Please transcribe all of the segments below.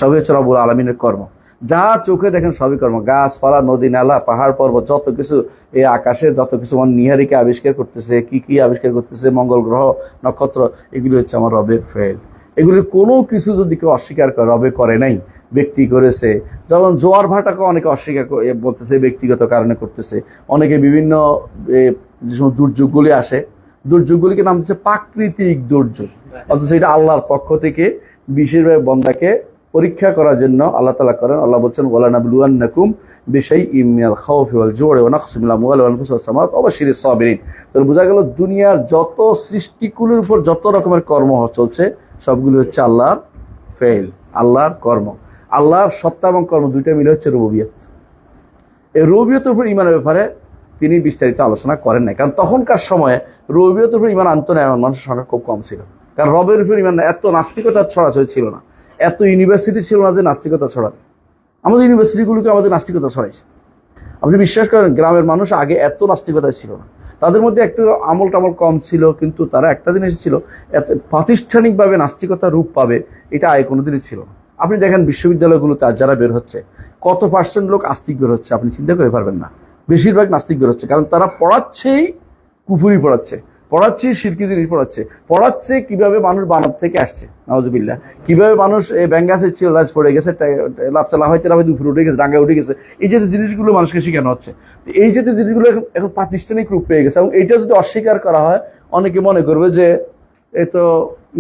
সবই হচ্ছে রব্বুল আলামিনের কর্ম। যা চোখে দেখেন সবই কর্ম, গাছপালা, নদী নালা, পাহাড় পর্বত, যত কিছু এই আকাশে যত কিছু নিহারিকা আবিষ্কার করতেছে, কি কি আবিষ্কার করতেছে, মঙ্গল গ্রহ, নক্ষত্র, এগুলি হচ্ছে আমার রবের ফেল। এগুলির কোনো কিছু যদি কেউ অস্বীকার করে, রবে করে নাই, ব্যক্তি করেছে। যেমন জোয়ার ভাটাকে অনেকে অস্বীকার বলতেছে, ব্যক্তিগত কারণে করতেছে। অনেকে বিভিন্ন যে সময় দুর্যোগগুলি আসে, দুর্যোগগুলিকে নাম দিচ্ছে প্রাকৃতিক দুর্যোগ, অথচ এটা আল্লাহর পক্ষ থেকে বিশেষভাবে বন্দাকে পরীক্ষা করার জন্য আল্লাহ তাআলা করেন। আল্লাহ বলছেন ওয়ালানাবলুয়ান্নাকুম বিশাইইম মিনাল খাউফি ওয়াল জু'i ওয়া নাকসিম মিনাল আমওয়ালি ওয়াল আনফুসি ওয়াস সামারাত ওয়া বাশশিরিস সাবিরিন। তো বোঝা গেল দুনিয়ার যত সৃষ্টিকুলের উপর যত রকমের কর্ম চলছে সবগুলো হচ্ছে আল্লাহর ফেল, আল্লাহর কর্ম। আল্লাহর সত্তা এবং কর্ম দুইটা মিলে হচ্ছে রুবুবিয়ত। এই রুবুবিয়তের উপর ঈমানের ব্যাপারে তিনি বিস্তারিত আলোচনা করেন নাই, কারণ তখনকার সময়ে রুবুবিয়তের উপর ঈমান আনতো না এমন মানুষের সংখ্যা খুব কম ছিল। কারণ রবের উপর ঈমান এত নাস্তিকতা ছড়াছড়ি ছিল না, এত ইউনিভার্সিটি ছিল না যে নাস্তিকতা ছড়াবে। আমাদের ইউনিভার্সিটিগুলোকে আমাদের নাস্তিকতা ছড়াইছে। আপনি বিশ্বাস করেন গ্রামের মানুষ আগে এত নাস্তিকতা ছিল না, তাদের মধ্যে একটু আমল টামল কম ছিল, কিন্তু তারা একটা জিনিস ছিল, এত প্রাতিষ্ঠানিকভাবে নাস্তিকতা রূপ পাবে এটা আগে কোনোদিনই ছিল না। আপনি দেখেন বিশ্ববিদ্যালয়গুলোতে আজ যারা বের হচ্ছে, কত পার্সেন্ট লোক আস্তিক বের হচ্ছে আপনি চিন্তা করে পারবেন না। বেশিরভাগ নাস্তিক বের হচ্ছে, কারণ তারা পড়াচ্ছেই কুফুরি পড়াচ্ছে, পড়াচ্ছে শিরকি জিনিস পড়াচ্ছে কিভাবে মানুষ বানর থেকে আসছে, নাউজুবিল্লাহ, কিভাবে মানুষ ব্যাঙ্গাসের ছিল লাজ পড়ে গেছে, লাফাইতে উপরে উঠে গেছে, ডাঙ্গায় উঠে গেছে। এই জাতীয় জিনিসগুলো মানুষকে শেখানো হচ্ছে। এই জাতীয় জিনিসগুলো এখন প্রাতিষ্ঠানিক রূপ পেয়ে গেছে, এবং এইটা যদি অস্বীকার করা হয় অনেকে মনে করবে যে এ তো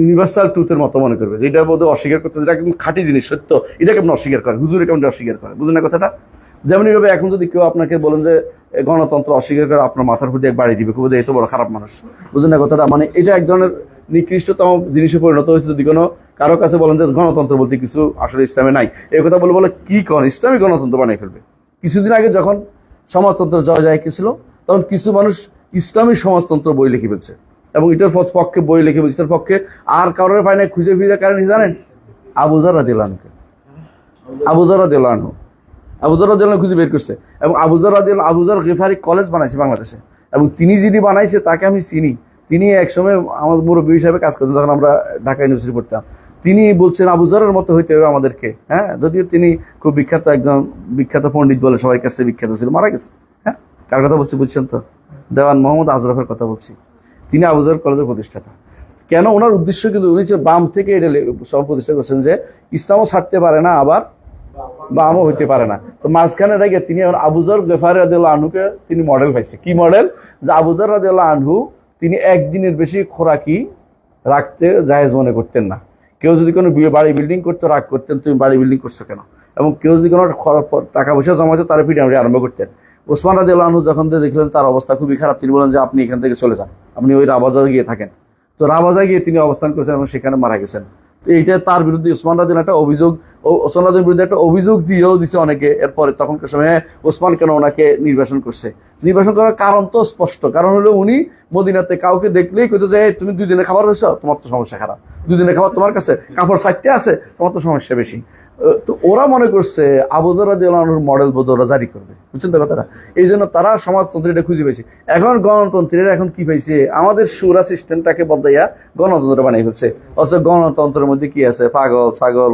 ইউনিভার্সাল ট্রুথের মতো মনে করবে, যে এটা বোধহয় অস্বীকার করতে, যেটা একদম খাঁটি জিনিস, সত্য, এটা কেমন অস্বীকার করে, হুজুরে কেমন অস্বীকার করে, বুঝলেন না কথাটা? যেমন এইভাবে এখন যদি কেউ আপনাকে বলেন যে গণতন্ত্র অস্বীকার করে, আপনার মাথার প্রতি এক বাড়ি দিবে, খুব এত বড় খারাপ মানুষ, বুঝলেন না কথাটা? মানে এটা এক ধরনের নিকৃষ্টতম জিনিসে পরিণত হয়েছে। যদি কোনো কারো কাছে বলেন যে গণতন্ত্র বলতে কিছু আসলে ইসলামে নাই, এই কথা বলে কি করেন, ইসলামী গণতন্ত্র বানিয়ে ফেলবে। কিছুদিন আগে যখন সমাজতন্ত্র জয় গেছিল, তখন কিছু মানুষ ইসলামী সমাজতন্ত্র বই লিখে ফেলছে, এবং এটার পক্ষে বই লিখে ফেলছে, এটার পক্ষে আর কারোর পায় না খুঁজে ফিরে। কারণ জানেন, আবু যর রাদিয়াল্লাহু আনহু আবু যর রাদিয়াল্লাহু খুঁজে বের করছে, এবং আবু যর গিফারি কলেজ বানাইছে বাংলাদেশে, এবং তিনি যিনি বানাইছে তাকে আমি চিনি। তিনি একসময় আমার মুরব্বী হিসাবে কাজ করতেন, যখন আমরা ঢাকা ইউনিভার্সিটি পড়তাম। তিনি বলছেন আবু যরের মতো হইতে হবে আমাদেরকে। হ্যাঁ, যদিও তিনি খুব বিখ্যাত, একজন বিখ্যাত পণ্ডিত বলে সবার কাছে বিখ্যাত ছিল, মারা গেছে। হ্যাঁ, কার কথা বলছি বুঝছেন তো? দেওয়ান মোহাম্মদ আজরফের কথা বলছি। তিনি আবু যর কলেজের প্রতিষ্ঠাতা। কেন? ওনার উদ্দেশ্য কিন্তু উনি বাম থেকে এটা সব প্রতিষ্ঠা করছেন যে ইসলামও ছাড়তে পারে না, আবার বামও হইতে পারে না। তো মাঝখানে রেখে তিনি এখন আবু যর গিফারি রাদিয়াল্লাহু আনহুকে তিনি মডেল পাইছে। কি মডেল? যে আবু যর রাদিয়াল্লাহু আনহু তিনি একদিনের বেশি খোরাকি রাখতে জায়েজ মনে করতেন না। কেউ যদি কোনো বাড়ি বিল্ডিং করতে রাগ করতেন, তুমি বাড়ি বিল্ডিং করছো কেন? এবং কেউ যদি কোনো টাকা পয়সা জমাইতো তার পিটাপিটি আরম্ভ করতেন। ওসমান রাদিয়াল্লাহু আনহু যখন দেখলেন তার অবস্থা খুবই খারাপ, তিনি বলেন যে আপনি এখান থেকে চলে যান, আপনি ওই রাবাজায় গিয়ে থাকেন। তো রাবাজায় গিয়ে তিনি অবস্থান করেছেন এবং সেখানে মারা গেছেন। তো এইটা তার বিরুদ্ধে ওসমান রাদিয়াল্লাহু একটা অভিযোগ, ওসমান রাদিয়াল্লাহু বিরুদ্ধে একটা অভিযোগ দিয়েও দিছে অনেকে। এরপরে তখনকার সময় ওসমান কেন ওনাকে নির্বাসন করছে? নির্বাসন করার কারণ তো স্পষ্ট, কারণ হলো উনি মদিনাতে কাউকে দেখলেই কইতো যে তুমি 2 দিনের খাবার হয়েছ, তোমার তো সমস্যা খারাপ, 2 দিনের খাবার তোমার কাছে, কাপড় 4টে আছে, তোমার তো সমস্যা বেশি। তো ওরা মনে করছে আবু যর রাদিয়াল্লাহু আনহুর মডেল বোধ ওরা জারি করবে, বুঝছেন তো কথাটা? এই জন্য তারা সমাজতন্ত্র এটা খুঁজে পাইছে। এখন গণতন্ত্রের এখন কি পাইছে, আমাদের সুরা সিস্টেমটাকে বদলাইয়া গণতন্ত্র বানিয়ে ফেলছে। অথচ গণতন্ত্রের মধ্যে কি আছে? পাগল ছাগল,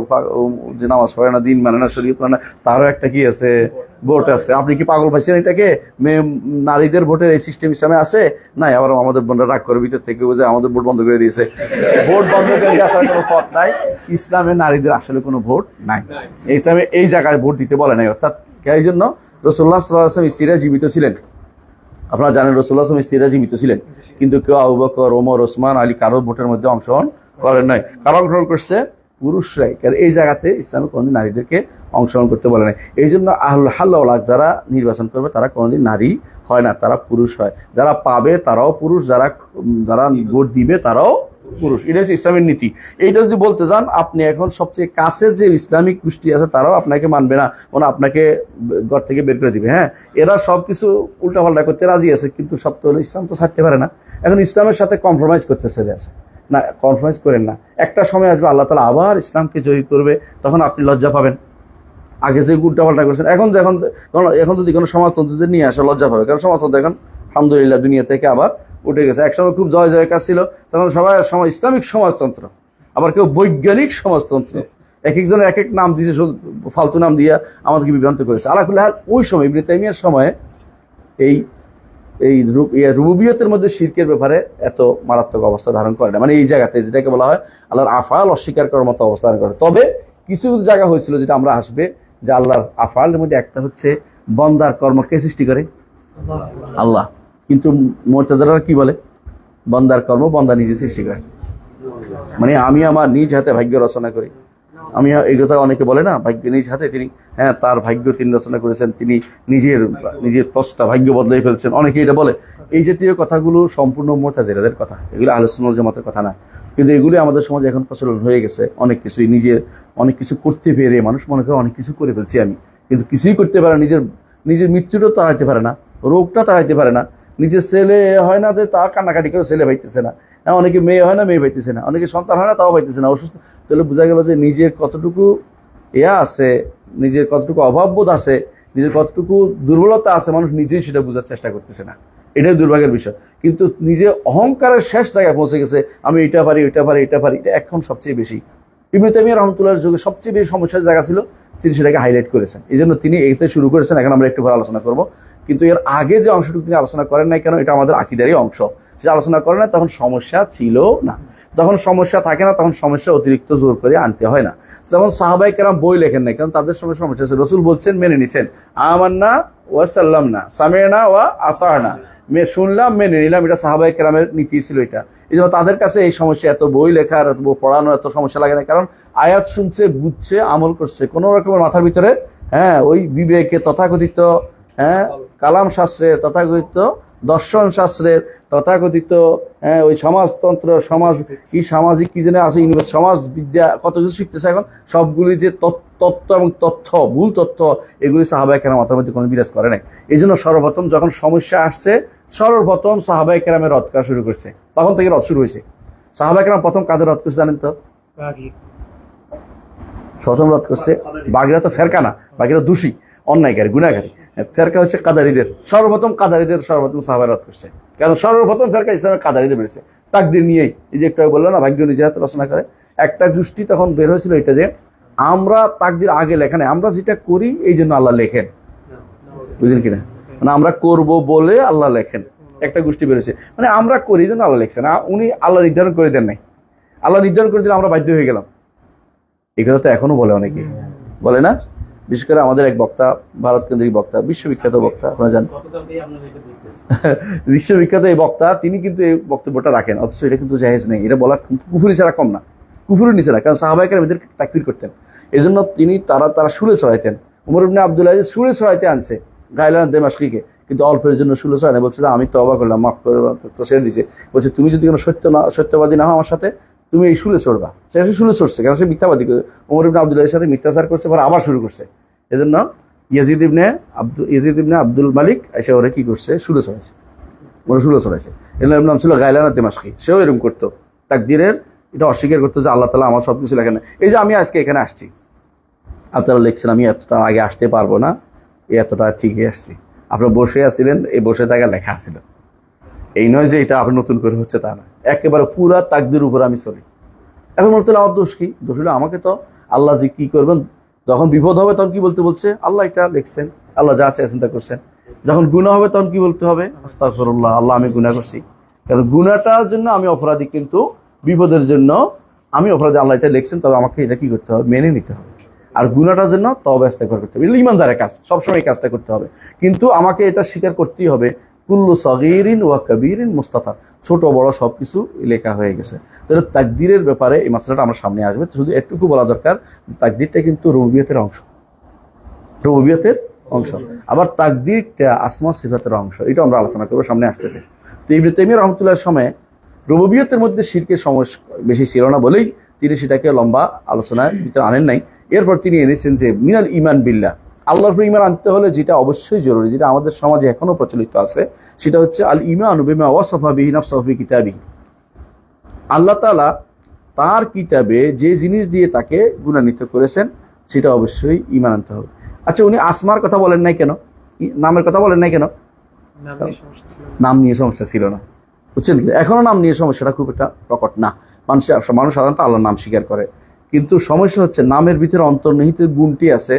যে নামাজ পড়ে না, দিন মানে না, শরীয়ত মানে না, তারও একটা কি আছে? ভোট আছে। আপনি কি পাগল পাইছেন এটাকে? নারীদের ভোটের এই সিস্টেম ইসলামে আছে নাই? আবার আমাদের বোনরা রাগ করে ভিতর থেকে যে আমাদের ভোট বন্ধ করে দিয়েছে। ভোট বন্ধ করে আসার কোনো পথ নাই। ইসলামে নারীদের আসলে কোনো ভোট নাই। ইসলামে এই জায়গায় ভোট দিতে বলে নাই। অর্থাৎ এই জন্য রাসূলুল্লাহ সাল্লাল্লাহু আলাইহি ওয়াসাল্লাম স্ত্রীরা জীবিত ছিলেন। আপনারা জানেন রাসূলুল্লাহ সাল্লাল্লাহু আলাইহি ওয়াসাল্লাম স্ত্রীরা জীবিত ছিলেন, কিন্তু কেউ আবু বকর, ওমর, ওসমান, আলী কারোর ভোটের মধ্যে অংশগ্রহণ করেন নাই। কারণ অংশগ্রহণ করছে পুরুষরাই। কারণ এই জায়গাতে ইসলামে কোনোদিন নারীদেরকে অংশগ্রহণ করতে বলে নাই। এই জন্য আহলুল হাল্ল ওয়াল আকদ যারা নির্বাচন করবে তারা কোনোদিন নারী হয় না, তারা পুরুষ হয়। যারা পাবে তারাও পুরুষ, যারা ভোট দিবে তারাও পুরুষ। এটা হচ্ছে ইসলামের নীতি। এইটা যদি বলতে যান, আপনি এখন সবচেয়ে কাছের যে ইসলামিক গোষ্ঠী আছে তারাও আপনাকে মানবে না, ওরা আপনাকে ঘর থেকে বের করে দিবে। হ্যাঁ, এরা সবকিছু উল্টাপাল্টা করতে রাজি আছে, কিন্তু সত্য হলো ইসলাম তো ছাড়তে পারে না। এখন ইসলামের সাথে কম্প্রোমাইজ করতে ছেড়ে আছে না, কম্প্রোমাইজ করেন না। একটা সময় আসবে আল্লাহ তাআলা আবার ইসলামকে জয়ী করবে, তখন আপনি লজ্জা পাবেন। আগে যে উল্টাপাল্টা করছেন, এখন যদি কোনো সমাজতন্ত্রদের নিয়ে আসে লজ্জা পাবে, কারণ সমাজতন্ত্র এখন আলহামদুলিল্লাহ দুনিয়া থেকে আবার উঠে গেছে। একসময় খুব জয় জয়কার ছিল, তখন সবাই ইসলামিক সমাজতন্ত্র, আবার কেউ বৈজ্ঞানিক সমাজতন্ত্র, এক একজনের এক এক নাম দিয়েছে, ফালতু নাম দিয়ে আমাদেরকে বিভ্রান্ত করেছে। আলাকুল্লাহ ওই সময় ইবনে তাইমিয়ার সময়ে এই এই রুবুবিয়তের মধ্যে শিরকের ব্যাপারে এত মারাত্মক অবস্থা ধারণ করে না, মানে এই জায়গাতে যেটাকে বলা হয় আল্লাহর আফআল অস্বীকার করার মতো অবস্থা ধারণ করে। তবে কিছু জায়গা হয়েছিল যেটা আমরা আসবে, যে আল্লাহর আফআলের মধ্যে একটা হচ্ছে বান্দার কর্ম কে সৃষ্টি করে? আল্লাহ। কিন্তু মুতাযাররা কি বলে? বান্দার কর্ম বান্দা নিজে সৃষ্টি করে, মানে আমি আমার নিজ হাতে ভাগ্য রচনা করি। আমি এই কথা অনেকে বলে না, ভাগ্য নিজ হাতে, তিনি হ্যাঁ তার ভাগ্য তিনি রচনা করেছেন, তিনি নিজের প্রস্তা ভাগ্য বদলাই ফেলছেন, অনেকে এটা বলে। এই জাতীয় কথাগুলো সম্পূর্ণ মুতাযিলাদের কথা, এগুলো আহলে সুন্নাহ ওয়াল জামাতের কথা না। কিন্তু এগুলি আমাদের সমাজে এখন প্রচলন হয়ে গেছে। অনেক কিছুই অনেক কিছু করতে পেরে মানুষ মনে করে অনেক কিছু করে ফেলছি আমি, কিন্তু কিছুই করতে পারে না। নিজের মৃত্যুটা তাড়াইতে পারে না, রোগটা তাড়াইতে পারে না, নিজের ছেলে হয় না তা কান্নাকাটি করে ছেলে পাইতেছে না, অনেকে মেয়ে হয় না মেয়ে পাইতেছে না, অনেকে সন্তান হয় না তাও পাইতেছে না, অসুস্থ। তাহলে বোঝা গেল যে নিজের কতটুকু আছে, নিজের কতটুকু অভাববোধ আছে, নিজের কতটুকু দুর্বলতা আছে, মানুষ নিজেই সেটা বোঝার চেষ্টা করতেছে না। এটাই দুর্ভাগ্যের বিষয়। কিন্তু নিজে অহংকারের শেষ জায়গায় পৌঁছে গেছে, আমি এটা পারি ওইটা পারি এটা পারি, এটা এখন সবচেয়ে বেশি। ইবনে তাইমিয়া রাহমাতুল্লাহর যুগে সবচেয়ে বেশি সমস্যার জায়গা ছিল, তিনি সেটাকে হাইলাইট করেছেন। এই জন্য তিনি এতে শুরু করেছেন। এখন আমরা একটু আলোচনা করব, কিন্তু এর আগে যে অংশটুকু তিনি আলোচনা করেন নাই কেন, এটা আমাদের আকীদারই অংশ। সেটা আলোচনা করেন না, তখন সমস্যা ছিল না। তখন সমস্যা থাকে না, তখন সমস্যা অতিরিক্ত জোর করে আনতে হয় না। যেমন সাহাবায়ে কেরাম বই লেখেন নাই, কারণ তাদের সময় সমস্যা আছে। রসুল বলছেন, মেনে নিছেন, আমান্না ওয়া সাল্লামনা, সামি'না ওয়া আতা'না, শুনলাম মেনে নিলাম, এটা সাহাবায়ে কেরামের নীতি ছিল। এটা এই জন্য তাদের কাছে এই সমস্যা, এত বই লেখার, এত পড়ানোর এত সমস্যা লাগে না, কারণ আয়াত শুনছে, বুঝছে, আমল করছে। কোনো রকমের মাথার ভিতরে ওই বিবেকে তথাকথিত কালাম শাস্ত্রের, তথাকথিত দর্শন শাস্ত্রের, তথাকথিত ওই সমাজতন্ত্র, সামাজিক কি যেন আছে, সমাজ বিদ্যা, কত কিছু শিখতেছে এখন, সবগুলি যে তত্ত্ব এবং ভুল তথ্য, এগুলি সাহাবায়ে কেরাম মাথার মধ্যে কোনো বিরাজ করে নাই। এই জন্য সর্বপ্রথম যখন সমস্যা আসছে, সর্বপ্রথম সাহাবায়ে কেরামের রদ করা শুরু করছে। তখন থেকে রদ শুরু হয়েছে। সাহাবায়ে কেরাম প্রথম কাদের রদ করছে জানেন তো? প্রথম রদ করছে বাগিরা। তো ফেরকা না, বাগিরা দোষী, অন্যায়কারী, গুনাহগারী। ফেরকা হচ্ছে কাদারিদের। সর্বপ্রথম সাহাবায়ে রদ করছে, কারণ সর্বপ্রথম ফেরকা ইসলামের কাদারিদের বেরোছে তাকদীর নিয়েই। এই যে একটু বললো না, ভাগ্য নিজে হাতে রচনা করে, একটা গোষ্ঠী তখন বের হয়েছিল এটা যে আমরা তাকদীর আগে লেখা নেই, আমরা যেটা করি এই জন্য আল্লাহ লেখেন, বুঝলেন কিনা? মানে আমরা করব বলে আল্লাহ লেখেন, একটা গোষ্ঠী বেরোছে। মানে আমরা করি জন্য আল্লাহ লেখছেন, উনি আল্লাহ নির্ধারণ করে দেন নাই। আল্লাহ নির্ধারণ করে দিলে আমরা বাধ্য হয়ে গেলাম। এই কথা তো এখনো বলে অনেকে, বলে না? বিশেষ করে আমাদের এক বক্তা, ভারত কেন্দ্রিক বক্তা, বিশ্ববিখ্যাত বক্তা, আপনারা জানেন, বিশ্ববিখ্যাত এই বক্তা, তিনি কিন্তু এই বক্তব্যটা রাখেন, অথচ এটা কিন্তু জায়েজ নেই। এটা বলা কুফরি ছাড়া কম না, কুফুরের নিচে না, কারণ সাহাবায়ে কেরাম এদেরকে তাকফীর করতেন। এই জন্য তিনি তারা সুরে ছড়াইতেন। উমর ইবনে আব্দুল আজিজ সুরে ছড়াইতে আনছে গাইলান দেমাশকিকে, কিন্তু অল্পের জন্য সুরে ছড়ায় না, বলছে যে আমি তওবা করলাম, মাফ করে, তো ছেড়ে দিছে। বলছে তুমি যদি কোনো সত্যবাদী না হও আমার সাথে, তুমি এই সুরে চড়বা। সে সুরে চড়ছে, কারণ সে মিথ্যাবাদী। উমর ইবনে আব্দুল আজিজের সাথে মিথ্যাচার করছে, পরে আবার শুরু করছে। এজন্য ইয়াজিদ ইবনে আব্দুল মালিক এসে ওরা কি করছে, সুরে ছড়াইছে, ওরা সুরে ছড়াইছে। এর নাম ছিল গাইলান দেমাশকি। সেও এরকম করতো, তাকদীরের এটা অস্বীকার করতো যে আল্লাহ তাআলা আমার সবকিছু লেখেন না। এই যে আমি আজকে এখানে আসছি, আপনারা লিখছেন আমি এতটা আগে আসতে পারবো না, এতটা ঠিকই আসছি। আপনারা বসে আছিলেন, এই বসে থাকা লেখা ছিল। এই নয় যে এটা আপনি নতুন করে হচ্ছে, তা না, একেবারে পুরা তাকদীর উপর আমি চলি। এখন বলতে আমার দোষ কি? দোষ হলো আমাকে তো আল্লাহ যে কি করবেন, যখন বিপদ হবে তখন কি বলতে বলছে? আল্লাহ এটা লিখছেন, আল্লাহ যা আছে চিন্তা করছেন। যখন গুনাহ হবে তখন কি বলতে হবে? আস্তাগফিরুল্লাহ, আল্লাহ আমি গুনাহ করছি। কারণ গুনাহটার জন্য আমি অপরাধী, কিন্তু বিপদের জন্য আমি অপরাধী, আল্লাহ এটা লিখছেন, তবে আমাকে এটা কি করতে হবে? মেনে নিতে হবে। আর গুনাহটার জন্য তওবা ইস্তেগফার করতে হবে। ইমানদারের কাজ, সবসময় এই কাজটা করতে হবে। কিন্তু আমাকে এটা স্বীকার করতেই হবে, কুল্লু সগীরিন ওয়া কাবীরিন মুস্তাতার, ছোট বড় সবকিছু লেখা হয়ে গেছে। তাহলে তাকদীরের ব্যাপারে এই মাসলাটা আমার সামনে আসবে। শুধু একটুকু বলা দরকার, তাকদীরটা কিন্তু রুবুবিয়তের অংশ, রুবুবিয়তের অংশ। আবার তাকদীরটা আসমা সিফাতের অংশ, এটা আমরা আলোচনা করবো, সামনে আসতেছে। তো ইবনে তাইমিয়া রাহমাতুল্লাহর সময় রুবুবিয়তের মধ্যে শিরকের সমস্যা বেশি ছিল না বলেই তিনি সেটাকে লম্বা আলোচনায় ভিতরে আনেন নাই। এরপর তিনি এনেছেন যে মিনাল ঈমান বিল্লাহ, আল্লাহর উপর ঈমান আনতে হলে যেটা অবশ্যই জরুরি, যেটা আমাদের সমাজে এখনো প্রচলিত আছে, সেটা হচ্ছে আল ঈমানু বিমা ওয়াসাফা বিহি নাফসুহু ফি কিতাবিহি। আল্লাহ তাআলা তার কিতাবে যে জিনিস দিয়ে তাকে গুণান্বিত করেছেন, সেটা অবশ্যই ঈমান আনতে হবে। আচ্ছা, উনি আসমার কথা বলেন নাই কেন? নামের কথা বলেন নাই কেন? নাম নিয়ে সমস্যা ছিল না, বুঝছেন? এখনো নাম নিয়ে সমস্যাটা খুব একটা প্রকট না। মানুষ সাধারণত আল্লাহর নাম স্বীকার করে, কিন্তু সমস্যা হচ্ছে নামের ভিতরে অন্তর্নিহিত গুণটি আছে,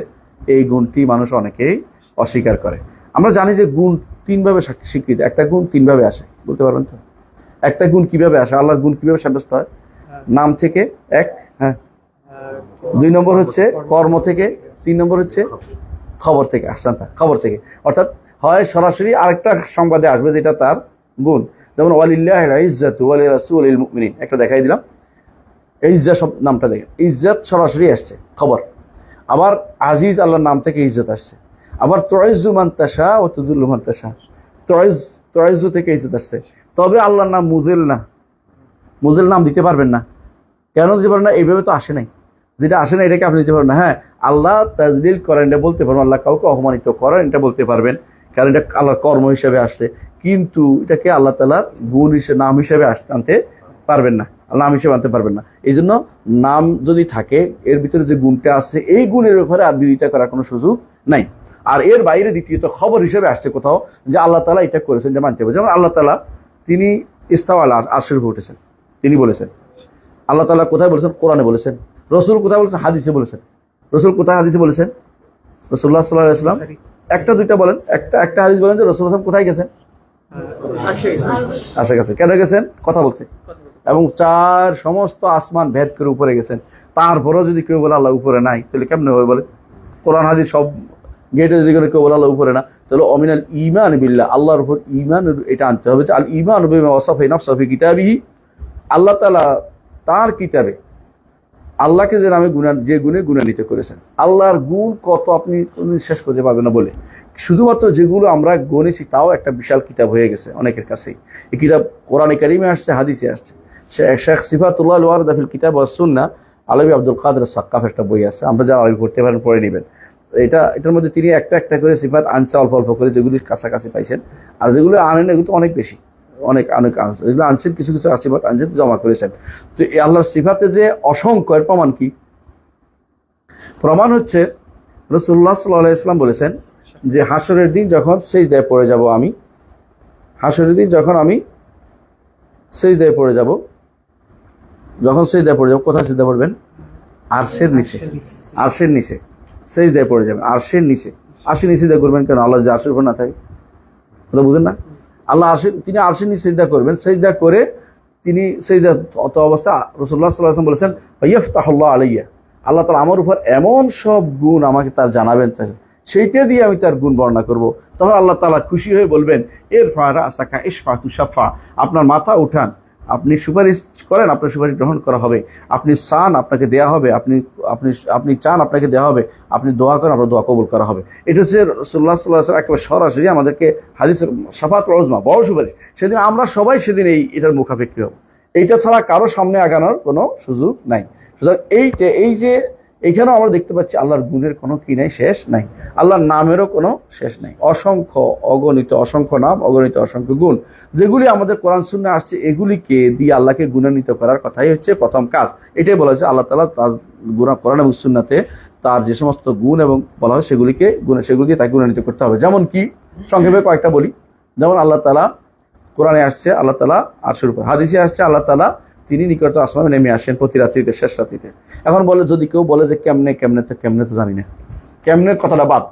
এই গুণটি মানুষ অনেকেই অস্বীকার করে। আমরা জানি যে গুণ তিনভাবে স্বীকৃত, একটা গুণ তিনভাবে আসে, বলতে পারবেন তো? একটা গুণ কিভাবে আসে, আল্লাহর গুণ কিভাবে সাব্যস্ত হয়? নাম থেকে এক, হ্যাঁ, 2 নম্বর হচ্ছে কর্ম থেকে, 3 নম্বর হচ্ছে খবর থেকে। আসছেন তা খবর থেকে, অর্থাৎ হয় সরাসরি আরেকটা সংবাদে আসবে যেটা তার গুণ। যেমন ওয়ালিল্লাহিল ইজ্জাতু ওয়া লিরাসূলিল মুমিনিন, একটা দেখাই দিলাম, ইজ্জত সব নামটা দেখেন, ইজ্জত সরাসরি আসছে খবর। আবার আজিজ আল্লাহর নাম থেকে ইজ্জত আসছে। আবার তুইজ্জু মান তাশা ওয়া তুযিল্লু মান তাশা, তুইজ্জু থেকে ইজ্জত আসছে। তবে আল্লাহর নাম মুযিল না, মুযিল নাম দিতে পারবেন না। কেন দিতে পারবেন না? এইভাবে তো আসে নাই, যেটা আসে না এটাকে আপনি দিতে পারবেন না। হ্যাঁ, আল্লাহ তাজলিল করেন এটা বলতে পারবেন, আল্লাহ কাউকে অপমানিত করেন এটা বলতে পারবেন, কারণ এটা আল্লাহর কর্ম হিসেবে আসছে। কিন্তু এটাকে আল্লাহ তাআলার গুণ হিসেবে, নাম হিসেবে আনতে পারবেন না, নাম হিসেবে আনতে পারবেন না। এই জন্য নাম যদি থাকে, এর ভিতরে যে গুণটা আছে এই গুণের ব্যাপারে আর বিরোধিতা করার কোনো সুযোগ নাই। আর এর বাইরে দ্বিতীয়ত খবর হিসেবে আসছে কোথাও যে আল্লাহ তাআলা এটা করেছেন, যে মানতে হবে। যেমন আল্লাহ তাআলা তিনি ইস্তাওয়া আলা আরশের উপর উঠেছেন, তিনি বলেছেন। আল্লাহ তাআলা কোথায় বলেছেন? কোরআনে বলেছেন। রসুল কোথায় বলেছেন? হাদিসে বলেছেন। রসুল কোথায় হাদিসে বলেছেন? রাসূলুল্লাহ সাল্লাল্লাহু আলাইহি ওয়াসাল্লাম, একটা দুইটা বলেন, একটা হাদিস বলেন যে রাসূল কোথায় গেছেন? আশে গেছেন। কেন গেছেন? কথা বলতে। এবং সমস্ত আসমান ভেদ করে উপরে গেছেন। তারপরেও যদি কেউ বলে আল্লাহ উপরে নাই, তাহলে কেমনে হবে বলে? কোরআন হাদিস সব গেটে যদি কেউ বলে আল্লাহ উপরে না, তাহলে অমিনাল ঈমান বিল্লাহ, আল্লাহর উপর ঈমান এটা আনতে হবে যে আল ঈমান বিমা ওয়াসাফা নাফসুহু ফি কিতাবিহি, আল্লাহ তাআলা তার কিতাবে আল্লাহকে যে নামে যে গুণে গুণান্বিত করেছেন। আল্লাহর গুণ কত আপনি শেষ করতে পারবেন না বলে, শুধুমাত্র যেগুলো আমরা গণেছি তাও একটা বিশাল কিতাব হয়ে গেছে অনেকের কাছেই। এই কিতাব কোরআনে কারিমে আসছে, হাদিসে আসছে। শেখ সিফাতুল্লাহ আল ওয়ারিদা ফিল কিতাব ওয়াস সুন্নাহ, আলবী আব্দুল কাদের সাক্কাফ একটা বই আছে, আমরা যারা আরবি পড়তে পারেন পড়ে নেবেন। এটার মধ্যে তিনি একটা একটা করে সিফাত আনছে, অল্প অল্প করে, যেগুলি কাছাকাছি পাইছেন। আর যেগুলো আনেন এগুলো তো অনেক বেশি, অনেক অনেক আনছেন, যেগুলো আনছেন কিছু কিছু সিফাত আনছেন, জমা করেছেন। তো এই আল্লাহর সিফাতে যে অসংখ্য, এর প্রমাণ কি? প্রমাণ হচ্ছে রাসূলুল্লাহ সাল্লাল্লাহু আলাইহি ওয়াসাল্লাম বলেছেন যে হাসরের দিন যখন সিজদায় পড়ে যাব আমি, হাসরের দিন যখন আমি সিজদায় পড়ে যাব, যখন সিজদায় পড়ে যাব, কোথায় সিজদা পড়বেন? আরশের নিচে, আরশের নিচে সিজদায় পড়ে যাবেন, আরশের নিচে। আরশের নিচে সিজদা করবেন কেন? আল্লাহ যে আরশের উপর না থাকে, কথা বুঝেন না? আল্লাহ তিনি আরশের নিচে সিজদা করবেন, সিজদা করে তিনি সিজদা অত অবস্থা রাসূলুল্লাহ সাল্লাল্লাহু আলাইহি ওয়াসাল্লাম বলেছেন ফায়াফতাহুল্লাহু আলাইয়া, আল্লাহ তাআলা আমার উপর এমন সব গুণ আমাকে তার জানাবেন, সেইটা দিয়ে আমি তার গুণ বর্ণনা করব। তখন আল্লাহ তাআলা খুশি হয়ে বলবেন ইরফা রাসাকা ইশফা তুশাফা, আপনার মাথা উঠান, আপনি সুপারিশ করেন, আপনার সুপারিশ গ্রহণ করা হবে। আপনি চান, আপনাকে দেয়া হবে। আপনি আপনি আপনি চান, আপনাকে দেওয়া হবে। আপনি দোয়া করেন, আপনার দোয়া কবুল করা হবে। এটা হচ্ছে রাসূলুল্লাহ সাল্লাল্লাহু আলাইহি ওয়াসাল্লাম একেবারে সরাসরি আমাদেরকে হাদিসের শাফাআতুল উযমা, বড় সুপারিশ। সেদিন আমরা সবাই সেদিন এটার মুখাপেক্ষী হব। এইটা ছাড়া কারো সামনে আগানোর কোনো সুযোগ নাই। সুতরাং এই যে এইখানেও আমরা দেখতে পাচ্ছি আল্লাহর গুণের কোনো কি নাই, শেষ নাই। আল্লাহর নামেরও কোনো শেষ নাই। অসংখ্য অগণিত অসংখ্য নাম, অগণিত অসংখ্য গুণ, যেগুলি আমাদের কোরআন সুন্নাহ আসছে, এগুলিকে দিয়ে আল্লাহকে গুণান্বিত করার কথাই হচ্ছে প্রথম কাজ। এটাই বলা হয়েছে আল্লাহ তাআলা তার কোরআন এবং সুন্নাতে তার যে সমস্ত গুণ এবং বলা হয় সেগুলিকে তাকে গুণান্বিত করতে হবে। যেমন কি সংক্ষেপে কয়েকটা বলি। যেমন আল্লাহ তাআলা কোরআনে আসছে আল্লাহ তাআলা আরশের উপর, হাদিসে আসছে আল্লাহ তাআলা তিনি নিকট আসমানে নেমে আসেন প্রতি রাত্রিতে, শেষ রাত্রিতে। এখন বলে, যদি কেউ বলে যে কেমনে তো জানি না, কেমনে কথাটা বাদ,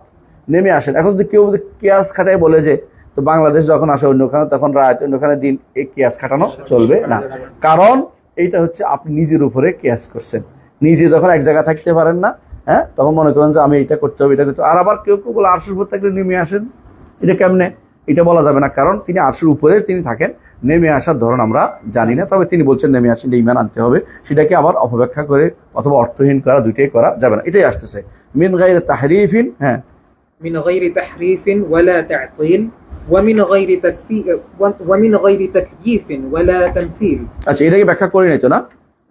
নেমে আসেন। এখন যদি কেউ কিয়াস খাটায় বলে যে তো বাংলাদেশ যখন আসে অন্যখানে তখন রাত, অন্যখানে দিন, এই কিয়াস খাটানো চলবে না। কারণ এইটা হচ্ছে আপনি নিজের উপরে কিয়াস করছেন। নিজে যখন এক জায়গায় থাকতে পারেন না, হ্যাঁ, তখন মনে করেন যে আমি এটা করতে হবে, এটা করতে হবে। আর আবার কেউ কেউ বলে আরশের উপর থাকলে নেমে আসেন, এটা কেমনে, এটা বলা যাবে না। কারণ তিনি আরশের উপরে তিনি থাকেন, নেমে আসার ধরন আমরা জানি না। তবে তিনি বলছেন নেমে আসেন, ঈমান আনতে হবে। সেটাকে আবার অপব্যাখ্যা করে অথবা অর্থহীন করা, দুইটাই করা যাবে না। এটাই আসতেছে মিন গায়রি তাহরিফিন, হ্যাঁ, মিন গায়রি তাহরিফিন ওয়ালা তা'তিল ওয়া মিন গায়রি তাকফির ওয়া মিন গায়রি তাকয়িফিন ওয়ালা তামথিল। আচ্ছা, এটাকে ব্যাখ্যা করে নাই তো না?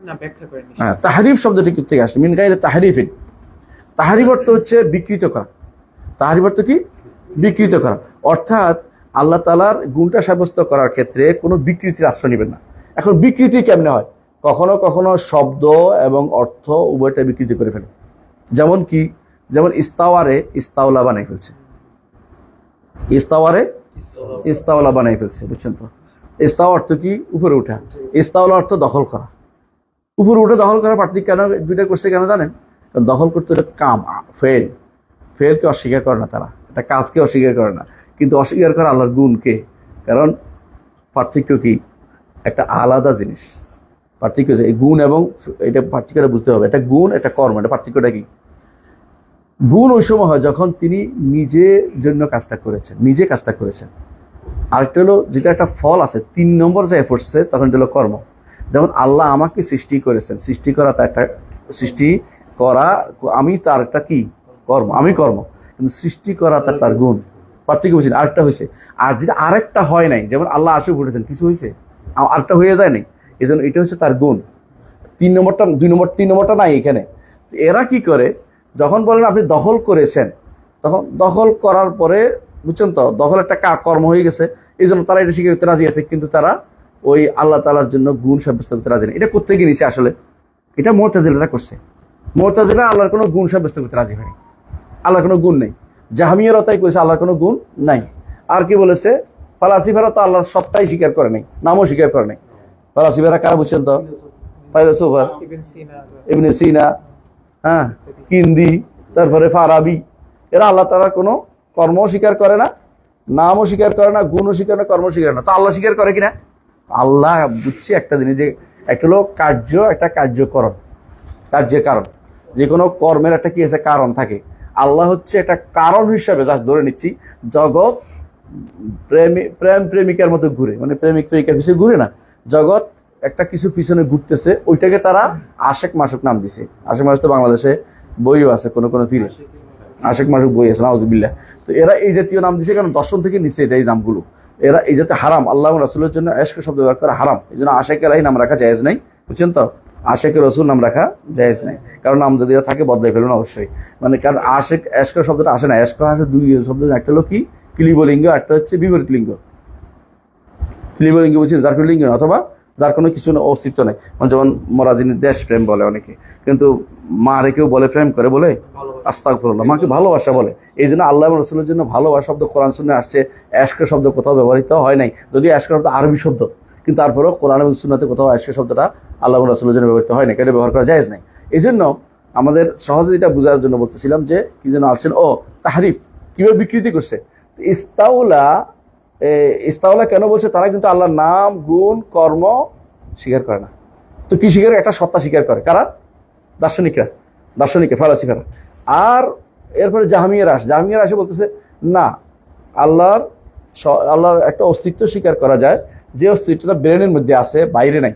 না, ব্যাখ্যা করেনি। হ্যাঁ, তাহরিফ শব্দটি কি থেকে আসে? মিন গায়রি তাহরিফিন, তাহরিফ অর্থ হচ্ছে বিকৃত করা। তাহরিফ অর্থ কি? বিকৃত করা। অর্থাৎ আল্লাহ তাআলার গুণটা সাব্যস্ত করার ক্ষেত্রে কোনো বিকৃতির আশ্রয় নেবেন না। এখন বিকৃতি কেমনে হয়? কখনো কখনো শব্দ এবং অর্থ উভয়টা বিকৃতি করে ফেলে। যেমন কি? যেমন ইস্তাওয়ারে ইস্তাওলা বানাই ফেলছে, ইস্তাওয়ারে ইস্তাওলা বানাই ফেলছে, বুঝছেন তো? ইস্তাওয়া অর্থ কি? উপরে উঠা। ইস্তাওলা অর্থ দখল করা। উপরে উঠে দখল করার পার্থক্য কেন দুইটা করছে কেন জানেন? কারণ দখল করতে হলে কাম ফেলকে অস্বীকার করে না তারা, এটা কাজকে অস্বীকার করে না, কিন্তু অস্বীকার করে আল্লাহর গুণকে। কারণ পার্থক্য কি? একটা আলাদা জিনিস। পার্থক্য এই গুণ এবং এটা পার্থক্যটা বুঝতে হবে। এটা গুণ, এটা কর্ম, এটা পার্থক্যটা কি? গুণ ওই সময় হয় যখন তিনি নিজের জন্য কাজটা করেছেন, নিজে কাজটা করেছেন। আরেকটা হলো যেটা একটা ফল আছে 3 নম্বর যে পড়ছে, তখন এটা হলো কর্ম। যেমন আল্লাহ আমাকে সৃষ্টি করেছেন, সৃষ্টি করা তার একটা সৃষ্টি করা, আমি তার একটা কি কর্ম, আমি কর্ম, কিন্তু সৃষ্টি করা তার গুণ। পার্থক্য বুঝছেন? আরেকটা হয়েছে, আর যেটা আরেকটা হয় নাই, যেমন আল্লাহ আশে উঠেছেন, কিছু হয়েছে, আরেকটা হয়ে যায় নাই, এই জন্য এটা হচ্ছে তার গুণ। 3 নম্বরটা 3 নম্বরটা নাই এখানে। এরা কি করে, যখন বলেন আপনি দখল করেছেন, তখন দখল করার পরে বুঝছেন তো, দখল একটা কর্ম হয়ে গেছে, এই জন্য তারা এটা স্বীকার করতে রাজি আছে, কিন্তু তারা ওই আল্লাহ তাআলার জন্য গুণ সাব্যস্ত করতে রাজি নেই। এটা করতে গিয়ে নিছে আসলে, এটা মুতাজিলারা করছে। মুতাজিলা আল্লাহর কোনো গুণ সাব্যস্ত করতে রাজি হয়নি, আল্লাহর কোনো গুণ নেই। জাহমিয়ারা তাই করেছে আল্লাহর কোনো গুণ নাই। আর কি বলেছে? ফালাসিফারা তো আল্লাহর সত্তাই স্বীকার করে নাই, নামও স্বীকার করে নাই। ফালাসিফারা কারা বুঝছেন তো? ফাইলোসোফার, ইবনে সিনা, হ্যাঁ, কিন্দি, তারপরে ফারাবি, এরা আল্লাহ তাআলার কোনো কর্ম স্বীকার করে না, নামও স্বীকার করে না, গুণও স্বীকার না, কর্ম স্বীকার না। তো আল্লাহ স্বীকার করে কিনা? আল্লাহ বুঝছি একটা জিনিস, যে একটা হলো কার্য, একটা কার্যকরণ, কার্যের কারণ। যে কোনো কর্মের একটা কি আছে, কারণ থাকে। আল্লাহ হচ্ছে একটা কারণ হিসাবে জাস্ট ধরে নিচ্ছি, জগৎ প্রেম প্রেমিকার মতো ঘুরে, মানে প্রেমিক প্রেমিকার পিছনে ঘুরে না, জগৎ একটা কিছু পিছনে ঘুরতেছে, ওইটাকে তারা আশেক মাসুক নাম দিছে। আশেক মাসুক তো বাংলাদেশে বইও আছে, কোনো কোনো ফিরে আশেক মাসুক বই আছে, নাউজুবিল্লাহ। তো এরা এই জাতীয় নাম দিছে, কারণ দর্শন থেকে নিছে এটা, এই নামগুলো। এরা এই জাতীয় হারাম, আল্লাহ রাসূলের জন্য এশক শব্দ ব্যবহার করা হারাম, এই জন্য আশেক আলাহি নাম রাখা জায়েজ নাই, বুঝছেন তো? আশেকের রসুল নাম রাখা জায়েজ নাই, কারণ নাম যদি থাকে বদলাই ফেলুন অবশ্যই। মানে কারণ আশেক, এশক শব্দটা আসে না, এশক আসে দুই শব্দ, একটা হলো কি ক্লিবলিঙ্গ, একটা হচ্ছে বিপরীত লিঙ্গ। ক্লিবলিঙ্গ বুঝছেন, যার কোনো লিঙ্গ না, অথবা যার কোনো কিছু অস্তিত্ব নেই। মানে যেমন মরাজিনীর দেশ প্রেম বলে অনেকে, কিন্তু মা রেখেও বলে প্রেম করে, বলে আস্তাগফিরুল্লাহ, মাকে ভালোবাসা বলে। এই জন্য আল্লাহ রাসূলের জন্য ভালোবাসা শব্দ কোরআন সুন্নাহে আসছে, এশক শব্দ কোথাও ব্যবহৃত হয় নাই, যদিও এশক শব্দ আরবি শব্দ, কিন্তু তারপরেও কোরআন এবং সুন্নাতে কোথাও এশক শব্দটা আল্লাহ রাসূলের জন্য ব্যবহৃত হয় না, এটা ব্যবহার করা জায়েজ নাই। এই জন্য আমাদের সহজে এটা বোঝার জন্য বলতেছিলাম যে কি যেন আসছেন, ও তাহরিফ কিভাবে বিকৃতি করছে। ইস্তাউলা কেন বলছে? তারা কিন্তু আল্লাহর নাম, গুণ, কর্ম স্বীকার করে না। তো কি স্বীকার? একটা সত্তা স্বীকার করে। কারা? দার্শনিকরা, ফালাসিফারা। আর এরপরে জাহমিয়ারা আসে বলতেছে না, আল্লাহর একটা অস্তিত্ব স্বীকার করা যায়, যে অস্তিত্বটা ব্রেনের মধ্যে আছে, বাইরে নাই।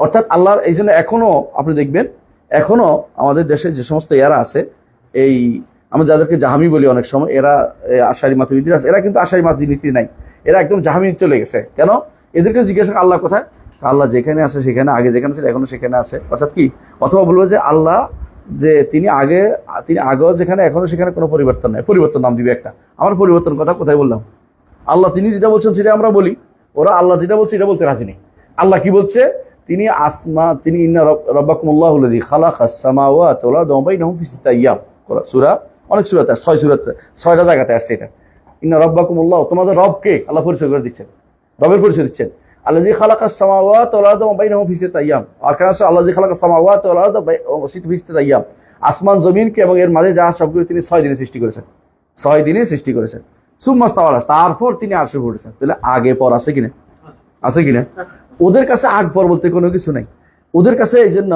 অর্থাৎ আল্লাহর, এই জন্য এখনো আপনি দেখবেন, এখনো আমাদের দেশে যে সমস্ত ইয়ারা আছে, এই আমরা যাদেরকে জাহামি বলি অনেক সময়, এরা আশারি মাতুরিদি আছে, এরা কিন্তু আশারি মাতুরিদি নাই, এরা একদম জাহামি চলে গেছে। কেন? এদেরকে জিজ্ঞাসা আল্লাহ কোথায়? আল্লাহ যেখানে আছে সেখানে, আগে যেখানে ছিল এখনো সেখানে আছে। অর্থাৎ কি? অথবা বলবো যে আল্লাহ যে তিনি আগেও যেখানে, এখনো সেখানে কোনো পরিবর্তন নাই। পরিবর্তন নাম দিবে একটা, আমার পরিবর্তন কথা কোথায় বললাম? আল্লাহ তিনি যেটা বলছেন সেটা আমরা বলি, ওরা আল্লাহ যেটা বলছে এটা বলতে রাজি নেই। আল্লাহ কি বলছে? তিনি তিনি ইন্না রাব্বাকুমুল্লাহুল্লাযী খালাকাস সামাওয়াতি ওয়াল আরদা ওয়া বাইনাহুম ফি সিত্তাতি আইয়াম। সূরা, অনেক সূরাতে, 6 সূরাতে, 6টা জায়গাতে আসছে এটা। ইন্না রাব্বাকুমুল্লাহ, তোমাদের রবকে আল্লাহ পরিচয় করে দিচ্ছেন, রবের পরিচয় দিচ্ছেন। আল্লাযী খালাকাস সামাওয়াতি ওয়াল আরদা ওয়া বাইনাহুম ফি সিত্তাতি আইয়াম। আর কেন আছে আল্লাযী খালাকাস সামাওয়াতি ওয়াল আরদা ফি সিত্তাতি আইয়াম? আসমান জমিনকে এবং এর মাঝে যা সবগুলো তিনি 6 দিনে সৃষ্টি করেছেন, 6 দিনে সৃষ্টি করেছেন। সুম্মা ইস্তাওয়া, তারপর তিনি আরশে উঠেছেন। তাহলে আগে পর আছে কিনা? আছে কিনা? ওদের কাছে আগ পর বলতে কোনো কিছু নাই, ওদের কাছে এই জন্য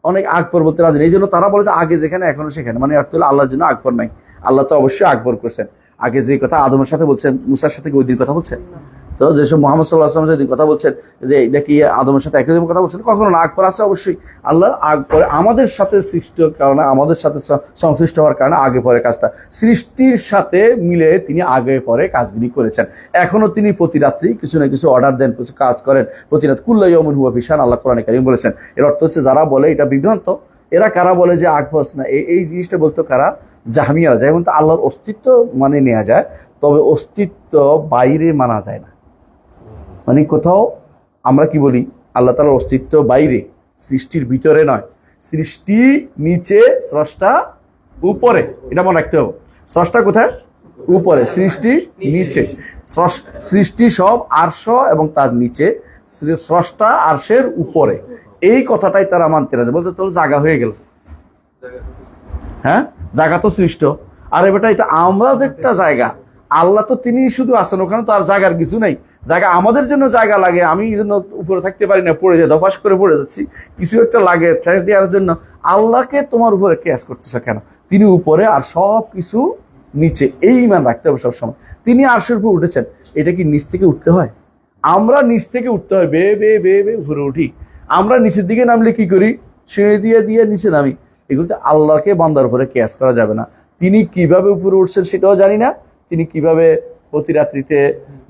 অনেক আগ পর বলতে রাজি নেই। এই জন্য তারা বলে যে আগে যেখানে এখনো সেখানে, মানে অর্থ হলো আল্লাহর জন্য আগ পর নাই। আল্লাহ তো অবশ্যই আগ পর করছেন। আগে যে কথা আদমের সাথে বলছেন, মুসার সাথে ওই দিন কথা বলছেন, তো যেসব মুহাম্মদ সাল্লাল্লাহু আলাইহি ওয়াসাল্লামের কথা বলছেন যে এটা কি আদমের সাথে একই রকম কথা বলছেন, কখনো না। আগ পর আছে অবশ্যই, আল্লাহ আগ পরে আমাদের সাথে সৃষ্টির কারণে, আমাদের সাথে সংশ্লিষ্ট হওয়ার কারণে আগে পরে কাজটা, সৃষ্টির সাথে মিলে তিনি আগে পরে কাজগুলি করেছেন। এখনো তিনি প্রতি রাত্রি কিছু না কিছু অর্ডার দেন, কিছু কাজ করেন প্রতি রাত। কুল্লু ইয়াউমিন হুয়া ফি শান, আল্লাহ কোরআনে কারীম বলেছেন। এর অর্থ হচ্ছে যারা বলে এটা বিভ্রান্ত, এরা কারা বলে যে আগ পর না, এই জিনিসটা বলতো কারা? জাহমিয়ারা। যেমন তো আল্লাহর অস্তিত্ব মানে নেওয়া যায়, তবে অস্তিত্ব বাইরে মানা যায় না। মানে কোথাও আমরা কি বলি, আল্লাহ তাআলার অস্তিত্ব বাইরে, সৃষ্টির ভিতরে নয়। সৃষ্টি নিচে, স্রষ্টা উপরে, এটা মনে রাখতে হবে। স্রষ্টা কোথায়? উপরে, সৃষ্টি নিচে। সৃষ্টি সব আরশ এবং তার নিচে, স্রষ্টা আরশের উপরে। এই কথাটাই তারা মানতে না, বলতে তোর জায়গা হয়ে গেল, হ্যাঁ জায়গা তো সৃষ্ট, আরে বেটা এটা আমাদের একটা জায়গা, আল্লাহ তো তিনি শুধু আছেন, ওখানে তো আর জায়গার কিছু নাই, জায়গা আমাদের জন্য জায়গা লাগে, আমি এই জন্য উপরে থাকতে পারি না, পড়ে যাই, ধপাস করে পড়ে যাচ্ছি, কিছু একটা লাগে ঠেস দেওয়ার জন্য, আল্লাহকে তোমার উপরে কেয়াস করতেছে কেন? তিনি উপরে আর সব কিছু নিচে, এই ইমান রাখতে হবে সবসময়। তিনি আরশের উপর উঠেছেন, এটা কি নিচ থেকে উঠতে হয়? আমরা নিচ থেকে উঠতে হয়, বে বে বে বে উপরে উঠি, আমরা নিচের দিকে নামলে কি করি? সিঁড়ি দিয়ে দিয়ে নিচে নামি। এগুলো আল্লাহকে বান্দার উপরে কেয়াস করা যাবে না। তিনি কিভাবে উপরে উঠছেন সেটাও জানি না, তিনি কিভাবে প্রতি রাত্রিতে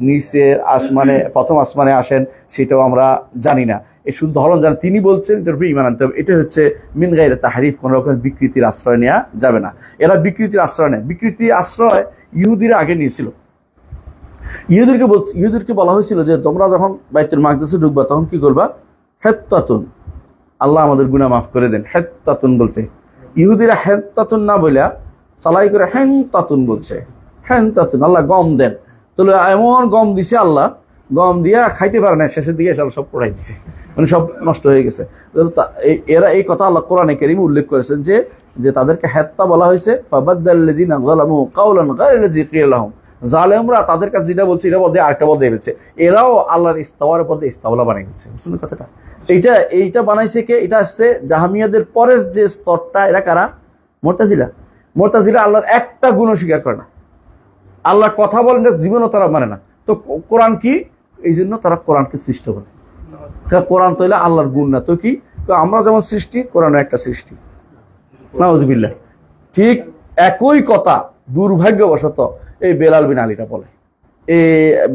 নিচে আসমানে প্রথম আসমানে আসেন সেটাও আমরা জানি না। এই শুধু ধরন জানেন, তিনি বলছেন এটার উপরে ঈমান আনতে হবে। এটা হচ্ছে মিন গায়রি তাহরিফ, কোন রকম বিকৃতির আশ্রয় নেওয়া যাবে না। এরা বিকৃতির আশ্রয় নেয়, বিকৃতির আশ্রয় ইহুদিরা আগে নিয়েছিল। ইহুদিরকে বলা হয়েছিল যে তোমরা যখন বাইতুল মাকদিসে ঢুকবা তখন কি করবা? হেত্তাতুন, আল্লাহ আমাদের গুনাহ মাফ করে দেন। হেত্তাতুন বলতে ইহুদিরা হেত্তাতুন না বলিয়া চালাই করে হ্যাং তাতুন বলছে। হ্যাং তাতুন, আল্লাহ গম দেন। তাহলে এমন গম দিছে আল্লাহ, গম দিয়া খাইতে পারে না, শেষের দিকে সব পড়াই দিছে, মানে সব নষ্ট হয়ে গেছে। এরা এই কথা আল্লাহ কোরআনে কারীমে উল্লেখ করেছেন যে তাদেরকে হেত্তা বলা হয়েছে। ফাবাদদাল্লাযিনা যালামু কাওলান গায়রাল্লাযী কিলা লাহুম, জালেমরা তাদের কাছে যেটা বলছে এটা বলতে আরেকটা বলতে ফেলছে, এরাও আল্লাহর ইস্তাওয়ার পদে ইস্তাওলা বানিয়ে দিচ্ছে। শুনুন কথাটা, এইটা বানাইছে কে? এটা আসছে জাহামিয়াদের পরের যে স্তরটা, এরা কারা? মুতাজিলা। মুতাজিলা আল্লাহর একটা গুণ স্বীকার করে না, আল্লাহ কথা বলেন জীবনও তারা মানে না। তো কোরআন কি? এই জন্য তারা কোরআনকে সৃষ্টি করে। কোরআন তো হইলে আল্লাহর গুণ না তো কি? তো আমরা যেমন সৃষ্টি, কোরআনও একটা সৃষ্টি। নাউযুবিল্লাহ। ঠিক একই কথা দুর্ভাগ্যবশত এই বেলাল বিন আলীটা বলে। এই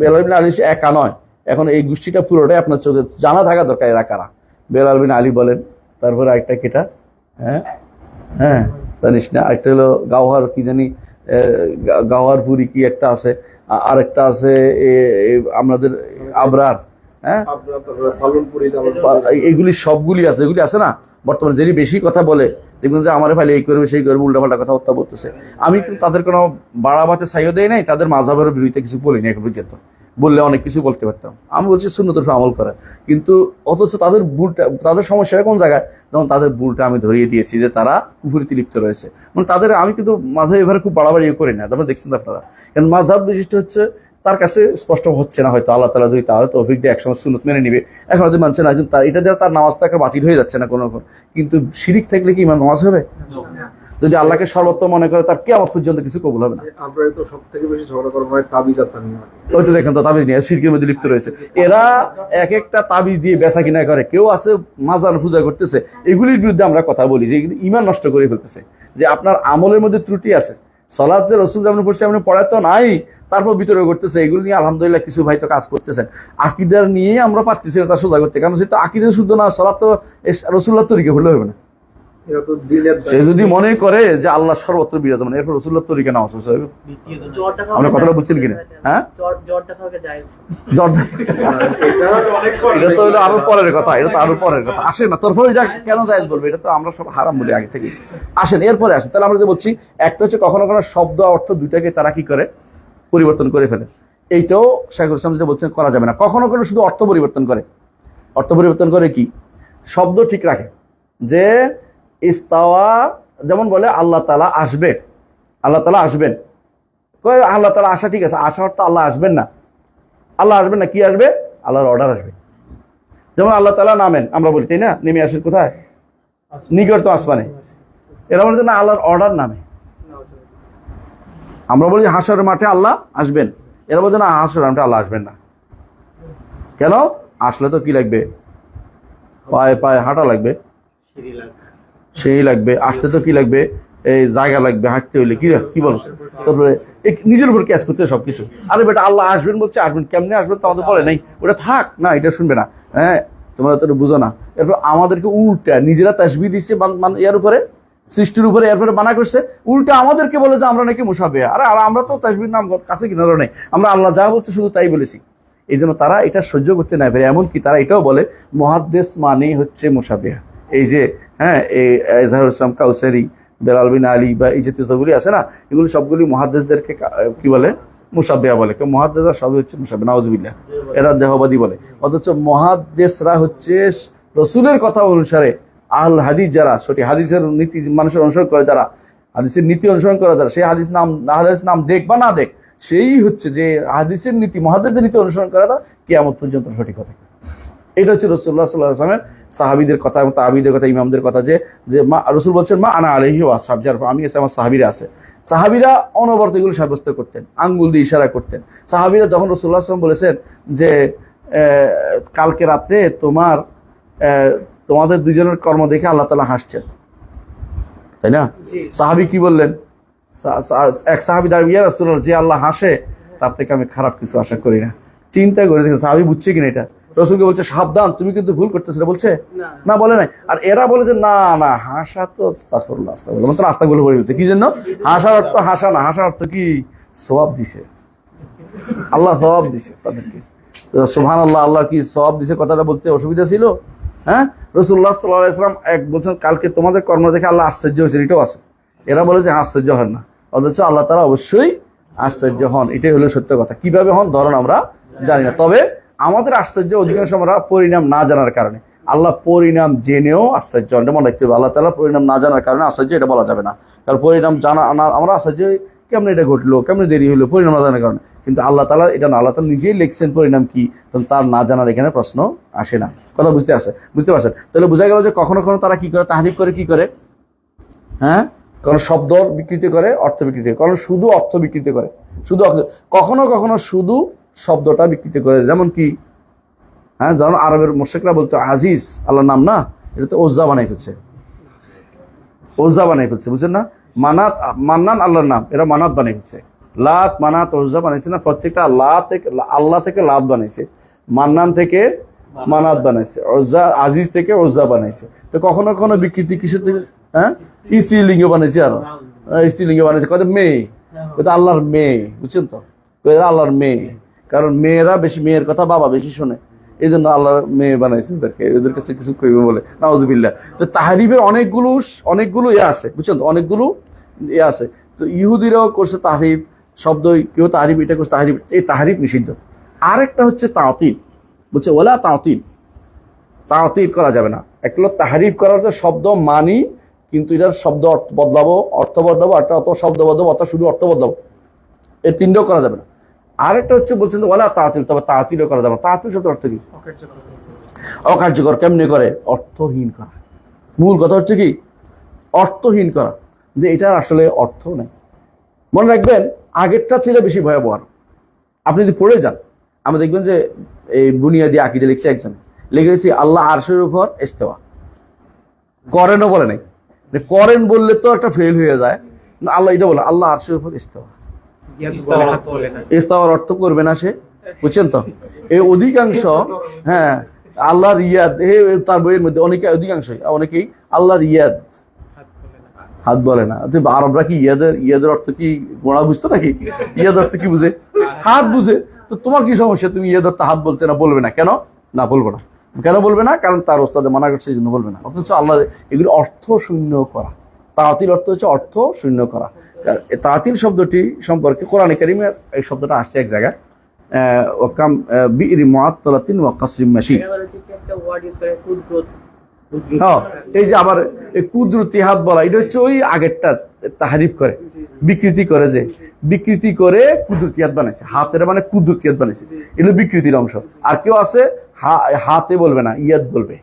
বেলাল বিন আলী একা নয়, এখন এই গোষ্ঠীটা পুরোটাই আপনার চোখে জানা থাকা দরকার এরা কারা। বেলাল বিন আলী বলেন, তারপরে আরেকটা কেটা, হ্যাঁ হ্যাঁ জানিস না, আরেকটা হলো গাওহার কি জানি, গাওহারপুরি কি একটা আছে, আরেকটা আছে আমাদের আবরার, হ্যাঁ এগুলি সবগুলি আছে, এগুলি আছে না বর্তমানে, যিনি বেশি কথা বলে দেখবেন যে আমার ভাই এই করবে সেই করবে, উল্টাপাল্টা কথা হত্যা বলতেছে। আমি কিন্তু তাদের কোনো বাড়াবাতে ছাইও দেয় নাই, তাদের মাযহাবের বিরুদ্ধে কিছু বলিনি এখন পর্যন্ত, বললে অনেক কিছু বলতে পারতাম। আমি বলছি সুন্নতের উপর আমল করে, কিন্তু অথচ তাদের ভুলটা, তাদের সমস্যা কোন জায়গায়, যেমন তাদের ভুলটা আমি ধরিয়ে দিয়েছি যে তারা কুফরিতে লিপ্ত রয়েছে। মানে তাদের আমি কিন্তু মাযহাব এভাবে খুব বাড়াবাড়ি করি না, তারপরে দেখছেন আপনারা, কারণ মাযহাব বিশিষ্ট হচ্ছে তার কাছে স্পষ্ট হচ্ছে না, হয়তো আল্লাহ তাআলা যদি তাহলে তৌফিক দিয়ে একসময় সুন্নত মেনে নিবে, এখন হয়তো মানছে না, কিন্তু এটা দিয়ে তার নামাজটাকে বাতিল হয়ে যাচ্ছে না কোনো। কিন্তু শিরিক থাকলে কি নামাজ হবে? যদি আল্লাহকে সর্বত্র মনে করে তার কিয়ামত পর্যন্ত কিছু কবুল হবে না। আমরা তো সবথেকে বেশি ঝগড়া করব হয় তাবিজ আর তামিম। ওই তো দেখেন তো তাবিজ নিয়ে শিরকের মধ্যে লিপ্ত রয়েছে। এরা এক একটা তাবিজ দিয়ে বেচা কিনা করে, কেউ আছে মাজার পূজা করতেছে, এগুলির বিরুদ্ধে আমরা কথা বলি যে এগুলি ঈমান নষ্ট করে ফেলতেছে, যে আপনার আমলের মধ্যে ত্রুটি আছে। সালাত যে রাসূল যেমন পড়ছে এমন পড়ায় তো নাই, তারপর বিতর্ক করতেছে। এগুলো নিয়ে আলহামদুলিল্লাহ কিছু ভাই তো কাজ করতেছেন। আকীদার নিয়ে আমরা পারতেছি না তা সোজা করতে, কারণ সেটা আকীদা শুদ্ধ না, সালাত তো রাসূলুল্লাহর তরিকা হলে হবে না। সে যদি মনে করে যে আল্লাহ সর্বত্র বিরাজমান, এরপর রাসূলুল্লাহর তরিকা নামাজ পড়তে হবে। আমরা কথাটা বুঝছেন কিনা? হ্যাঁ, এটা তো হলো আরো পরের কথা, এটা তো আরো পরের কথা, আসে না। তারপর এটা কেন জায়েজ বলবে? এটা তো আমরা সব হারাম বলি আগে থেকে। আসেন এরপরে আসেন, তাহলে আমরা যে বলছি একটা হচ্ছে কখনো কখনো শব্দ অর্থ দুইটাকে তারা কি করে? পরিবর্তন করে ফেলে। এইটাও শাইখুল ইসলাম যেটা বলছেন করা যাবে না। কখনো কখনো শুধু অর্থ পরিবর্তন করে। অর্থ পরিবর্তন করে কি? শব্দ ঠিক রাখে, যে ইস্তাওয়া যেমন বলে আল্লাহ তাআলা আসবে, আল্লাহ তাআলা আসবেন, আল্লাহ তাআলা আসা ঠিক আছে, আসা অর্থ আল্লাহ আসবেন না। আল্লাহ আসবেন না, কি আসবে? আল্লাহর অর্ডার আসবে। যেমন আল্লাহ তাআলা নামেন, আমরা বলি তাই না, নেমে আসেন কোথায়? নিকট আসমানে। এরা বলে না আল্লাহর অর্ডার নামে। আমরা বলি হাসরের মাঠে আল্লাহ আসবেন, এরা বলছে না হাসরের মাঠে আল্লাহ আসবেন না। কেন? আসলে তো কি লাগবে? পায়ে পায়ে হাঁটা লাগবে, সেই লাগবে, আসতে তো কি লাগবে? এই জায়গা লাগবে, হাঁটতে হইলে কি বলছে? তারপরে নিজের উপর ক্যাচ করতে সবকিছু। আরে বেটা আল্লাহ আসবেন বলছে, আসবেন কেমনে আসবেন তো আমাদের বলে নাই, ওটা থাক না, এটা শুনবে না। হ্যাঁ, তোমরা তো বুঝো না। এরপর আমাদেরকে উল্টা নিজেরা তাসবিহ দিচ্ছে ইয়ার উপরে, সৃষ্টির উপরে, এরপরে মানা করছে। উল্টা আমাদেরকে বলে যে আমরা নাকি মুসাবিহা। আরে আর আমরা তো তাসবিহর নাম কাছে কিনারও নেই, আমরা আল্লাহ যা বলছে শুধু তাই বলেছি। এই জন্য তারা এটা সহ্য করতে না পারে। এমনকি তারা এটাও বলে মুহাদ্দিস মানেই হচ্ছে মুসাবিহা। এই যে হ্যাঁ, এই এজাহারুল ইসলাম কাউসারি, বেলাল বিন আলী বা এই যে তথ্যগুলি আছে না, এগুলি সবগুলি মুহাদ্দিসদেরকে কি বলে? মুসাবিহা বলে। মুহাদ্দিসরা সবই হচ্ছে মুসাবিহা, নাউজুবিল্লাহ। এরা দেহবাদী বলে। অথচ মুহাদ্দিসরা হচ্ছে রসুলের কথা অনুসারে আল হাদিস যারা সঠিক হাদিসের নীতি মানুষের অনুসরণ করে, যারা হাদিসের নীতি অনুসরণ করে, যারা সেই হাদিস নাম দেখ বা না দেখ, সেই হচ্ছে যে হাদিসের নীতি মুহাদ্দিসের নীতি অনুসরণ করে, তারা কিয়ামত পর্যন্ত সঠিক কথা। এটা হচ্ছে রাসূলুল্লাহ সাল্লাল্লাহু আলাইহি ওয়াসাল্লামের সাহাবীদের কথা এবং তাবিঈদের কথা, ইমামদের কথা, যে রাসূল বলছেন মা আনা আলাইহি ওয়া আসহাবি, যার আমি আছে আমার সাহাবীরা আছে। সাহাবীরা অনবরত এগুলো সাব্যস্ত করতেন, আঙ্গুল দিয়ে ইশারা করতেন। সাহাবীরা যখন রাসূলুল্লাহ সাল্লাল্লাহু আলাইহি ওয়াসাল্লাম বলেছেন যে কালকে রাতে তোমাদের দুজনের কর্ম দেখে আল্লাহ তাআলা হাসছেন, তাই না? সাহাবী কি বললেন? এক সাহাবী দাঁড়িয়ে, ইয়া রাসূলুল্লাহ, যে আল্লাহ হাসে তার থেকে আমি খারাপ কিছু আশা করি না। চিন্তা করে দেখেন সাহাবী বুঝছে কিনা এটা। রাসূলকে বলছে সাবধান, তুমি কিন্তু ভুল করতেছ, বলছে না, বলে নাই। আর এরা বলে যে না না, হাসা তো আস্তাগফিরুল্লাহ আস্তাগফিরুল্লাহ, মানে আস্তাগফিরুল্লাহ বলে বলছে। কি জন্য? হাসার অর্থ হাসা না, হাসার অর্থ কি? সওয়াব দিছে, আল্লাহ সওয়াব দিছে তাদেরকে। সুবহানাল্লাহ, আল্লাহ কি সওয়াব দিছে কথাটা বলতে অসুবিধা ছিল? হ্যাঁ, রাসূলুল্লাহ সাল্লাল্লাহু আলাইহি ওয়াসাল্লাম এক বলছেন কালকে তোমাদের কর্ম দেখে আল্লাহ আশ্চর্য হয়েছে, এটাও আছে। এরা বলে যে আশ্চর্য হন না, অথচ আল্লাহ তাআলা অবশ্যই আশ্চর্য হন। এটাই হলো সত্য কথা। কিভাবে হন ধরুন আমরা জানি না, তবে আমাদের আশ্চর্য অধিকাংশ আমরা পরিণাম না জানার কারণে। আল্লাহ পরিণাম জেনেও আশ্চর্য হন, এটা মনে রাখতে হবে। আল্লাহ তাআলা পরিণাম না জানার কারণে আশ্চর্য, এটা বলা যাবে না। কারণ পরিণাম জানা আমরা আশ্চর্য কেমন এটা ঘটলো, কেমন দেরি হলো, পরিণাম না জানার কারণে। কিন্তু আল্লাহ তাআলা এটা না, আল্লাহ তাআলা নিজেই লিখছেন পরিণাম কি, তার না জানার এখানে প্রশ্ন আসে না। কথা বুঝতে পারছেন? তাহলে বোঝা গেল যে কখনো কখনো তারা কি করে, তাহরিফ করে। কি করে? হ্যাঁ, কারণ শব্দ বিকৃতি করে, অর্থ বিকৃতি করে, কারণ শুধু অর্থ বিকৃতি করে, শুধু কখনো কখনো শুধু শব্দটা বিকৃতি করে। যেমন কি, হ্যাঁ, যেমন আরবের মুশরিকরা বলতো আজিজ আল্লাহর নাম না, এটা তো ওজ্জা বানাই ফেলছে, বুঝছেন না? মান্নান আল্লাহর নাম, এরা মানাত বানাই ফেলছে। লাত, মানাত, ওজ্জা বানাইছে না, প্রত্যেকটা আল্লাহ থেকে লাত বানাইছে, মান্নান থেকে মানাত বানাইছে, ওজ্জা আজিজ থেকে ওজ্জা বানাইছে। তো কখনো কখনো বিকৃতি কিসের থেকে? হ্যাঁ, স্ত্রীলিঙ্গ বানাইছে, আরো স্ত্রীলিঙ্গ বানাইছে, কত মেয়ে, আল্লাহর মেয়ে, বুঝছেন তো? আল্লাহর মেয়ে, কারণ মেয়েরা বেশি, মেয়ের কথা বাবা বেশি শোনে, এই জন্য আল্লাহর মেয়ে বানাইছে ওদেরকে, ওদের কাছে কিছু কইবে বলে, নাউযুবিল্লাহ। তো তাহরিফের অনেকগুলো ইয়ে আছে, বুঝছেন তো? অনেকগুলো ইয়ে আছে। তো ইহুদিরাও করছে তাহরিফ শব্দ, কেউ তাহরিফ এটা করছে, তাহরিফ, এই তাহরিফ নিষিদ্ধ। আরেকটা হচ্ছে তাওতিল, বুঝছে? ওলা তাওতিল করা যাবে না। একটা হলো তাহরিফ করার যে শব্দ মানি, কিন্তু এটার শব্দ বদলাবো, অর্থ বদলাবো, একটা অত শব্দ বদলাবো, অত শুধু অর্থ বদলাবো, এই তিনটাও করা যাবে না। আরেকটা হচ্ছে বলছেন ওলা তাতিল, তবে তাতিলও করা যাবে না। তাতিল শব্দ অর্থ কি? অকার্যকর। কেমনে করে? অর্থহীন করা। মূল কথা হচ্ছে কি? অর্থহীন করা, যে এটার আসলে অর্থ নেই। মনে রাখবেন, আগেরটা ছিল বেশি ভয়াবহ। আপনি যদি পড়ে যান, আমরা দেখবেন যে এই বুনিয়াদি আকীদা লিখছে একজন, লিখেছি আল্লাহ আরশের উপর ইস্তেওয়া করেনও বলে নাই। করেন বললে তো একটা ফেল হয়ে যায়, আল্লাহ এটা বলে আল্লাহ আরশের উপর ইস্তেওয়া। ইস্তেওয়ার অর্থ করবে না সে, বুঝছেন তো? এই অধিকাংশ, হ্যাঁ, আল্লাহর ইয়াদ, তার বইয়ের মধ্যে অনেকেই আল্লাহর ইয়াদ হাত বলে না। আরবরা কি ইয়াদের অর্থ কি গোড়া বুঝতো নাকি? ইয়াদ অর্থ কি বুঝে? হাত বুঝে। তো তোমার কি সমস্যা? তুমি ইয়াদ অর্থ হাত বলতে না, বলবে না কেন? না, বলবো না। কেন বলবে না? কারণ তার ওস্তাদে মানা করছে, এই জন্য বলবে না। অথচ আল্লাহ এগুলো অর্থ শূন্য করা। তাতিল অর্থ হচ্ছে অর্থ শূন্য করা। তাতিল শব্দটি সম্পর্কে কোরআনে কারিমের এই শব্দটা আসছে এক জায়গায়, ওয়াকাম বিইরি মুআত্তালাতিন ওয়া কাসরিম মাশি। হ্যাঁ, এই যে আবার কুদরতি হাত বলা, এটা হচ্ছে ওই আগেরটা তাহরিফ করে, বিকৃতি করে, যে বিকৃতি করে কুদরতি হাত বানাইছে। হাতের মানে কুদরতি হাত বানাইছে, এটা বিকৃতির অংশ। আর কেউ আছে হাতে বলবে না, ইয়াদ বলবে,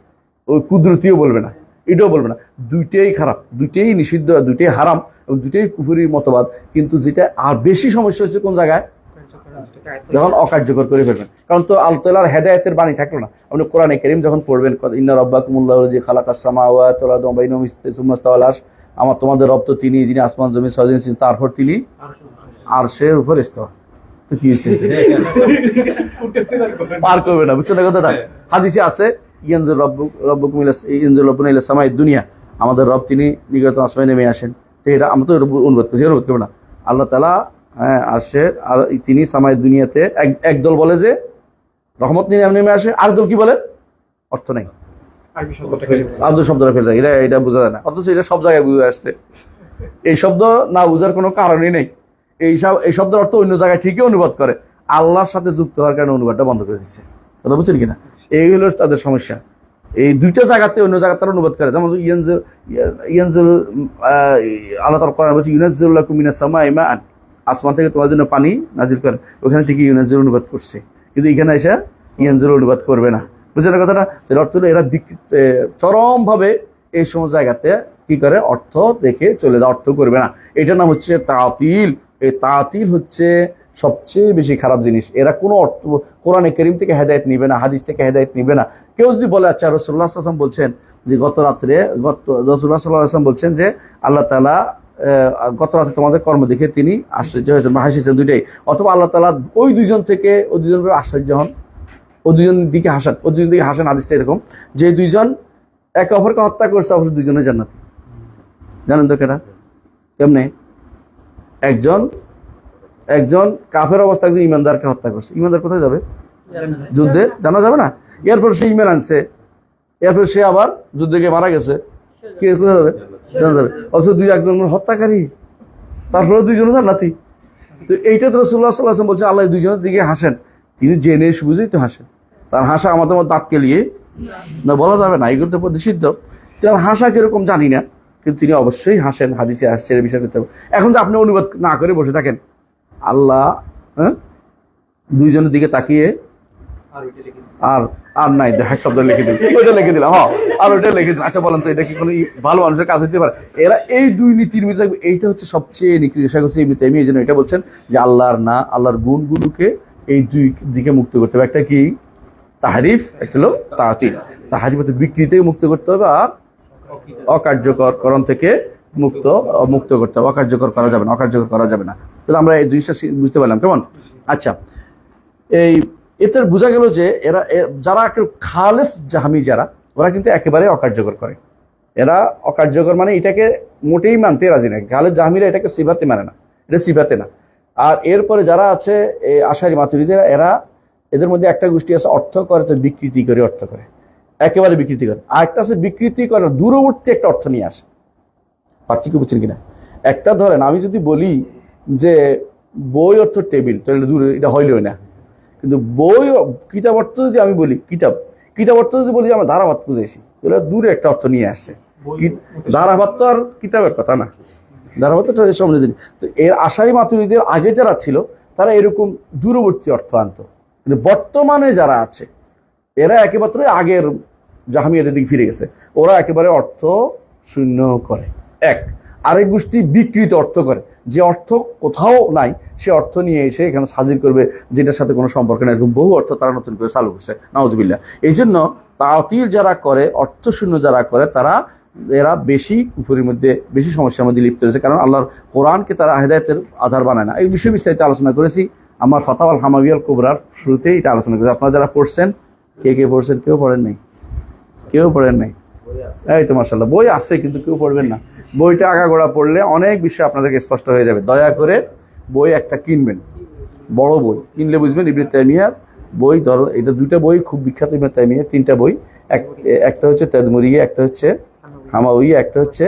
ওই কুদরতিও বলবে না, এটাও বলবে না। দুইটাই খারাপ, দুইটাই নিষিদ্ধ, দুইটাই হারাম, এবং দুইটাই কুফরি মতবাদ। কিন্তু যেটা আর বেশি সমস্যা হচ্ছে কোন জায়গায়? যখন অকার্যকর করে ফেলবেন। কারণ তো আল্লাহ তাআলার হেদায়েতের বাণী থাকলো না। আপনি কোরআনে কারীম যখন পড়বেন, ইন্না রাব্বাকুমুল্লাহুল্লাযী খালাকাস সামাওয়াতি ওয়াল আরদা ওয়া বাইনাহুমা সুম্মা ইসতাওয়া আলাল আরশ, আমার তোমাদের রব তো তিনি যিনি আসমান জমিন সৃজন, তারপর তিনি আরশের উপর ইস্তাওয়া। তো কি হয়েছে? পার করবে না, বুঝছেন না কথাটা? হাদিসে আছে ইয়ানজুর রাব্বুকুম ইলা সামাইদ দুনিয়া, আমাদের রব তিনি নিকট আসমানে নেমে আসেন। তো এটা আমরা তো অনুবাদ করবো না। আল্লাহ তাআলা, হ্যাঁ, আরশের, আর তিনি সামাই দুনিয়াতে। একদল বলে যে রহমত নিয়ে নেমে আসে, আরেকদল কি বলে? অর্থ নাই, আব্দুল শব্দটা ফেলে যায়, এটা বোঝা যায় না। অথচ এটা সব জায়গায় বুঝে আসছে। এই শব্দ না বোঝার কোনো কারণই নেই। এই শব্দের অর্থ অন্য জায়গায় ঠিকই অনুবাদ করে, আল্লাহর সাথে যুক্ত হওয়ার কারণে অনুবাদটা বন্ধ করে দিচ্ছে। কথা বুঝছেন কিনা? এই হলো তাদের সমস্যা। এই দুইটা জায়গাতে অন্য জায়গাতে তারা অনুবাদ করে, যেমন ইয়ানজুল আল্লাহ তাআলা কোরআনে বলছে ইউনাজ্জিলু লাকুম মিনাস সামাই মাআন, আসমান থেকে তোমার জন্য পানি নাজিল করে, ওখানে থেকে ইউনাজ্জিলু অনুবাদ করছে, কিন্তু এখানে এসে ইয়ানজুলু অনুবাদ করবে না। বুঝলেন কথাটা? এর অর্থ হলো এরা চরম ভাবে এই সমস্ত জায়গাতে কি করে অর্থ দেখে চলে যায়, অর্থ করবে না। এটার নাম হচ্ছে তাতিল। এই তাতিল হচ্ছে সবচেয়ে বেশি খারাপ জিনিস। এরা কোনো অর্থ কোরআনে কারীম থেকে হেদায়েত নিবে না, হাদিস থেকে হেদায়েত নিবে না। কেউ যদি বলে আচ্ছা রাসূলুল্লাহ সাল্লাল্লাহু আলাইহি ওয়াসাল্লাম বলছেন যে রাসূলুল্লাহ সাল্লাল্লাহু আলাইহি ওয়াসাল্লাম বলছেন যে আল্লাহ তাআলা গত রাতে তোমাদের কর্ম দেখে তিনি আশ্চর্য হয়েছেন বা হাসিয়েছেন, দুইটাই। অথবা আল্লাহ তাআলা ওই দুইজন আশ্চর্য হন, ও দুজন দিকে হাসেন। হাদিসটা এরকম যে দুইজন একে অপরকে হত্যা করছে, অবশ্য দুইজনে জান্নাতি। জানেন তো কেনা কেমনে? একজন কাফের অবস্থা একজন ইমানদারকে হত্যা করছে, ইমানদার কোথায় যাবে? যুদ্ধে। জানা যাবে না? এরপর সে ইমান আনছে, এরপর সে আবার যুদ্ধে গিয়ে মারা গেছে, কে কোথায় যাবে? জানা যাবে। অথচ একজন হত্যাকারী, তারপরে দুইজনে জান্নাতি। তো এইটা তো রাসূলুল্লাহ সাল্লাল্লাহু আলাইহি ওয়াসাল্লাম বলছে আল্লাহ দুইজনের দিকে হাসেন, তিনি জেনে বুঝেই তো হাসেন। তার হাসা আমাদের মধ্যে দাঁত কেলিয়ে না বলা যাবে না, এগুলো তো নিষিদ্ধ। তার হাসা কিরকম জানি না, কিন্তু তিনি অবশ্যই হাসেন, হাদিসে আসছে, এর বিষয় করতে হবে। এখন তো আপনি অনুবাদ না করে বসে থাকেন, আল্লাহ দুইজনের দিকে তাকিয়ে আর নাই দেখা শব্দ লিখে দিল, ওইটা লিখে দিলাম, আর ওইটা লিখে দিলাম। আচ্ছা বলেন তো এটা কি কোনো ভালো মানুষের কাজ হতে পারে? এরা এই দুই নীতির মধ্যে থাকবে, এইটা হচ্ছে সবচেয়ে নিকৃষ্ট। ইবনে তাইমিয়া এই জন্য এটা বলছেন যে আল্লাহর গুণগুলোকে এই দুই দিকে মুক্ত করতে হবে। একটা কি তাহরিফ, একটা হলো তাতিল। তাহরিফ হচ্ছে বিকৃতি থেকে মুক্ত করতে হবে, আর অকার্যকরকরণ থেকে মুক্ত করতে হবে। অকার্যকর করা যাবে না। তাহলে আমরা এই জিনিসটা বুঝতে পারলাম কেমন? আচ্ছা, এতে বোঝা গেল যে এরা যারা খালেস জাহমি যারা, ওরা কিন্তু একেবারে অকার্যকর করে। এরা অকার্যকর মানে এটাকে মোটেই মানতে রাজি না। খালেস জাহমিরা এটাকে সিফাতে মানে না, এটা সিফাতে না। আর এরপরে যারা আছে আশারি মাতুরিদীরা, এদের মধ্যে একটা গোষ্ঠী আছে অর্থ করে তো বিকৃতি করে, অর্থ করে একেবারে বিকৃতি করে। আর একটা আছে বিকৃতি করে দূরবর্তী একটা অর্থ নিয়ে আসে। পার্থক্য বুঝছেন কিনা? একটা ধরেন আমি যদি বলি যে বই অর্থ টেবিল, তাহলে দূরে, এটা হইলই না। কিন্তু বই কিতাব অর্থ যদি আমি বলি কিতাব অর্থ যদি বলি আমরা ধারাবাদ বুঝাইছি, তাহলে দূরে একটা অর্থ নিয়ে আসছে। ধারাবাদ তো আর কিতাবের কথা না, ধারাবাদ তো সামনে দিন। তো এর আশারি মাতুরিদের আগে যারা ছিল তারা এরকম দূরবর্তী অর্থ আনতো, কিন্তু বর্তমানে যারা আছে এরা একেবারে আগের জাহমিয়াদের দিকে ফিরে গেছে। ওরা একেবারে অর্থ শূন্য করে। আরেক গোষ্ঠী বিকৃত অর্থ করে, যে অর্থ কোথাও নাই সে অর্থ নিয়ে এসে এখানে হাজির করবে, যেটার সাথে কোনো সম্পর্ক নেই। এরকম বহু অর্থ তারা নতুন করে চালু করছে, নাউজুবিল্লাহ। এই জন্য তাতিল যারা করে, অর্থ শূন্য যারা করে, এরা বেশি কুফরির মধ্যে, বেশি সমস্যার মধ্যে লিপ্ত রয়েছে। কারণ আল্লাহর কোরআনকে তারা হেদায়েতের আধার বানায় না। এই বিষয়ে বিস্তারিত আলোচনা করেছি আমার ফাতাওয়াল হামাবিয়াল কুবরার শুরুতেই এটা আলোচনা করেছি। আপনারা যারা পড়ছেন, কে পড়ছেন? কেউ পড়েন নাই। এই তো মাশাআল্লাহ, বই আছে কিন্তু কেউ পড়বেন না। বইটা আগাগোড়া পড়লে অনেক বিষয় আপনাদেরকে স্পষ্ট হয়ে যাবে। দয়া করে বই একটা কিনবেন, বড় বই কিনলে বুঝবেন। ইবনে তাইমিয়ার বই, ধরো এটা দুইটা বই খুব বিখ্যাত, ইবনে তাইমিয়ার তিনটা বই। একটা হচ্ছে তাদমুরিয়া, একটা হচ্ছে হামাউইয়া, একটা হচ্ছে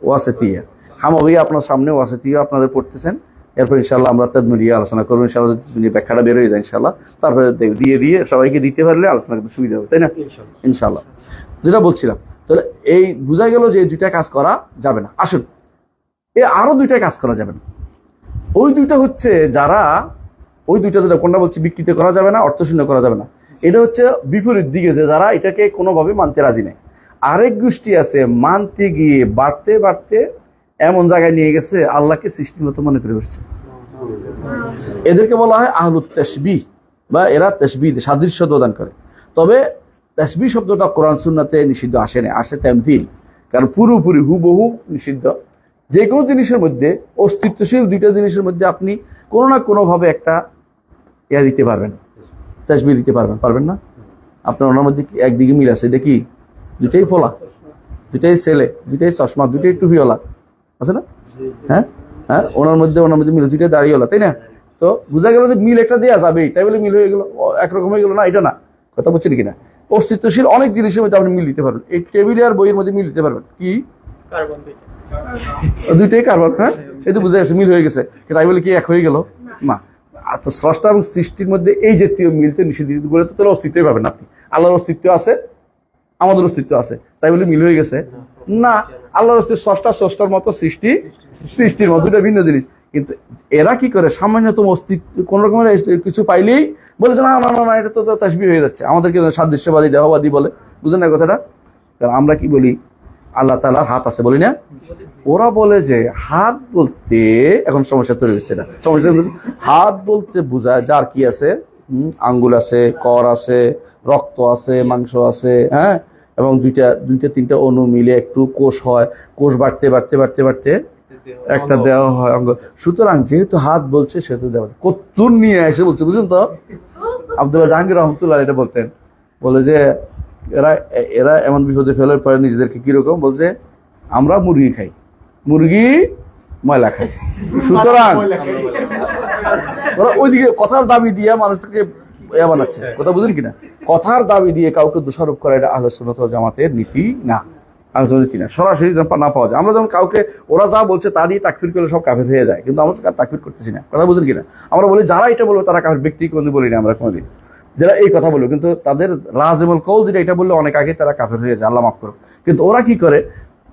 ওয়াসিতিয়া। হামাউইয়া আপনার সামনে, ওয়াসিতিয়া আপনাদের পড়তেছেন। এরপর ইনশাআল্লাহ আমরা তাদমুরিয়া আলোচনা করবো ইনশাআল্লাহ, যদি ব্যাখ্যাটা বের হয়ে যায় ইনশাআল্লাহ। তারপরে দিয়ে সবাইকে দিতে পারলে আলোচনা করতে সুবিধা হবে, তাই না? ইনশাআল্লাহ। যেটা বলছিলাম, তাহলে এই বোঝা গেল যে এই দুইটা কাজ করা যাবে না। আসুন, আরো দুইটা কাজ করা যাবে না। ওই দুইটা হচ্ছে যেটা কোনটা বলছি, বিকৃত করা যাবে না, অর্থশূন্য করা যাবে না। এটা হচ্ছে বিপরীত দিকে, যে যারা এটাকে কোনোভাবে মানতে রাজি নেই। আরেক গোষ্ঠী আছে মানতে গিয়ে বাড়তে এমন জায়গায় নিয়ে গেছে আল্লাহকে সৃষ্টির মতো মনে করে বসছে। এদেরকে বলা হয় আহলুত তাশবিহ, বা এরা তাশবিহ সাদৃশ্য প্রদান করে। তবে তাশবিহ শব্দটা কোরআন সুন্নাতে নিষিদ্ধ আসে না, আসে তামথিল। কারণ পুরোপুরি হুবহু নিষিদ্ধ। যে কোনো জিনিসের মধ্যে, অস্তিত্বশীল দুইটা জিনিসের মধ্যে আপনি কোনো না কোনোভাবে একটা দিতে পারবেন, তাশবিহ দিতে পারবেন না? আপনার ওনার মধ্যে একদিকে মিল আছে, এটা কি? দুটাই ফোলা, দুটাই ছেলে, দুটাই চশমা, দুটাই টুপিওয়ালা আছে না? হ্যাঁ, ওনার মধ্যে মিল, দুটাই দাড়িওয়ালা, তাই না? তো বোঝা গেল যে মিল একটা দেওয়া যাবে, তাই বলে মিল হয়ে গেল, একরকম হয়ে গেল না, এটা না। কথা বলছেন কিনা? অস্তিত্বশীল অনেক জিনিসের মধ্যে আপনি মিল দিতে পারবেন। এই টেবিল আর বইয়ের মধ্যে মিল দিতে পারবেন কি? দুইটাই কার্বন। হ্যাঁ, এই তো বুঝা গেছে, মিল হয়ে গেছে। তাই বলে কি এক হয়ে গেল না। তো স্রষ্টা এবং সৃষ্টির মধ্যে এই জাতীয় মিলতে নিষেধিত করে তো তাহলে অস্তিত্বই পাবেন আপনি। আল্লাহর অস্তিত্ব আছে, আমাদের অস্তিত্ব আছে তাই বলে মিল হয়ে গেছে না। আল্লাহর অস্তিত্ব স্রষ্টার মতো সৃষ্টির মতো, দুটো ভিন্ন জিনিস। কিন্তু এরা কি করে, সামান্যতম অস্তিত্ব কোন রকমের কিছু পাইলেই বলে যে না না না, এটা তো তাসবিহ হয়ে যাচ্ছে, আমাদেরকে সাদৃশ্যবাদী দেহবাদী বলে। বুঝলেন না কথাটা? কারণ আমরা কি বলি, আল্লাহ তাআলার হাত আছে বলি না? ওরা বলে যে হাত বলতে, এখন সমস্যা তৈরি হচ্ছে না, সমস্যা হাত বলতে বোঝায় যার কি আছে, আঙ্গুল আছে, কর আছে, রক্ত আছে, মাংস আছে, হ্যাঁ, এবং দুইটা তিনটা অণু মিলে একটু কোষ হয়, কোষ বাড়তে বাড়তে বাড়তে বাড়তে একটা দেওয়া হয় অঙ্গ। সুতরাং যেহেতু হাত বলছে সেহেতু দেওয়া কত্তুর নিয়ে এসে বলছে, বুঝলেন তো? আব্দুল্লাহ জাহাঙ্গীর রহমতুল্লাহ এটা বলতেন, বলে যে এরা এমন বিপদে ফেলার পরে নিজেদেরকে কিরকম বলছে, আমরা মুরগি খাই, মুরগি ময়লা খাই। সুতরাং ওরা ওইদিকে কথার দাবি দিয়ে মানুষকে বানাচ্ছে, কথা বুঝলেন কিনা? কথার দাবি দিয়ে কাউকে দোষারোপ করা এটা আহলে সুন্নাত ওয়াল জামাতের নীতি না, নীতি না। সরাসরি না পাওয়া যায়। আমরা যেমন কাউকে ওরা যা বলছে তা দিয়ে তাকফির করলে সব কাফের হয়ে যায়, কিন্তু আমরা তো তাকফির করতেছি না, কথা বুঝলেন কিনা? আমরা বলি যারা এটা বলবো তারা কাফের, ব্যক্তি কোনদিন বলি না আমরা কোনদিন, যারা এই কথা বলবো, কিন্তু তাদের লাজিমুল কওল যেটা, এটা বললে অনেক আগে তারা কাফের হয়ে যায়, আল্লাহ মাফ করো। কিন্তু ওরা কি করে,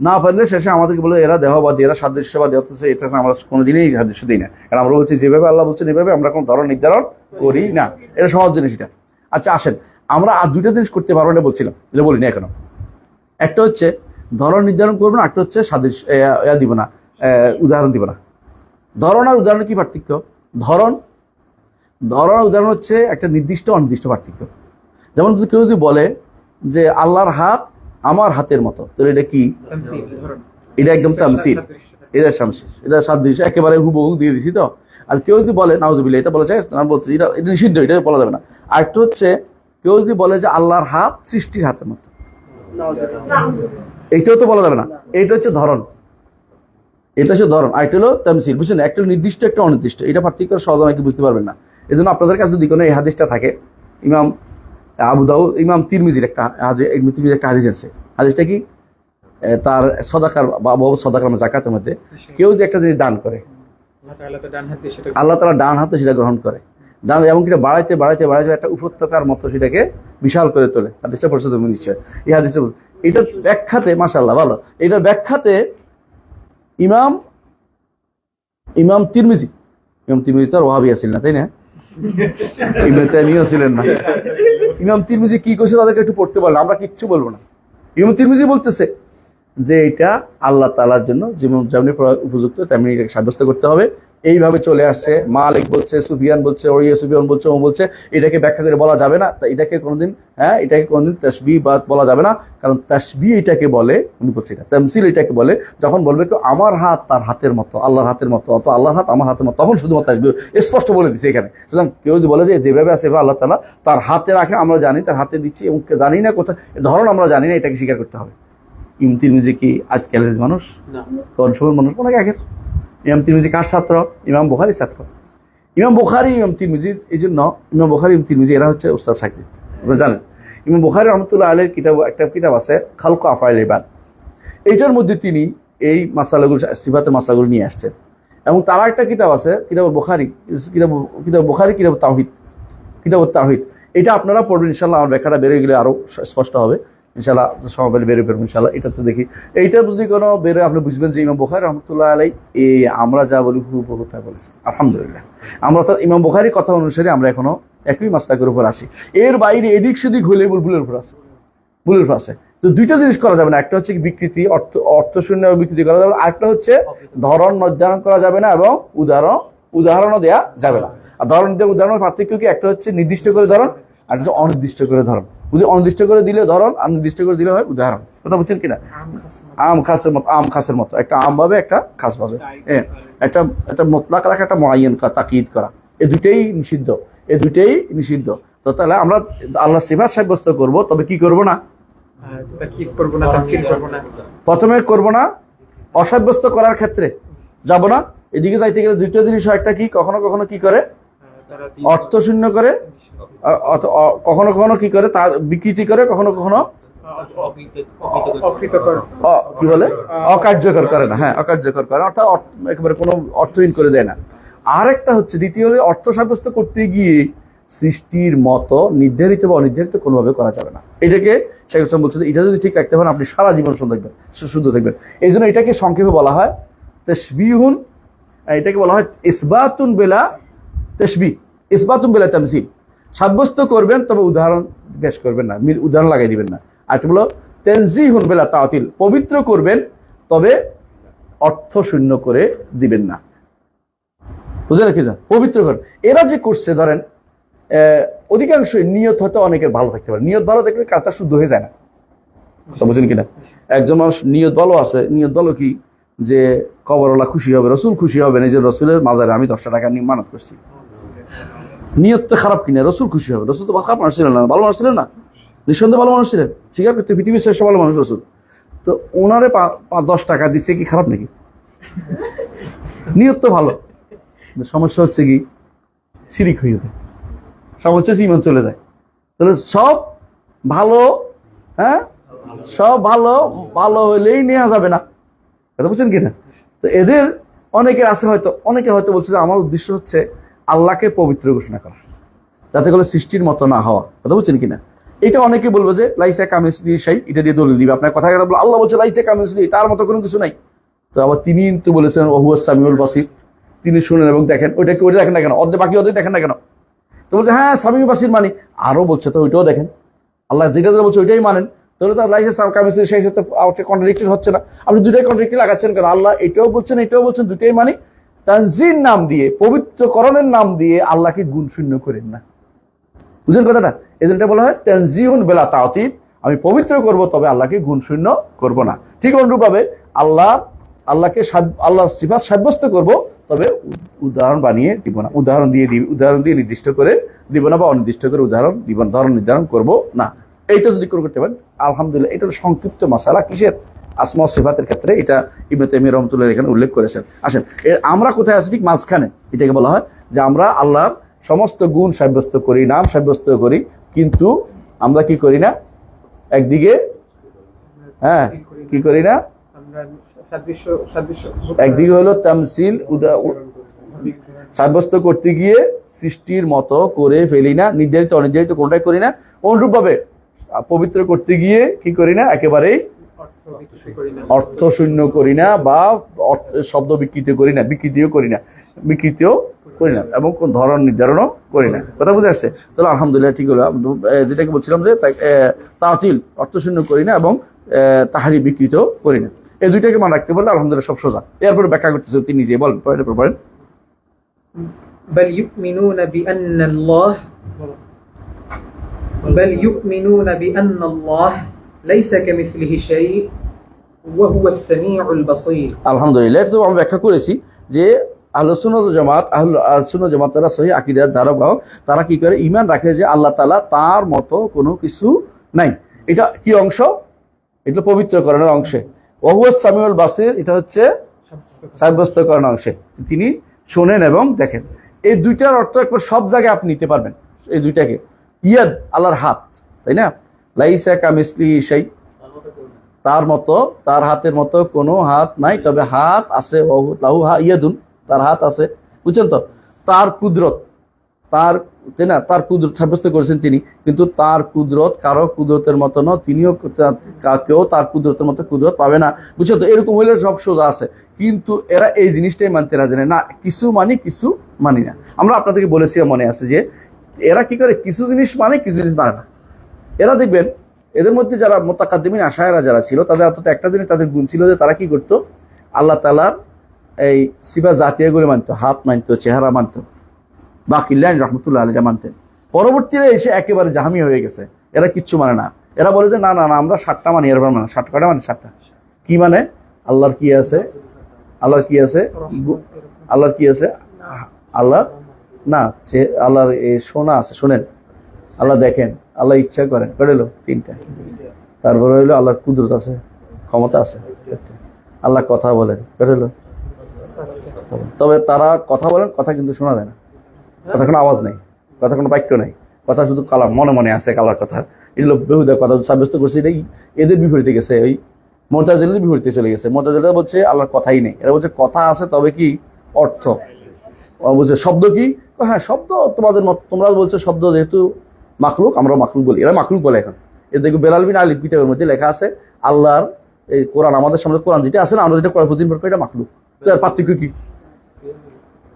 না পারলে শেষে আমাদেরকে বলে এরা দেহবাদী, এরা সাদৃশ্যবাদী, অথচ এটা আমরা কোনোদিনই সাদৃশ্য দিই না। কারণ আমরা বলছি যেভাবে আল্লাহ বলছেন এভাবে, আমরা কোনো ধরন নির্ধারণ করি না। এটা সহজ জিনিস এটা। আচ্ছা আসেন, আমরা আর দুইটা জিনিস করতে পারবো না বলছিলাম, এটা বলি না এখনো। একটা হচ্ছে ধরন নির্ধারণ করবো না, একটা হচ্ছে সাদৃশ্য দিব না, উদাহরণ দিব না। ধরন আর উদাহরণ কি পার্থক্য? ধরন আর উদাহরণ হচ্ছে একটা নির্দিষ্ট অনির্দিষ্ট পার্থক্য। যেমন যদি কেউ যদি বলে যে আল্লাহর হাত আমার হাতের মতো, তাহলে এটা কি? এটা একদম তামসিল, এটা শামসি, এটা সাদৃশ্য, একেবারে হুবহু দিয়ে দিছি তো। আর কেউ যদি বলে নাউজুবিল্লাহ, এটা বলা যায় না, বলছে এটা নিষিদ্ধ, এটা বলা যাবে না। আর একটা হচ্ছে কেউ যদি বলে যে আল্লাহর হাত সৃষ্টির হাতের মতো, এইটাও তো বলা যাবে না। এইটা হচ্ছে ধরন, এটা হচ্ছে ধরন, আর এটা হলো তামসিল। বুঝছেন? একটা নির্দিষ্ট, একটা অনির্দিষ্ট, এটা পার্থক্য সহজ অনেকে বুঝতে পারবেন না। এই জন্য আপনাদের কাছে যদি কোনো এই হাদিসটা থাকে, ইমাম আবু দাউদ, ইমাম তিরমিজির একটা হাদিস আছে। হাদিসটা কি? তার সদাকার বা সদাকার জাকাতের মধ্যে কেউ যে একটা জিনিস দান করে, আল্লাহ তাআলা ডান হাতে সেটা গ্রহণ করে, ডান এমনকি বাড়াইতে বাড়াইতে বাড়াইতে একটা উপত্যকার মতো সেটাকে বিশাল করে তোলে। হাদিসটা পড়ছো তুমি নিশ্চয়? এই হাদিসটা, এটার ব্যাখ্যাতে মাশাআল্লাহ ভালো, এটার ব্যাখ্যাতে ইমাম তিরমিজি তো আর ওয়াহাবি ছিলেন না, তাই না? ইবনে তাইমিয়া ছিলেন না। ইমাম তিরমিজি কি কইছে তাদেরকে একটু পড়তে বললাম, আমরা কিচ্ছু বলবো না। ইমাম তিরমিজি বলতেছে যে এটা আল্লাহ তাআলার জন্য যেমনি উপযুক্ত তেমনি এটাকে সাব্যস্ত করতে হবে। এইভাবে চলে আসছে, মালিক বলছে, সুফিয়ান বলছে, সুফিয়ান বলছে, ও বলছে, এটাকে ব্যাখ্যা করে বলা যাবে না, এটাকে কোনোদিন তাসবিহ বা বলা যাবে না। কারণ তাসবিহ এটাকে বলে, উনি বলছে এটা তামসিল, এটাকে বলে যখন বলবে কেউ আমার হাত তার হাতের মতো, আল্লাহর হাতের মতো, অত আল্লাহর হাত আমার হাতের মতো, তখন শুধুমাত্র তাসবিহ স্পষ্ট বলে দিচ্ছে এখানে। সুতরাং কেউ যদি বলে যে যেভাবে আছে আল্লাহ তাআলা তার হাতে রাখে, আমরা জানি তার হাতে দিচ্ছি, এবং জানি না কোথায় ধরন, আমরা জানি না, এটাকে স্বীকার করতে হবে। ইমাম তিরমিজি কি আজকালের মানুষ? কোন সময় মানুষ? অনেক আগের। ইমাম তিরমিজি কার ছাত্র? ইমাম বুখারীর ছাত্র। ইমাম বুখারী ইমাম তিরমিজির, এই জন্য ইমাম বুখারী ইমাম তিরমিজি এরা হচ্ছে উস্তাদ সাকিব, আপনারা জানেন। ইমাম বুখারী রাহমাতুল্লাহ আলাইহির একটা কিতাব আছে খালকু আফআইল ইবাদ, এইটার মধ্যে তিনি এই মাসালাগুলো, সিফাতের মাসালাগুলো নিয়ে আসছেন। এবং তার একটা কিতাব আছে কিতাব বুখারী কিতাব তাওহীদ, এটা আপনারা পড়বেন ইনশাআল্লাহ। আমার ব্যাখ্যাটা বেরিয়ে গেলে আরো স্পষ্ট হবে ইনশাআল্লাহ, সময় পেলে বেরিয়ে পড়বেন ইনশাআল্লাহ। এটাতে দেখি, এইটা যদি কোনো বেরোয় আপনি বুঝবেন যে ইমাম বুখারী রাহমাতুল্লাহ আলাইহি আমরা যা বলি হুবহু কথা বলেছেন। আলহামদুলিল্লাহ, আমরা তো ইমাম বুখারীর কথা অনুসারে আমরা এখনো একই মাসলাকের উপর আছি। এর বাইরে এদিক সেদিক হলে ভুলের উপর আছে। তো দুইটা জিনিস করা যাবে না, একটা হচ্ছে বিকৃতি, অর্থশূন্য বিকৃতি করা যাবে না, আরেকটা হচ্ছে ধরন নির্ধারণ করা যাবে না, এবং উদাহরণও দেওয়া যাবে না। আর ধরন দিয়ে উদাহরণের পার্থক্য কি? একটা হচ্ছে নির্দিষ্ট করে ধরন, আর একটা হচ্ছে অনির্দিষ্ট করে ধরন। যদি অনির্দিষ্ট করে দিলে ধরন, আর নির্দিষ্ট করে দিলে হয় উদাহরণ। কথা বুঝছেন কিনা? আম খাসের মতো, একটা আম ভাবে একটা খাস ভাবে, একটা মুতলাক রাখা, একটা মুআয়্যান করা, তাকিদ করা, এই দুইটাই নিষিদ্ধ। তো তাহলে আমরা আল্লাহ সিফাত সাব্যস্ত করব, তবে কি করব না? প্রথমে করব না, অসাব্যস্ত করার ক্ষেত্রে যাব না। এদিকে যাইতে গেলে দুইটা জিনিস হয়, একটা কি, কখনো কখনো কি করে অর্থ শূন্য করে, কখনো কখনো কি করে তা বিকৃতি করে, কখনো কখনো কি বলে অকার্যকর করে না। হ্যাঁ, অকার্যকর করে, অর্থাৎ একেবারে কোনো অর্থহীন করে দেয় না। আর একটা হচ্ছে দ্বিতীয়, অর্থ সাব্যস্ত করতে গিয়ে সৃষ্টির মতো নির্ধারিত বা অনির্ধারিত কোনোভাবে করা যাবে না। এটাকে শেখ হাসিনা বলছে যে এটা যদি ঠিক রাখতে পারেন আপনি সারা জীবন শুদ্ধ থাকবেন। এই জন্য এটাকে সংক্ষেপে বলা হয় তাশবিহুন, এটাকে বলা হয় ইসবাতুন বিলা তাশবিহ, ইসবাতুন বিলা তামসিল। সাব্যস্ত করবেন তবে উদাহরণ পেশ করবেন না, উদাহরণ লাগাই দিবেন না। আর এটা বলো তানজিহুন বিলা তাতিল, পবিত্র করবেন তবে অর্থ শূন্য করে দিবেন না। বুঝে রাখি না, পবিত্র করেন। এরা যে করছে ধরেন অধিকাংশই নিয়ত হয়তো অনেকের ভালো থাকতে পারে, নিয়ত ভালো থাকলে কাজটা শুদ্ধ হয়ে যায় না। কথা বুঝছেন কিনা? একজন মানুষ নিয়ত ভালো আছে, নিয়ত ভালো কি যে কবরওয়ালা খুশি হবে, রসুল খুশি হবে, নিজের রসুলের মাজারে আমি 10টা টাকা নিয়ে মানত করছি, নিয়ত তো খারাপ কিনা, রসুল খুশি হবে। রসুল তো খারাপ মানুষ ছিলেন না, ভালো মানুষ ছিলেন না, নিঃসন্দেহে ভালো মানুষ ছিলেন, স্বীকার করতে পৃথিবীর শ্রেষ্ঠ ভালো মানুষ রসুল। তো ওনারে 10 টাকা দিচ্ছে কি খারাপ নাকি? নিয়ত তো ভালো। সমস্যা হচ্ছে কি শিরিক হয়ে যায়, সমস্যা হচ্ছে ঈমান চলে যায়। তাহলে সব ভালো, হ্যাঁ সব ভালো ভালো হইলেই নেওয়া যাবে না, কথা বুঝছেন কিনা? তো এদের অনেকের আছে হয়তো, অনেকে হয়তো বলছে যে আমার উদ্দেশ্য হচ্ছে আল্লাহকে পবিত্র ঘোষণা করা, যাতে করে সৃষ্টির মতো না হওয়া, কথা বুঝছেন কিনা? এটা অনেকে বলবো যে লাইসা কামিসলি শাই, এটা দিয়ে দলিল দিবে। আপনার কথা বলবো আল্লাহ বলছে লাইসা কামিসলি, তার মতো কোনো কিছু নাই। তো আবার তিনি তো বলেছেন ওহুয়াস সামিউল বাসির, তিনি শুনেন এবং দেখেন। ওইটা কি ওইটা দেখেন না কেন? বাকি অর্ধেক দেখেন না কেন? তো বলছে হ্যাঁ সামিউল বাসির মানি, আরো বলছে তো ওইটাও দেখেন। আল্লাহ যেটা বলছে ওইটাই মানেন, তাহলে তার লাইসা কামিসলি সেই সাথে কন্ট্রাডিক্টরি হচ্ছে না? আপনি দুটাই কন্ট্রাডিক্টরি লাগাচ্ছেন কেন? আল্লাহ এটাও বলছেন এটাও বলছেন, দুটাই মানি। তানজির নাম দিয়ে, পবিত্রকরণের নাম দিয়ে আল্লাহকে গুণ শূন্য করেন না। বুঝলেন কথাটা? এই জন্য বলা হয় তানজিহুন বিলা তাতিল, আমি পবিত্র করব তবে আল্লাহকে গুণ শূন্য করব না। ঠিক অনুরূপভাবে আল্লাহকে আল্লাহর সিফাত সাব্যস্ত করব, তবে উদাহরণ বানিয়ে দিব না, উদাহরণ দিয়ে নির্দিষ্ট করে দিব না, বা অনির্দিষ্ট করে উদাহরণ দিব, ধরন নির্ধারণ করব না। এইটা যদি করতে পারেন আলহামদুলিল্লাহ। এটা সংক্ষিপ্ত মাসালা কিসের? আসমা ও সিফাতের ক্ষেত্রে এটা ইবনে তাইমিয়া রাহমাতুল্লাহ এখানে উল্লেখ করেছেন। আসেন আমরা কোথায় আছি? ঠিক মাঝখানে। এটাকে বলা হয় যে আমরা আল্লাহর সমস্ত গুণ সাব্যস্ত করি, নাম সাব্যস্ত করি, কিন্তু আমরা কি করি না? একদিকে হ্যাঁ কি করি না? একদিকে হলো তামসিল, সাব্যস্ত করতে গিয়ে সৃষ্টির মতো করে ফেলি না, নির্ধারিত অনির্ধারিত কোনটাই করি না। অনুরূপভাবে পবিত্র করতে গিয়ে কি করি না? একেবারেই অর্থ শূন্য করি না, বা শব্দ বিকৃত করি না, বিকৃতিও করি না, এবং কোন ধরন নির্ধারণও করি না। কথা বুঝে আসছে? তাহলে আলহামদুলিল্লাহ ঠিক হলো। যেটাকে বলছিলাম যে তাতিল, অর্থ শূন্য করি না, এবং তাহারি বিকৃত করি না। এই দুইটাকে মনে রাখতে পারলে আলহামদুলিল্লাহ সব সোজা। এরপরে ব্যাখ্যা করতেছে তিনি নিজে, বলেন পড়েন। بل يؤمنون بأن الله ليس كمثله شيء وهو السميع البصير। আলহামদুলিল্লাহ। তো আমরা ব্যাখ্যা করেছি যে আহলে সুন্নাত ওয়াল জামাত তারা সহিহ আকীদার ধারাবাহক, তারা কি করে? ঈমান রাখে যে আল্লাহ তাআলা তার মতো কোনো কিছু নাই। এটা কি অংশ? এটা পবিত্রকরণের অংশে। ওয়া হুয়াস সামিউল বাসির, এটা হচ্ছে সাব্যস্তকরণ অংশে, তিনি শোনেন এবং দেখেন। এই দুইটার অর্থ একবার সব জায়গায় আপনি নিতে পারবেন। এই দুইটাকে ইয়াদ, আল্লাহর হাত, তাই না? লাইসা কামিসলিহি শাই, তার মতো, তার হাতের মতো কোনো হাত নাই, তবে হাত আছে। লাহু ইয়াদুন, তার হাত আছে, বুঝছেন তো? তার কুদরত, তার, তাই না? তার কুদরত সাব্যস্ত করেছেন তিনি, কিন্তু তার কুদরত কারো কুদরতের মতো না, তিনিও কেউ তার কুদরতের মতো কুদরত পাবে না, বুঝছো তো? এরকম হইলে সব সোজা আছে। কিন্তু এরা এই জিনিসটাই মানতে রাজি না, কিছু মানি কিছু মানি না। আমরা আপনাদেরকে বলেছি, মনে আছে যে এরা কি করে? কিছু জিনিস মানে, কিছু জিনিস মানে না। এরা দেখবেন এদের মধ্যে যারা মুতাকাদ্দিমিন আশায়েরা যারা ছিল, তাদের অন্তত একটা জিনিস তাদের গুণ ছিল যে তারা কি করতো? আল্লাহ তাআলার এই সিফাত জাতীয়গুলো মানতো, হাত মানতো, চেহারা মানতো, বাকিল্লাহ রহমতুল্লাহ আলাইহি মানতেন। পরবর্তীতে এসে একেবারে জাহামি হয়ে গেছে, এরা কিচ্ছু মানে না। এরা বলে যে না না না, আমরা 7টা মানি, এরপর মানে 7 কটা মানে 7টা। কি মানে? আল্লাহর কি আছে? আল্লাহর কি আছে? আল্লাহর কি আছে? আল্লাহ না, আল্লাহর শোনা আছে, শোনেন, আল্লাহ দেখেন, আল্লাহ ইচ্ছা করেন, করেলো 3টা। তারপরে হইলো আল্লাহর কুদরত আছে, ক্ষমতা আছে। আল্লাহ কথা বলেন, করেলো। তবে তারা কথা বলেন, কথা কিন্তু শোনা যায় না, কথা কোনো আওয়াজ নেই, কথা কোনো বাক্য নেই, কথা শুধু কালাম, মনে মনে আছে কালার কথা। এগুলো বেহুদা কথা সাব্যস্ত করছে। এটাই এদের বিপরীতে গেছে, ওই মুতাজিলাদের বিপরীতে চলে গেছে। মুতাজিলা বলছে আল্লাহর কথাই নেই, এরা বলছে কথা আছে তবে কি অর্থ। বলছে শব্দ কি? হ্যাঁ শব্দ তোমাদের মত, তোমরা বলছো শব্দ যেহেতু মাখলুক, আমরা মাখলুক বলি, এরা মাখলুক বলে। এখন এ দেখো বেলাল বিন আলী কিতাবের মধ্যে লেখা আছে আল্লাহর এই কোরআন, আমাদের সামনে কোরআন যেটা আছে না, আমরা যেটা কোরআন প্রতিদিন পড়ি এটা মাখলুক। তো এর পার্থক্য কি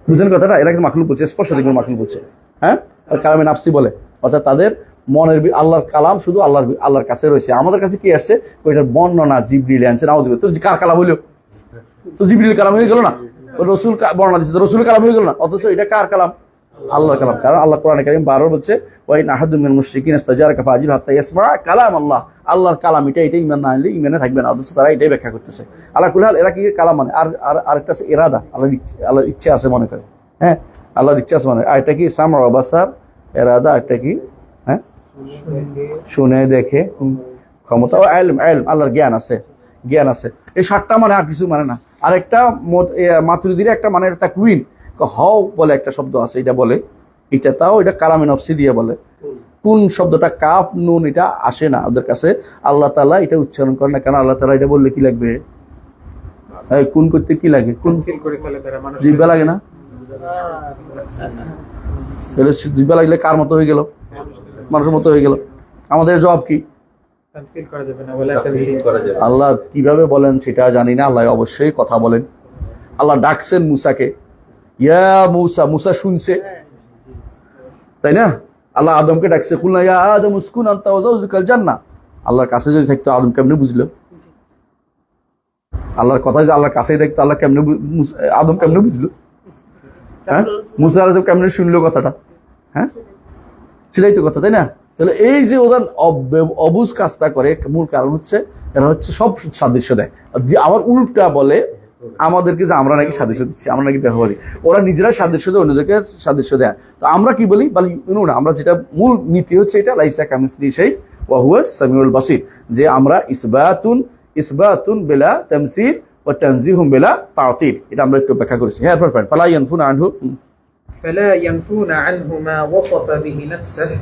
বুঝলেন কথাটা? এরা কিন্তু মাখলুক বলছে, স্পষ্ট দেখবেন মাখলুক বলছে, হ্যাঁ। আর কালামে নাফসি বলে, অর্থাৎ তাদের মনের আল্লাহর কালাম শুধু আল্লাহর কাছে রয়েছে, আমাদের কাছে কি আসছে ওইটার বর্ণনা জিবরিল আনছে। নাউযুবিল্লাহ, তো কার কালাম হইলো? তো জিবরিল কালাম হয়ে গেল না? রসুল বর্ণনা দিচ্ছে, রসুল কালাম হয়ে গেল না? অথচ এটা কার কালাম? আল্লাহর কালাম। কারণ আল্লাহ কোরআনে কারীম 12 বলছে ওয়াইন আহাদুম মিনাল মুশরিকিন ইস্তাজারাকা ফাজিব হাত্তা ইয়াসমা কালাম আল্লাহ, আল্লাহর কালাম এটা ঈমান না আনলে ঈমানে থাকবে না। অথচ তারা এটাই ব্যাখ্যা করতেছে। আল্লাহ কুল হাল এরা কি কালাম মানে? আর আরেকটা আছে ইরাদা, আল্লাহর ইচ্ছা আছে মনে করে, হ্যাঁ, আল্লাহর ইচ্ছা আছে মনে। আর এটা কি সামা ওয়া বাসার, ইরাদা, এটা কি হ্যাঁ শুনে দেখে, ক্ষমতা ও ইলম, আল্লাহর জ্ঞান আছে, জ্ঞান আছে। এই 7টা মানে আর কিছু মানে না। আরেকটা মাতুরিদির একটা মানে তাকউইন, হও বলে একটা শব্দ আছে, এটা বলে, এটা তাও এটা কালামে নফসি দিয়ে বলে। কোন শব্দটা কাফ নুন এটা আসে না ওদের কাছে, আল্লাহ তাআলা এটা উচ্চারণ করে না। কেন? আল্লাহ তাআলা এটা বললে কি লাগবে? কোন করতে কি লাগে? কোন জিহ্বা লাগে না? জিহ্বা লাগলে কার মতো হয়ে গেল? মানুষের মতো হয়ে গেল। আমাদের জবাব কি? আল্লাহ কিভাবে বলেন সেটা জানি না, আল্লাহ অবশ্যই কথা বলেন। আল্লাহ ডাকছেন মুসাকে, ইয়া মুসা, মুসা শুনছে, তাই না? আল্লাহ আদমকে ডাকছে, কুলনা ইয়া আদম উসকুন আনতা ওয়া যাওজুকাল জান্নাহ। আল্লাহর কাছে যদি থাকতো আদম কেমনে বুঝলো? আল্লাহর কথা যদি আল্লাহর কাছেই থাকতো, আল্লাহ কেমনে আদম কেমনে বুঝলো? হ্যাঁ, মুসা আলাইহিস সালাম কেমনে শুনলো কথাটা? হ্যাঁ, সেটাই তো কথা, তাই না? তাহলে এই যে ওদের অবুঝ কাজটা করে, মূল কারণ হচ্ছে এরা হচ্ছে সব সাদৃশ্য দেয়। আবার উল্টা বলে আমাদেরকে যে আমরা নাকি সাদৃশ্য দিচ্ছি, আমরা নাকি ব্যবহারী। ওরা নিজেরা সাদৃশ্য দেয়, অন্যদেরকে সাদৃশ্য দেয়। তো আমরা কি বলি? না, আমরা যেটা মূল নীতি হচ্ছে এটা, লাইসা কামিসলিহি শাই ওয়া হুয়াস সামিউল বাসীর, যে আমরা ইসবাতুন বিলা তামসীল ওয়া তানজিহুম বিলা তা'তিল, এটা আমরা একটু ব্যাখ্যা করেছি। হ্যাঁ, পারফেক্ট। ফালা ইয়ানফুনা আনহু মা ওয়াসাফা বিহি নাফসুহু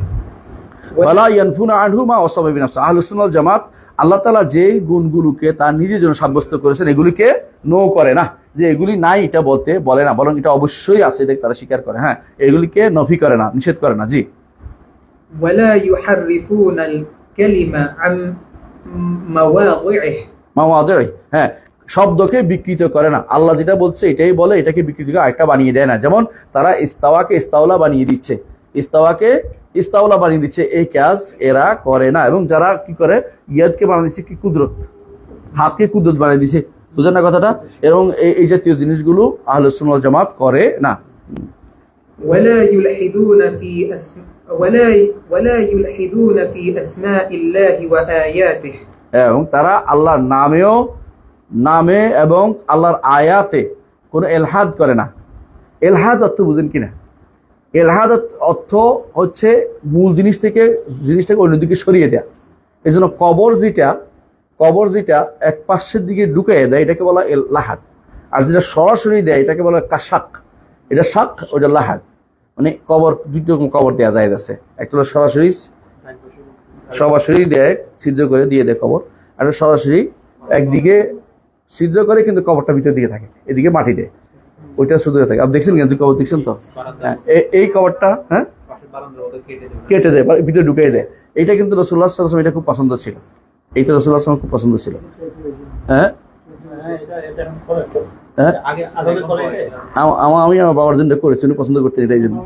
ওয়ালা ইয়ানফুনা আনহু মা ওয়াসাফা বিহি নাফসুহু। আহলুস সুন্নাহ ওয়াল জামাত আল্লাহ তাআলা যেই গুণগুলোকে তার নিজের জন্য সাব্যস্ত করেছেন এগুলিকে নো করে না, যে এগুলি নাই এটা বলে না, বরং এটা অবশ্যই আছে, এটা তারা স্বীকার করে। হ্যাঁ, এগুলিকে নফি করে না, নিষেধ করে না। জি, ওয়ালা ইউহাররিফুনাল কালিমা আন মাওয়াদিহি, হ্যাঁ, শব্দকে বিকৃত করে না। আল্লাহ যেটা বলছে এটাই বলে, এটাকে বিকৃত করে আরেকটা বানিয়ে দেয় না। যেমন তারা ইস্তাওয়াকে ইস্তাওলা বানিয়ে দিচ্ছে, ইস্তাওয়াকে ইস্তাওলা বানিয়ে দিচ্ছে, এই কাজ এরা করে না। এবং যারা কি করে, ইয়াদকে বানিয়ে দিচ্ছে কি কুদরত, হাতকে কুদরত বানিয়ে দিচ্ছে, বুঝেন না কথাটা? এবং এই জাতীয় জিনিসগুলো আহলুস সুন্নাহ ওয়াল জামাত করে না। ওয়ালা ইউলহিদুনা ফি আসমাইল্লাহি ওয়া আয়াতিহি, এবং তারা আল্লাহর নামে এবং আল্লাহর আয়াতে কোনো এলহাদ করে না। এলহাদ অর্থ বুঝেন কিনা? এলহাদ অর্থ হচ্ছে মূল জিনিসটাকে অন্যদিকে সরিয়ে দেয়া। এই জন্য কবর যেটা এক পাশের দিকে ঢুকিয়ে দেয় এটাকে বলা লাহাদ, আর যেটা সরাসরি দেয় এটাকে বলা কাশাক। এটা শাক, ওটা লাহাদ। মানে দুটো কবর দেওয়া যায় আছে, একটা হলো সরাসরি দেয়, ছিদ্র করে দিয়ে দেয় কবর, আর সরাসরি একদিকে ছিদ্র করে কিন্তু কবরটা ভিতর দিকে থাকে, এদিকে মাটি দেয়, ওইটা শুধু থাকে। আপনি দেখছেন কিন্তু কবর দেখছেন তো? হ্যাঁ, এই কবরটা হ্যাঁ কেটে দেয়, ভিতরে ঢুকিয়ে দেয়। এইটা কিন্তু রাসূলুল্লাহ সাল্লাল্লাহু আলাইহি ওয়াসাল্লাম এটা খুব পছন্দ ছিল, এইটা রাসূলুল্লাহ সাল্লাল্লাহু আলাইহি ওয়াসাল্লাম খুব পছন্দ ছিল। হ্যাঁ, আমি আমার বাবার জন্য করেছি, উনি পছন্দ করতে, এটাই জন্য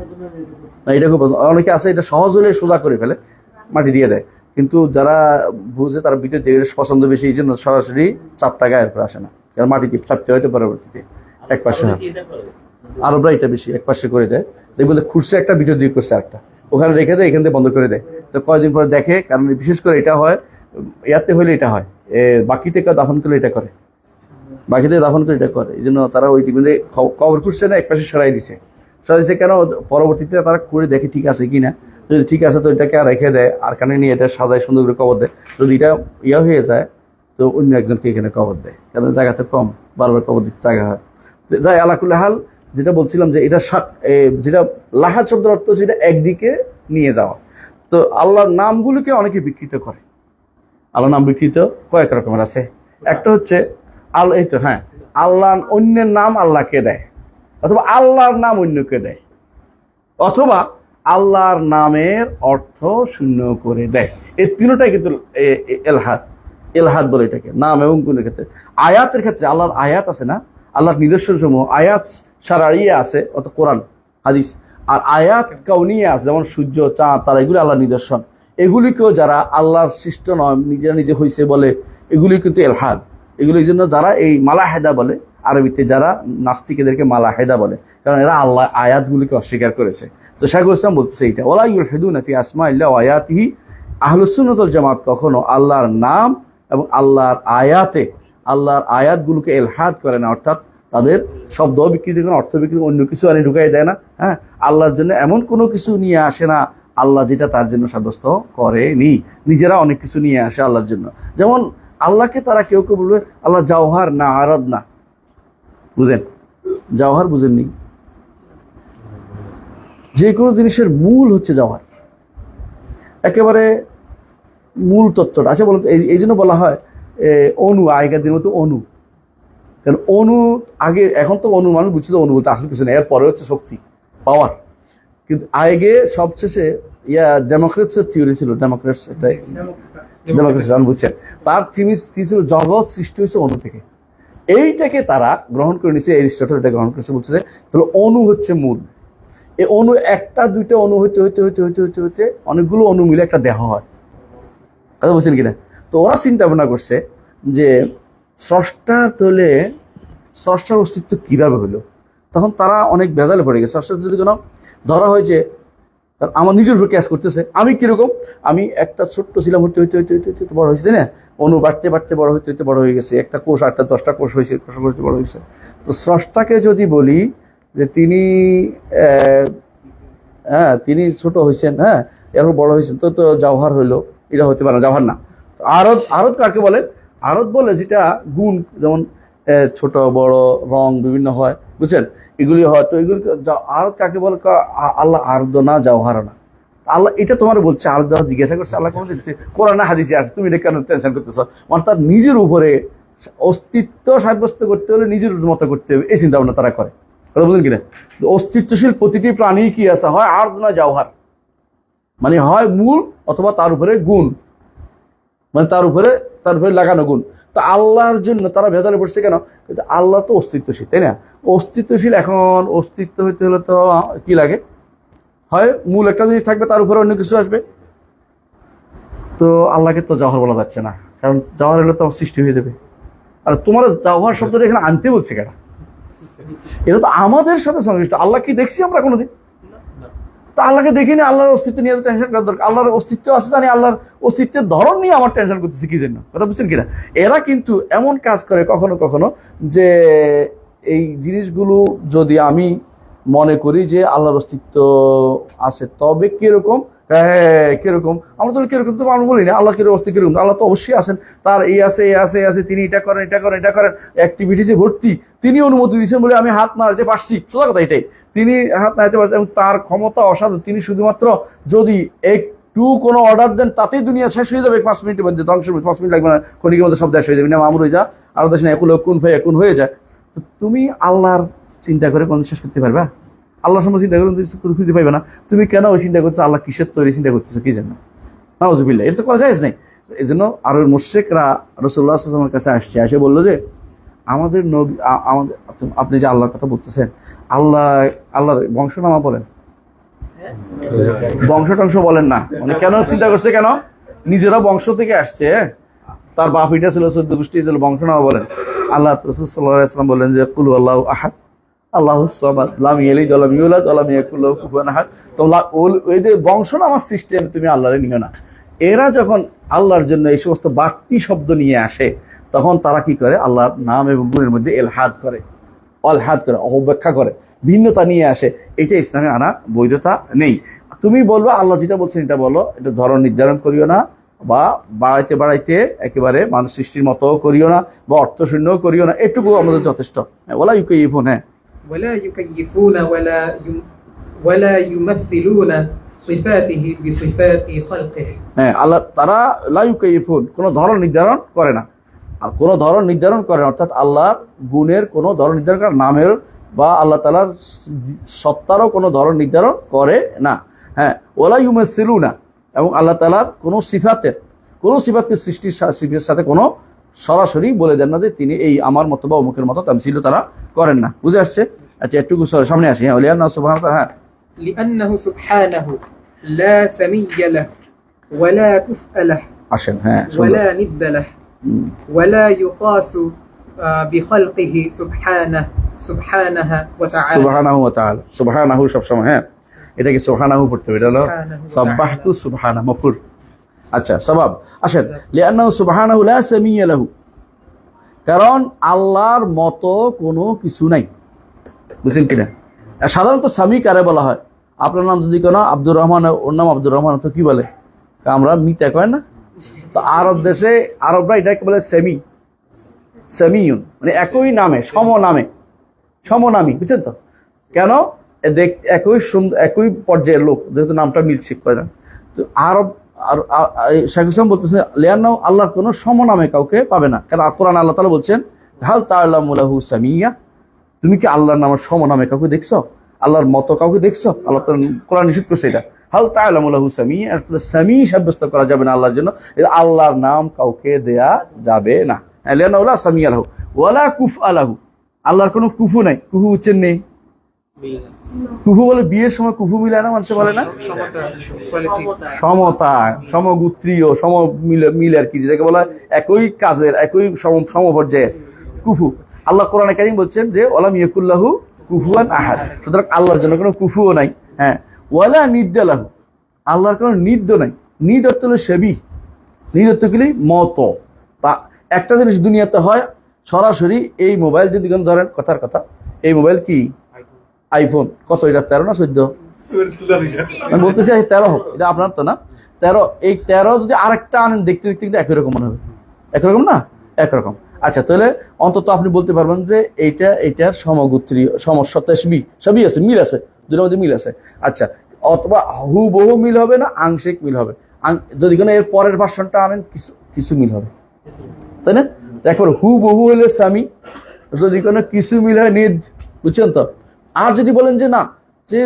এটা খুব পছন্দ। অনেকে আছে এটা সহজ হলে সোজা করে ফেলে, মাটি দিয়ে দেয়, কিন্তু যারা বুঝে তারা ভিতর দিয়ে পছন্দ বেশি, এই জন্য সরাসরি চাপটা গায়ের উপরে আসে না, কারণ মাটি দিয়ে চাপতে হয়তো পরবর্তীতে এক পাশে। আরবরা এটা বেশি এক পাশে করে দেয়, দেখবো খুঁড়ছে একটা, ভিতর দিয়ে করছে একটা, ওখানে রেখে দেয়, এখান থেকে বন্ধ করে দেয়। তো কয়েকদিন পরে দেখে, কারণ বিশেষ করে এটা হয় ইয়াতে হলে, এটা হয় বাকিতে দাফন করলে এটা করে, এই জন্য তারা ওই দিকে কবর খুঁড়ছে না, এক পাশে সরাই দিছে কেন? পরবর্তীতে তারা খুঁড়ে দেখে ঠিক আছে কিনা, যদি ঠিক আছে তো এটাকে রেখে দেয়, আর কানে নিয়ে এটা সাজায় সুন্দর করে কবর দেয়। যদি এটা হয়ে যায় তো অন্য একজনকে এখানে কবর দেয়, কারণ জায়গাতে কম, বারবার কবর দিতে জায়গা হয়। যাই আলাকুল হাল, যেটা বলছিলাম যে এটা যেটা লাহাদ শব্দের অর্থ সেটা একদিকে নিয়ে যাওয়া। তো আল্লাহর নামগুলোকে অনেকে বিকৃত করে। আল্লাহর নাম বিকৃত কয়েক রকমের আছে। একটা হচ্ছে এই তো হ্যাঁ, আল্লাহ অন্যের নাম আল্লাহকে দেয়, অথবা আল্লাহর নাম অন্যকে দেয়, অথবা আল্লাহর নামের অর্থ শূন্য করে দেয়। এই তিনটাই কিন্তু এলহাদ, এলহাদ বলে এটাকে, নাম এবং গুণের ক্ষেত্রে। আয়াতের ক্ষেত্রে আল্লাহর আয়াত আছে না, আল্লাহর নিদর্শন সমূহ, আয়াত শারঈয়া আছে অত কোরআন হাদিস, আর আয়াত কাউনিয়া আছে যেমন সূর্য চাঁদ তারা, এগুলি আল্লাহর নিদর্শন। এগুলিকেও যারা আল্লাহর সৃষ্ট নয় নিজেরা নিজে হয়েছে বলে, এগুলি কিন্তু এলহাদ। এগুলির জন্য যারা এই মালাহেদা বলে, আরবিতে যারা নাস্তিকেদেরকে মালাহেদা বলে, কারণ এরা আল্লাহ আয়াতগুলিকে অস্বীকার করেছে। তো শাইখুল ইসলাম বলতেছে এইটা, ওয়ালা ইউলহিদুনা ফি আসমাইল্লাহি ওয়া আয়াতিহি, আহলুস সুন্নাত ওয়াল জামাত কখনো আল্লাহর নাম এবং আল্লাহর আয়াতে, আল্লাহর আয়াতগুলোকে এলহাদ করে না, অর্থাৎ তাদের শব্দ বিকৃতি করে, অর্থ বিকৃতি, অন্য কিছু আনি ঢুকাই দেয় না। হ্যাঁ, আল্লাহর জন্য এমন কোনো কিছু নিয়ে আসে না আল্লাহ যেটা তার জন্য সাব্যস্ত করেনি। নিজেরা অনেক কিছু নিয়ে আসে আল্লাহর জন্য। যেমন আল্লাহকে তারা কেউ কেউ বলবে আল্লাহ জাওহার না, আরদ না। বুঝেন? জাওহার বুঝেননি? যে কোনো জিনিসের মূল হচ্ছে জাওহার, একেবারে মূল তত্ত্বটা। আচ্ছা বলতো, এই জন্য বলা হয় অণু, আগেকার দিনের মতো অণু। কারণ অণু আগে, এখন তো অণু মানুষ বুঝছে, অনু বলতে আসলে কিছু নেই, এরপরে হচ্ছে শক্তি, পাওয়ার। কিন্তু আগে সবশেষে ডেমোক্রেটসের থিওরি ছিল, ডেমোক্রেটস বুঝছেন, তার থিমি ছিল জগৎ সৃষ্টি হয়েছে অণু থেকে। এইটাকে তারা গ্রহণ করে নিয়েছে, এরিস্টটল এটা গ্রহণ করেছে, বলছে যে তাহলে অণু হচ্ছে মূল। এই অণু একটা দুইটা অণু হইতে হইতে হইতে হইতে হইতে হইতে অনেকগুলো অণু মিলে একটা দেহ হয়। কথা বলছেন কিনা? তো ওরা চিন্তা ভাবনা করছে যে স্রষ্টার তলে স্রষ্টার অস্তিত্ব কিভাবে হলো। তখন তারা অনেক ভেজালে পড়ে গেছে। স্রষ্টার যদি কোনো ধরা হয় যে আমার নিজের উপর ক্যাশ করতেছে, আমি কিরকম, আমি একটা ছোট্ট ছিলাম, হইতে হইতে হইতে হইতে হইতে বড় হয়েছে, তাই না? অণু বাড়তে বাড়তে বড় হইতে হইতে বড় হয়ে গেছে, একটা কোষ, 8টা 10টা কোষ হয়েছে, কোষ কোষ বড় হয়েছে। তো স্রষ্টাকে যদি বলি যে তিনি হ্যাঁ তিনি ছোট হয়েছেন, হ্যাঁ এরপর বড় হয়েছেন, তো তো জাওহার হইলো, এটা হতে পারে না, জাওহার না। আরদ, আরদ কাকে বলে? আরদ বলে যেটা গুণ, যেমন ছোট বড় রং বিভিন্ন হয়, বুঝছেন, এগুলি হয়। তো এগুলি আরদ কাকে বলে? আল্লাহ আরদ না, জাওহার না। আল্লাহ এটা তোমার বলছে, আরদ জাওহার জিজ্ঞাসা করছে আল্লাহ কোন দিচ্ছে, কোরআনে হাদিসে আসছে, তুমি এটা কেন টেনশন করতেছো? মানে তার নিজের উপরে অস্তিত্ব সাব্যস্ত করতে হলে নিজের মতো করতে হবে, এই চিন্তা ভাবনা তারা করে। কথা বুঝলেন কিনা? অস্তিত্বশীল প্রতিটি প্রাণী কি আছে, হয় আরদ না জাওহার, মানে হয় মূল অথবা তার উপরে গুণ, মানে তার উপরে লাগানো গুণ। তো আল্লাহর জন্য তারা ভেতরে পড়ছে কেন? কিন্তু আল্লাহ তো অস্তিত্বশীল, তাই না? অস্তিত্বশীল, এখন অস্তিত্ব হইতে হলে তো কি লাগে, হয় মূল একটা জিনিস থাকবে, তার উপরে অন্য কিছু আসবে। তো আল্লাহকে তো জাওহার বলা যাচ্ছে না, কারণ জাওহার হলে তো সৃষ্টি হয়ে যাবে। আর তোমার জাওহার শব্দটা এখানে আনতে বলছে কেন? এটা তো আমাদের সাথে সংশ্লিষ্ট। আল্লাহ কি দেখছি আমরা কোনোদিন? তা আল্লাহকে দেখিনি, আল্লাহর অস্তিত্ব নিয়ে টেনশন করার দরকার? আল্লাহর অস্তিত্ব আছে জানি, আল্লাহর অস্তিত্বের ধরন নিয়ে আমার টেনশন করতেছি কি জন্য? কথা বুঝছেন কিনা? এরা কিন্তু এমন কাজ করে কখনো কখনো যে এই জিনিসগুলো যদি আমি মনে করি যে আল্লাহর অস্তিত্ব আছে, তবে কিরকম, কিরকম আমরা তো কিরকম তো আমরা বলি না, আল্লাহ কিরকম অস্তিত্ব কিরকম? আল্লাহ তো অবশ্যই আছেন, তার এই আছে এই আছে এই আছে, তিনি এটা করেন এটা করেন এটা করেন, অ্যাক্টিভিটিসে ভর্তি, তিনি অনুমতি দিচ্ছেন বলে আমি হাত নাড়াতে পারছি, সোজা কথা এটাই, তিনি হাত নাড়াতে পারছেন এবং তার ক্ষমতা অসাধারণ। তিনি শুধুমাত্র যদি একটু কোনো অর্ডার দেন, তাতেই দুনিয়া শেষ হয়ে যাবে 5 মিনিটের মধ্যে, ধ্বংসের মধ্যে 5 মিনিট লাগবে না, ক্ষণিকের মধ্যে সব দেশ হয়ে যাবে না, মামুর হয়ে যা আরো দেশ না, এখন হয়ে যায়। তো তুমি আল্লাহর চিন্তা করে কোন শেষ করতে পারবা? আল্লাহর সম্বন্ধে চিন্তা করে খুঁজে পাইবে না। তুমি কেন ওই চিন্তা করছো আল্লাহ কিসের তৈরি চিন্তা করতেছো কি জন্য? নাউজুবিল্লাহ, এটা তো করা যায় নাই। এই জন্য আরো মুশরিকরা রাসূলুল্লাহ সাল্লাল্লাহু আলাইহি ওয়াসাল্লামের কাছে আসছে, এসে বললো যে আমাদের নবী, আমাদের, আপনি যে আল্লাহর কথা বলতেছেন, আল্লাহর বংশনামা বলেন, বংশ টংশ বলেন না। মানে কেন চিন্তা করছে, কেন? নিজেরা বংশ থেকে আসছে, তার বাপ এটা ছিল 14 গোষ্ঠী ছিল, বংশনামা বলেন। আল্লাহ রাসূল সাল্লাল্লাহু আলাইহি ওয়াসাল্লাম বলেন যে কুল আল্লাহু আহাদ আল্লাহুস সামাদ লাম ইয়ালিদ ওয়া লাম ইউলাদ ওয়া লাম ইয়াকুল লাহু কুফুয়ান আহাদ। তো ওই যে বংশনামার সিস্টেম তুমি আল্লাহরে নিও না। এরা যখন আল্লাহর জন্য এই সমস্ত বাড়তি শব্দ নিয়ে আসে, তখন তারা কি করে? আল্লাহর নাম এবং গুণের মধ্যে এলহাদ করে, অবব্যাখ্যা করে, ভিন্নতা নিয়ে আসে। এটা ইসলামে আনা বৈধতা নেই। তুমি বলবে আল্লাহ যেটা বলছেন এটা বলো, এটা ধরন নির্ধারণ করিও না, বা বাড়াইতে বাড়াইতে একেবারে মানুষ সৃষ্টির মতো করিও না, বা অর্থশূন্যও করিও না, এটুকু আমাদের যথেষ্ট। ওয়ালা ইউকাইফুন, হ্যাঁ ولا يكيفون ولا يمثلون صفاته بصفات خلقه। হ্যাঁ, আল্লাহ তারা লা ইউকাইফুন, কোনো ধরন নির্ধারণ করে না, আর কোনো ধরন নির্ধারণ করে না, অর্থাৎ আল্লাহর গুণের কোনো ধরন নির্ধারণ করে, নামের বা আল্লাহ তাআলার সত্তারও কোনো ধরন নির্ধারণ করে না। হ্যাঁ, ওয়ালা ইউমাসসিলুনা, এবং আল্লাহ তাআলার কোনো সিফাতকে সৃষ্টির সিফাতের সাথে কোনো সরাসরি বলে দেন না যে তিনি এই আমার মতো বা অমুকের মতো তামসিল তারা করেন না। বুঝে আসছে? আচ্ছা, একটু সামনে আসি। হ্যাঁ, লিআন্না সুবহানাহু ওয়া তাআলা, হ্যাঁ لأنه سبحانه لا سمي له ولا كفء له আসেন, হ্যাঁ ولا ند له ولا يقاس بخلقه سبحانه وتعالى সুবহানাহু ওয়া তাআলা, সুবহানাহু সব সময়, হ্যাঁ এটা কি সুবহানাহু পড়তে হবে, এটা হলো সাব্বাহতু সুবহানা মাফুর। আচ্ছা, সবাব আসেন, লিআন্নাহু সুবহানাহু লা সামিয়্যা লাহু, কারণ আল্লাহর মতো কোনো কিছু নাই। বুঝছেন কিনা? সাধারণত সামি কারে বলা হয়? আপনার নাম যদি কোনো আব্দুর রহমান, ওর নাম আব্দুর রহমান, তো কি বলে? আমরা মিতা কয় না? তো আরব দেশে আরবরা এটাকে বলে সেমিউন, মানে একই নামে সমনামী। বুঝছেন তো? কেন? একই পর্যায়ের লোক, যেহেতু নামটা মিলছে। তো আরব শেখ ইসলাম বলতেছে লিআন্নাহু আল্লাহর কোনো সমনামে কাউকে পাবে না। কারণ কোরআন আল্লাহ তাআলা বলছেন হাল তা'লামু লাহু সামিয়্যা, তুমি কি আল্লাহর নামের সমনামে কাউকে দেখছো? আল্লাহর মতো কাউকে দেখছো? আল্লাহ তাআলা কোরআন নিষেধ করছে এটা। হাল তা'লামু লাহু সামিয়্যা, সামি সাব্যস্ত করা যাবে না আল্লাহর জন্য, আল্লাহর নাম কাউকে দেয়া যাবে না। লিআন্নাহু লা সামিয়্যা লাহু ওয়ালা কুফআ লাহু, আল্লাহর কোনো কুফু নাই। কুফু উচ্চারণ নেই। কুফু বলে বিয়ের সময় কুফু মিলায় না, মানুষে বলে না সমতা, সমগোত্রীয়, মিল আর কি, যেটাকে বলা হয় একই কাজের, একই সমপর্যায়ের কুফু। আল্লাহ কোরআনে কারীম বলছেন যে ওয়ালাম ইয়াকুল্লাহু কুফুয়ান আহাদ, সুতরাং আল্লাহর জন্য কোনো কুফুও নাই। হ্যাঁ, ওয়ালা নিদ্দা লাহু, আল্লাহর কোনো নিদ্দ নাই। নিদ অর্থ হলো সেবি, নিদ অর্থ কি মতো। তা একটা জিনিস দুনিয়াতে হয় সরাসরি, এই মোবাইল যদি কোনো ধরেন, কথার কথা, এই মোবাইল কি আইফোন, কত এটা 13 না 14? আমি বলতেছি 13 হোক, এটা আপনার তো না 13। এই 13 যদি আরেকটা আনেন, দেখতে দেখতে কিন্তু একই রকম মনে হবে। একরকম না? একরকম। আচ্ছা, তাহলে অন্তত আপনি বলতে পারবেন যে এইটার সমগোত্রীয়, সবই আছে, মিল আছে, দুটোর মধ্যে মিল আছে। আচ্ছা, অথবা হুবহু মিল হবে না, আংশিক মিল হবে। যদি কোনো এর পরের ভার্সনটা আনেন, কিছু মিল হবে, তাই না? এখন হুবহু হলে সামি, যদি কোনো কিছু মিল হয় নিদ। বুঝছেন তো? আর যদি বলেন যে না, যে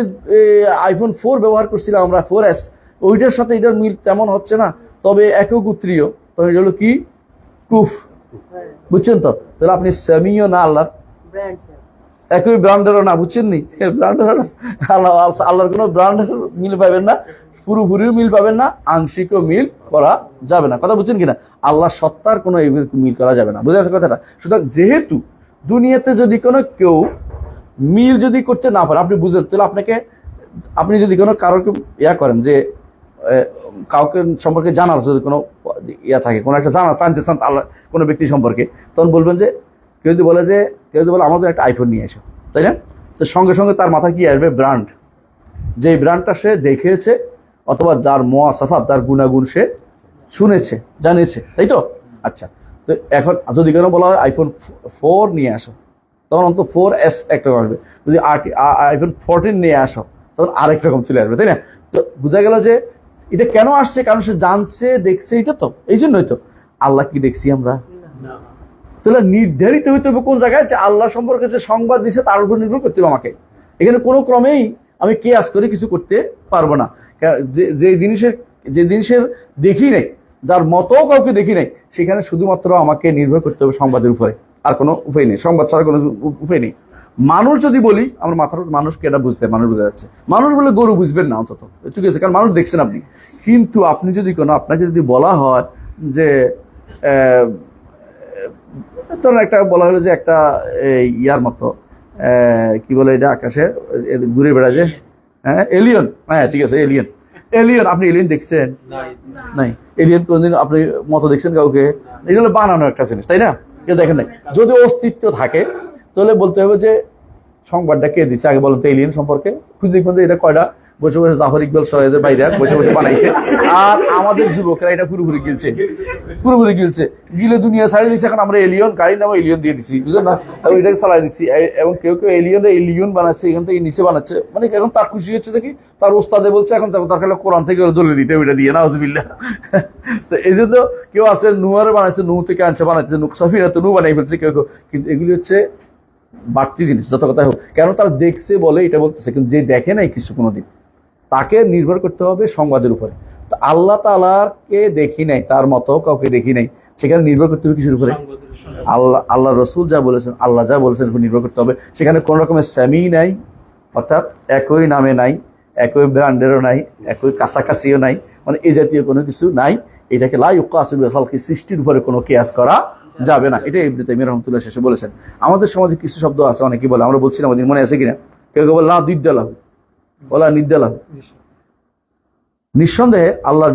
আইফোন 4 ব্যবহার করছিলাম আমরা, 4S, ওইটার সাথে এটার মিল তেমন হচ্ছে না, তবে একই গোত্রীয়, তো এটা হলো কি কুফ। বুঝছেন তো? তাহলে আপনি সামিও না, আল্লাহর একই ব্র্যান্ডেরও না। বুঝছেন নি? ব্র্যান্ডেরও না, আল্লাহর কোনো ব্র্যান্ডের মিল পাবেন না, পুরোপুরিও মিল পাবেন না, আংশিকও মিল করা যাবে না। কথা বুঝছেন কিনা? আল্লাহর সত্তার কোনো মিল করা যাবে না। বুঝে যাচ্ছে কথাটা? সুতরাং যেহেতু দুনিয়াতে যদি কোনো কেউ মিল যদি করতে না পারে, আপনি বুঝেন, তাহলে আপনি যদি কোনো কারোকে করেন যে কাউকে সম্পর্কে জানার যদি কোনো থাকে, কোনো একটা জানতে চান আল্লাহ কোনো ব্যক্তি সম্পর্কে, তখন বলবেন যে কেউ যদি বলে আমাদের একটা আইফোন নিয়ে এসো, তাই না? তো সঙ্গে সঙ্গে তার মাথায় কি আসবে? ব্র্যান্ড। যে ব্র্যান্ডটা সে দেখেছে, অথবা যার মুওয়াসাফাত, তার গুণাগুণ সে শুনেছে, জানিয়েছে, তাই তো? আচ্ছা, তো এখন যদি কেন বলা হয় আইফোন 4 নিয়ে আসো, তখন অন্তত 4S একটা আসবে। যদি আইফোন 14 নিয়ে আসো, তখন আরেক রকম চলে আসবে, তাই না? তো বোঝা গেল যে এটা কেন আসছে, কারণ সে জানছে, দেখছে, এটা তো এই জন্যই তো। আল্লাহ কি দেখছি আমরা? তাহলে নির্ধারিত হইতে হবে কোন জায়গায়, যে আল্লাহ সম্পর্কে যে সংবাদ দিচ্ছে তার উপর নির্ভর করতে হবে আমাকে। এখানে কোনো ক্রমেই আমি কেয়াস করে কিছু করতে পারবো না। যে জিনিসের দেখি নাই, যার মতো কাউকে দেখি নাই, সেখানে শুধুমাত্র আমাকে নির্ভর করতে হবে সংবাদের উপরে, আর কোনো উপায় নেই। সংবাদ ছাড়া কোনো উপায় নেই। মানুষ যদি বলি, আমার মাথার মানুষকে এটা বুঝতে, মানুষ বোঝা যাচ্ছে। মানুষ বলে গরু বুঝবেন না অন্তত, ঠিক আছে, কারণ মানুষ দেখছেন আপনি। কিন্তু আপনি যদি আপনাকে যদি বলা হয় যে ধরেন একটা বলা হলো যে একটা ইয়ার মতো, কি বলে এটা, আকাশে ঘুরে বেড়ায় যে, হ্যাঁ এলিয়ন, হ্যাঁ ঠিক আছে, এলিয়ন। আপনি এলিয়ন দেখছেন? নাই। এলিয়ন কোনদিন আপনি মতো দেখছেন কাউকে? এটা হলো বানানো একটা জিনিস, তাই না? কেউ দেখেন নাই। যদি অস্তিত্ব থাকে, তাহলে বলতে হবে যে সংবাদটা কে দিচ্ছে, আগে বলেন তো এলিয়ন সম্পর্কে। খুঁজে দেখবেন যে এটা কয়টা বসে বসে জাফর ইকবাল সৈয়দের বাইরে বসে বসে বানাইছে, আর আমাদের যুবকরা এটা পুরোপুরি গিলছে, গিলে দুনিয়া ছাড়িয়ে দিচ্ছে। এখন আমরা এলিয়ন, গাড়ির নামে এলিয়ন দিয়ে দিচ্ছি, বুঝলেন না? ওইটাকে চালাই দিচ্ছি, এবং কেউ এলিয়ন বানাচ্ছে, এখান থেকে নিচে বানাচ্ছে। মানে এখন তার খুশি হচ্ছে দেখি, তার ওস্তাদে বলছে এখন তার কাছে কোরআন থেকে দলে দিতে, ওইটা দিয়ে না হজবিল্লাহ। তো এই জন্য কেউ আছে নুয়ারে বানাচ্ছে, নু থেকে আনছে বানাচ্ছে, সফিরা তো নু বানাই ফেলছে কেউ। কিন্তু এগুলি হচ্ছে বাড়তি জিনিস, যত কথা হোক। কেন? তারা দেখছে বলে এটা বলতেছে, কিন্তু যে দেখে নাই কিছু কোনোদিন, তাকে নির্ভর করতে হবে সংবাদের উপরে। তো আল্লাহ তাআলাকে দেখি নাই, তার মতো কাউকে দেখি নাই, সেখানে নির্ভর করতে হবে কিসের উপরে? আল্লাহ রসুল যা বলেছেন, আল্লাহ যা বলেছেন উপর নির্ভর করতে হবে। সেখানে কোন রকমের স্যামি নাই, অর্থাৎ একই নামে নাই, একই ব্র্যান্ডেরও নাই, একই কাছাকাছিও নাই, মানে এই জাতীয় কোনো কিছু নাই। এটাকে লা ইউকাসু বিল খালকি, সৃষ্টির উপরে কোনো কিয়াস করা যাবে না। এটা ইবনে তাইমিয়া রাহমাতুল্লাহ শেষে বলেছেন। আমাদের সমাজে কিছু শব্দ আছে, অনেকে বলে, আমরা বলছিলাম আমাদের মনে আছে কিনা, কেউ কেউ বলে লা দিদ্দালাহু ওয়ালা নিদ্দালাহু। নিঃসন্দেহে আল্লাহর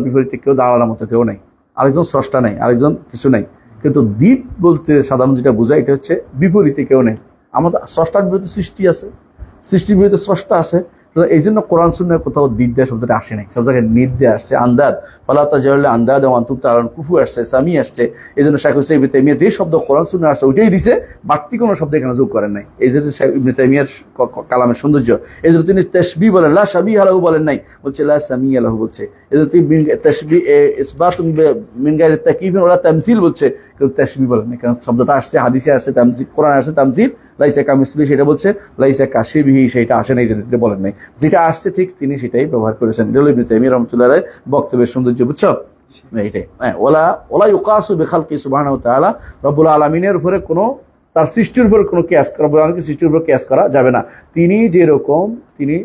বিপরীতে কেউ দাঁড়ানোর মতো কেউ নাই, আরেকজন স্রষ্টা নাই, আরেকজন কিছু নাই। কিন্তু দ্বীপ বলতে সাধারণ যেটা বোঝায়, এটা হচ্ছে বিপরীতে কেউ নেই। আমাদের স্রষ্টার বিপরীতে সৃষ্টি আছে, সৃষ্টির বিপরীতে স্রষ্টা আছে। এই জন্য কোরআন সুন্নাহয় কোথাও দিদ্দা শব্দটা আসে নাই, শব্দটাকে নির্দে আসছে। আন্দাদ ফালাতা জাহলে আন্দাদ এবং আন্তুতারণ কুফু আসছে, সামি আসছে। এই জন্য শাইখ হুসাইন ইবনে তাইমিয়া যে শব্দ কোরআন সুন্নাহয় আসছে ওইটাই দিছে, বাড়তি কোনো শব্দ এখানে যোগ করেন নাই। এই জন্য শাইখ ইবনে তাইমিয়ার কালামের সৌন্দর্য। এই জন্য তিনি তাশবিহ বলেন, লা শাবিহা লাহু বলেন নাই, বলছে লা সামিয়া লাহু বলছে। এই জন্য তিনি তাশবিহ ইসবাতুন মিন গায়রি তাকয়িফ ওয়ালা তামসিল বলছে, কেউ তাশবিহ বলেন না, কারণ শব্দটা আসছে হাদিসে আসছে তামসিল, কোরআনে আসছে তামসিল, লাইসা কামিসলি সেটা বলছে, লাইসা কাশিবিহি সেটা আসে নাই, যেটা তিনি বলেন নাই। যেটা আসছে ঠিক তিনি সেটাই ব্যবহার করেছেন। এটা হলো ইবনে তাইমিয়া রাহমাতুল্লাহ আলাইহির বক্তব্যের সৌন্দর্য, বুঝছো? এইটাই ওলা ইউকাসু বিখালকি সুবহানাহু ওয়া তাআলা, রব্বুল আলামিনের উপরে কোনো, তার সৃষ্টির উপর কোনো কিয়াস, রব্বুল আলামিনের সৃষ্টির উপর কিয়াস করা যাবে না। তিনি যেরকম তিনি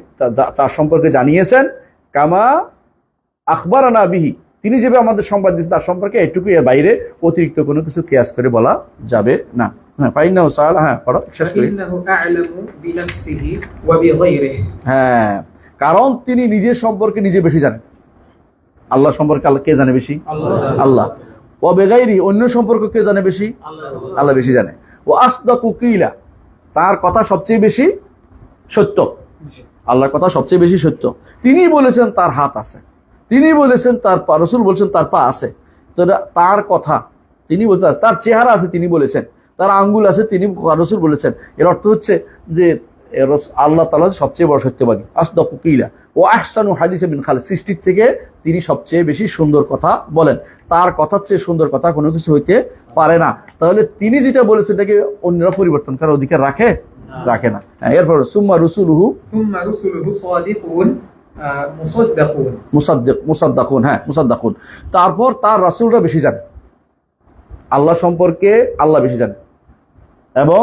তার সম্পর্কে জানিয়েছেন, কামা আখবারানা বিহি, তিনি যেভাবে আমাদের সংবাদ দিয়েছেন তার সম্পর্কে এটুকু, এর বাইরে অতিরিক্ত কোনো কিছু কিয়াস করে বলা যাবে না। হ্যাঁ, ফাইন্নাহু তাআলা, হ্যাঁ পড়ো শেষ করি। ফাইন্নাহু আ'লামু বিনাফসিহি ওয়া বিগায়রিহি, হ্যাঁ, কারণ তিনি নিজের সম্পর্কে নিজে বেশি জানেন। আল্লাহ সম্পর্কে আল্লাহ কে জানে বেশি? আল্লাহ। ও বেগাইরি, অন্য সম্পর্ক কে জানে বেশি? আল্লাহ বেশি জানে। ও আসদাকু কিলা, তার কথা সবচেয়ে বেশি সত্য। আল্লাহর কথা সবচেয়ে বেশি সত্য। তিনি বলেছেন তার হাত আছে, তিনি বলেছেন তার পা, রাসূল বলেছেন তার পা আছে। তো তার কথা তিনি বলছেন, তার চেহারা আছে তিনি বলেছেন, তার আঙ্গুল আছে তিনি, রাসূল বলেছেন। এর অর্থ হচ্ছে যে আল্লাহ তাআলা সবচেয়ে বড় সত্যবাদী। আসদাকু কিলা ও আহসানু হাদিসে মিন খালিক, সৃষ্টির থেকে তিনি সবচেয়ে বেশি সুন্দর কথা বলেন। তার কথার চেয়ে সুন্দর কথা কোনো কিছু হইতে পারে না। তাহলে তিনি যেটা বলেছেন এটাকে অন্যরা পরিবর্তন করার অধিকার রাখে? রাখে না। এরপর সুম্মা রুসুলুহু সাদিকুন মুসাদ্দাকুন, হ্যাঁ মুসাদ্দাকুন। তারপর তার রাসূলরা বেশি জানে আল্লাহ সম্পর্কে, আল্লাহ বেশি জানেন, এবং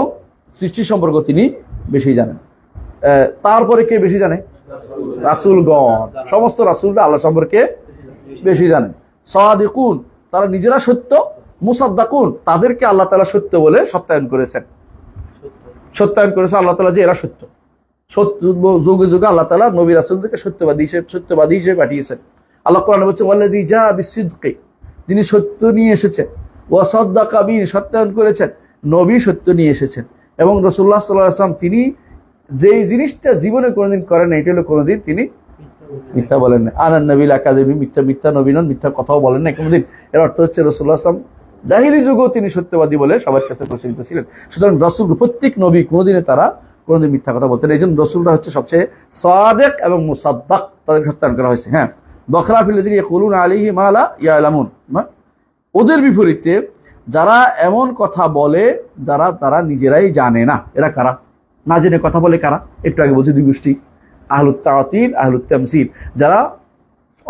সৃষ্টি সম্পর্ক তিনি বেশি জানেন। তারপরে কে বেশি জানে? রাসূলগণ, সমস্ত রাসূলরা আল্লাহ সম্পর্কে বেশি জানেন। সাদিকুন, তারা নিজেরা সত্য। মুসাদ্দাকুন, তাদেরকে আল্লাহ তাআলা সত্য বলে সত্যায়ন করেছেন, সত্যায়ন করেছে আল্লাহ তাআলা যে এরা সত্য। সত্য যুগে যুগে আল্লাহ তাআলা নবী রাসূলদেরকে সত্যবাদী হিসেবে পাঠিয়েছেন। আল্লাহ কোরআনে বলছেন ওয়াল্লাযী জা বিসিদকি, যিনি সত্য নিয়ে এসেছেন। ওয়া সাদ্দাকা বিহি, সত্যায়ন করেছেন। নবী সত্য নিয়ে এসেছেন, এবং রাসূলুল্লাহ সাল্লাল্লাহু আলাইহি ওয়াসাল্লাম তিনি যেই জিনিসটা জীবনে কোনোদিন করেন না, এটা হলো কোনোদিন তিনি মিথ্যা বলেন না। আনান নবীল আকাযিবি, মিথ্যা নবী নন, মিথ্যা কথাও বলেন না কোনোদিন। এর অর্থ হচ্ছে রাসূলুল্লাহ সাল্লাল্লাহু আলাইহি ওয়াসাল্লাম জাহিলি যুগেও তিনি সত্যবাদী বলে সবার কাছে প্রচলিত ছিলেন। সুতরাং রাসূল, প্রত্যেক নবী কোনোদিনে তারা কোনোদিন মিথ্যা কথা বলতেন। এই জন্য রাসূলরা হচ্ছে সবচেয়ে সাদিক এবং মুসাদ্দাক, তাদের সত্যায়ন করা হয়েছে। হ্যাঁ, বখলাফিল লাযিনা ইয়াকুলুনা আলাইহি মা লা ইয়ালামুন, ওদের বিপরীতে যারা এমন কথা বলে যারা তারা নিজেরাই জানে না। এরা কারা? না জেনে কথা বলে কারা? একটু আগে বলছি দুই গোষ্ঠী, আহলুত তা'তিল, আহলুত তামসিল। যারা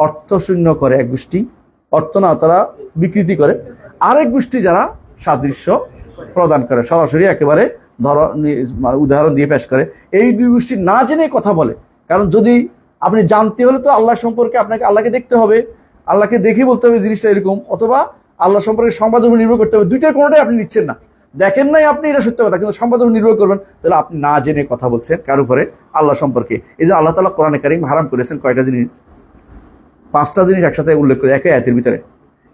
অর্থ শূন্য করে এক গোষ্ঠী, অর্থ না তারা বিকৃতি করে। আরেক গোষ্ঠী যারা সাদৃশ্য প্রদান করে, সরাসরি একেবারে উদাহরণ দিয়ে পেশ করে। এই দুই গোষ্ঠী না জেনে কথা বলে। কারণ যদি আপনি জানতে হলে তো আল্লাহ সম্পর্কে আপনাকে আল্লাহকে দেখতে হবে, আল্লাহকে দেখে বলতে হবে জিনিসটা এরকম, অথবা আল্লাহ সম্পর্কে সংবাদের উপর নির্ভর করতে হবে। দুইটার কোনোটাই আপনি নিচ্ছেন না, দেখেন নাই আপনি, এটা সত্য কথা, কিন্তু সংবাদের উপর নির্ভর করবেন, তাহলে আপনি না জেনে কথা বলছেন কার উপরে? আল্লাহ সম্পর্কে। এই যে আল্লাহ তাআলা কোরআনে কারীম হারাম করেছেন কয়টা জিনিস? 5টা জিনিস একসাথে উল্লেখ করে একই আয়াতের ভিতরে।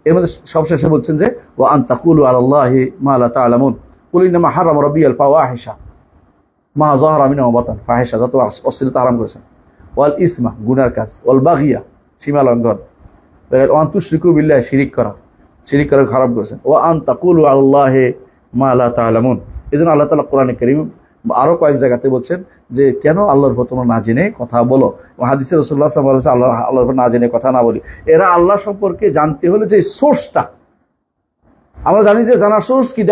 এর মধ্যে সবশেষে বলছেন যে ওয়া আন তাকুলু আলাল্লাহি মা লা তা'লামুন, কুল ইন্নামা হারামা রাব্বিয়াল ফাওয়াহিশা মা যাহারা মিনহা ওয়া বাতান, ফাহিশা যত অশ্লীলতা হারাম করেছেন, ওয়াল ইসমা গুনার কাজ, ওয়াল বাগিয়া সীমা লঙ্ঘন, ওয়া আন তুশরিকু বিল্লাহি শিরিক করা হারাম করেছেন, ওয়া আন তাকুলু আলাল্লাহি মা লা তা'লামুন। এজন্য আল্লাহ তাআলা কোরআনে কারীম আরো কয়েক জায়গাতে বলছেন যে কেন আল্লাহর উপর তোমরা না জেনে কথা বলো। হাদিসে রাসূলুল্লাহ সাল্লাল্লাহু আলাইহি ওয়াসাল্লাম আল্লাহর উপর না জেনে কথা না বলি। এরা আল্লাহ সম্পর্কে জানতে হলে যে সোর্সটা, আমরা জানি যে জানার সোর্স কি?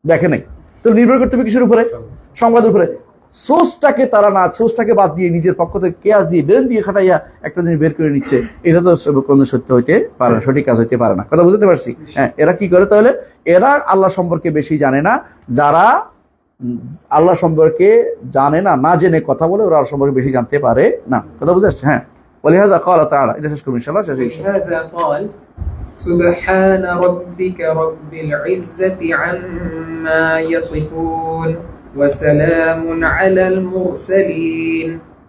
দেখে নাই। তো নির্ভর করতে হবে কিসের উপরে? সংবাদের উপরে। সোর্সটাকে তারা না, সোর্সটাকে বাদ দিয়ে নিজের পক্ষ থেকে কেয়াস দিয়ে ব্রেন দিয়ে খাটাইয়া একটা জিনিস বের করে নিচ্ছে, এটা তো কোনো সত্য হইতে পারে না, সঠিক কাজ হইতে পারে না। কথা বুঝতে পারছি? হ্যাঁ, এরা কি করে তাহলে? এরা আল্লাহ সম্পর্কে বেশি জানে না। যারা আল্লাহ সম্পর্কে জানে না, না জেনে কথা বলে, ওরা আল্লাহ সম্পর্কে বেশি জানতে পারে না। কথা বুঝতে পারছি? হ্যাঁ, ولهذا قال تعالى এটা শেষ করব ইনশাআল্লাহ। শেষ ولهذا قال سبحان ربك رب العزة عما يصفون وسلام على المرسلين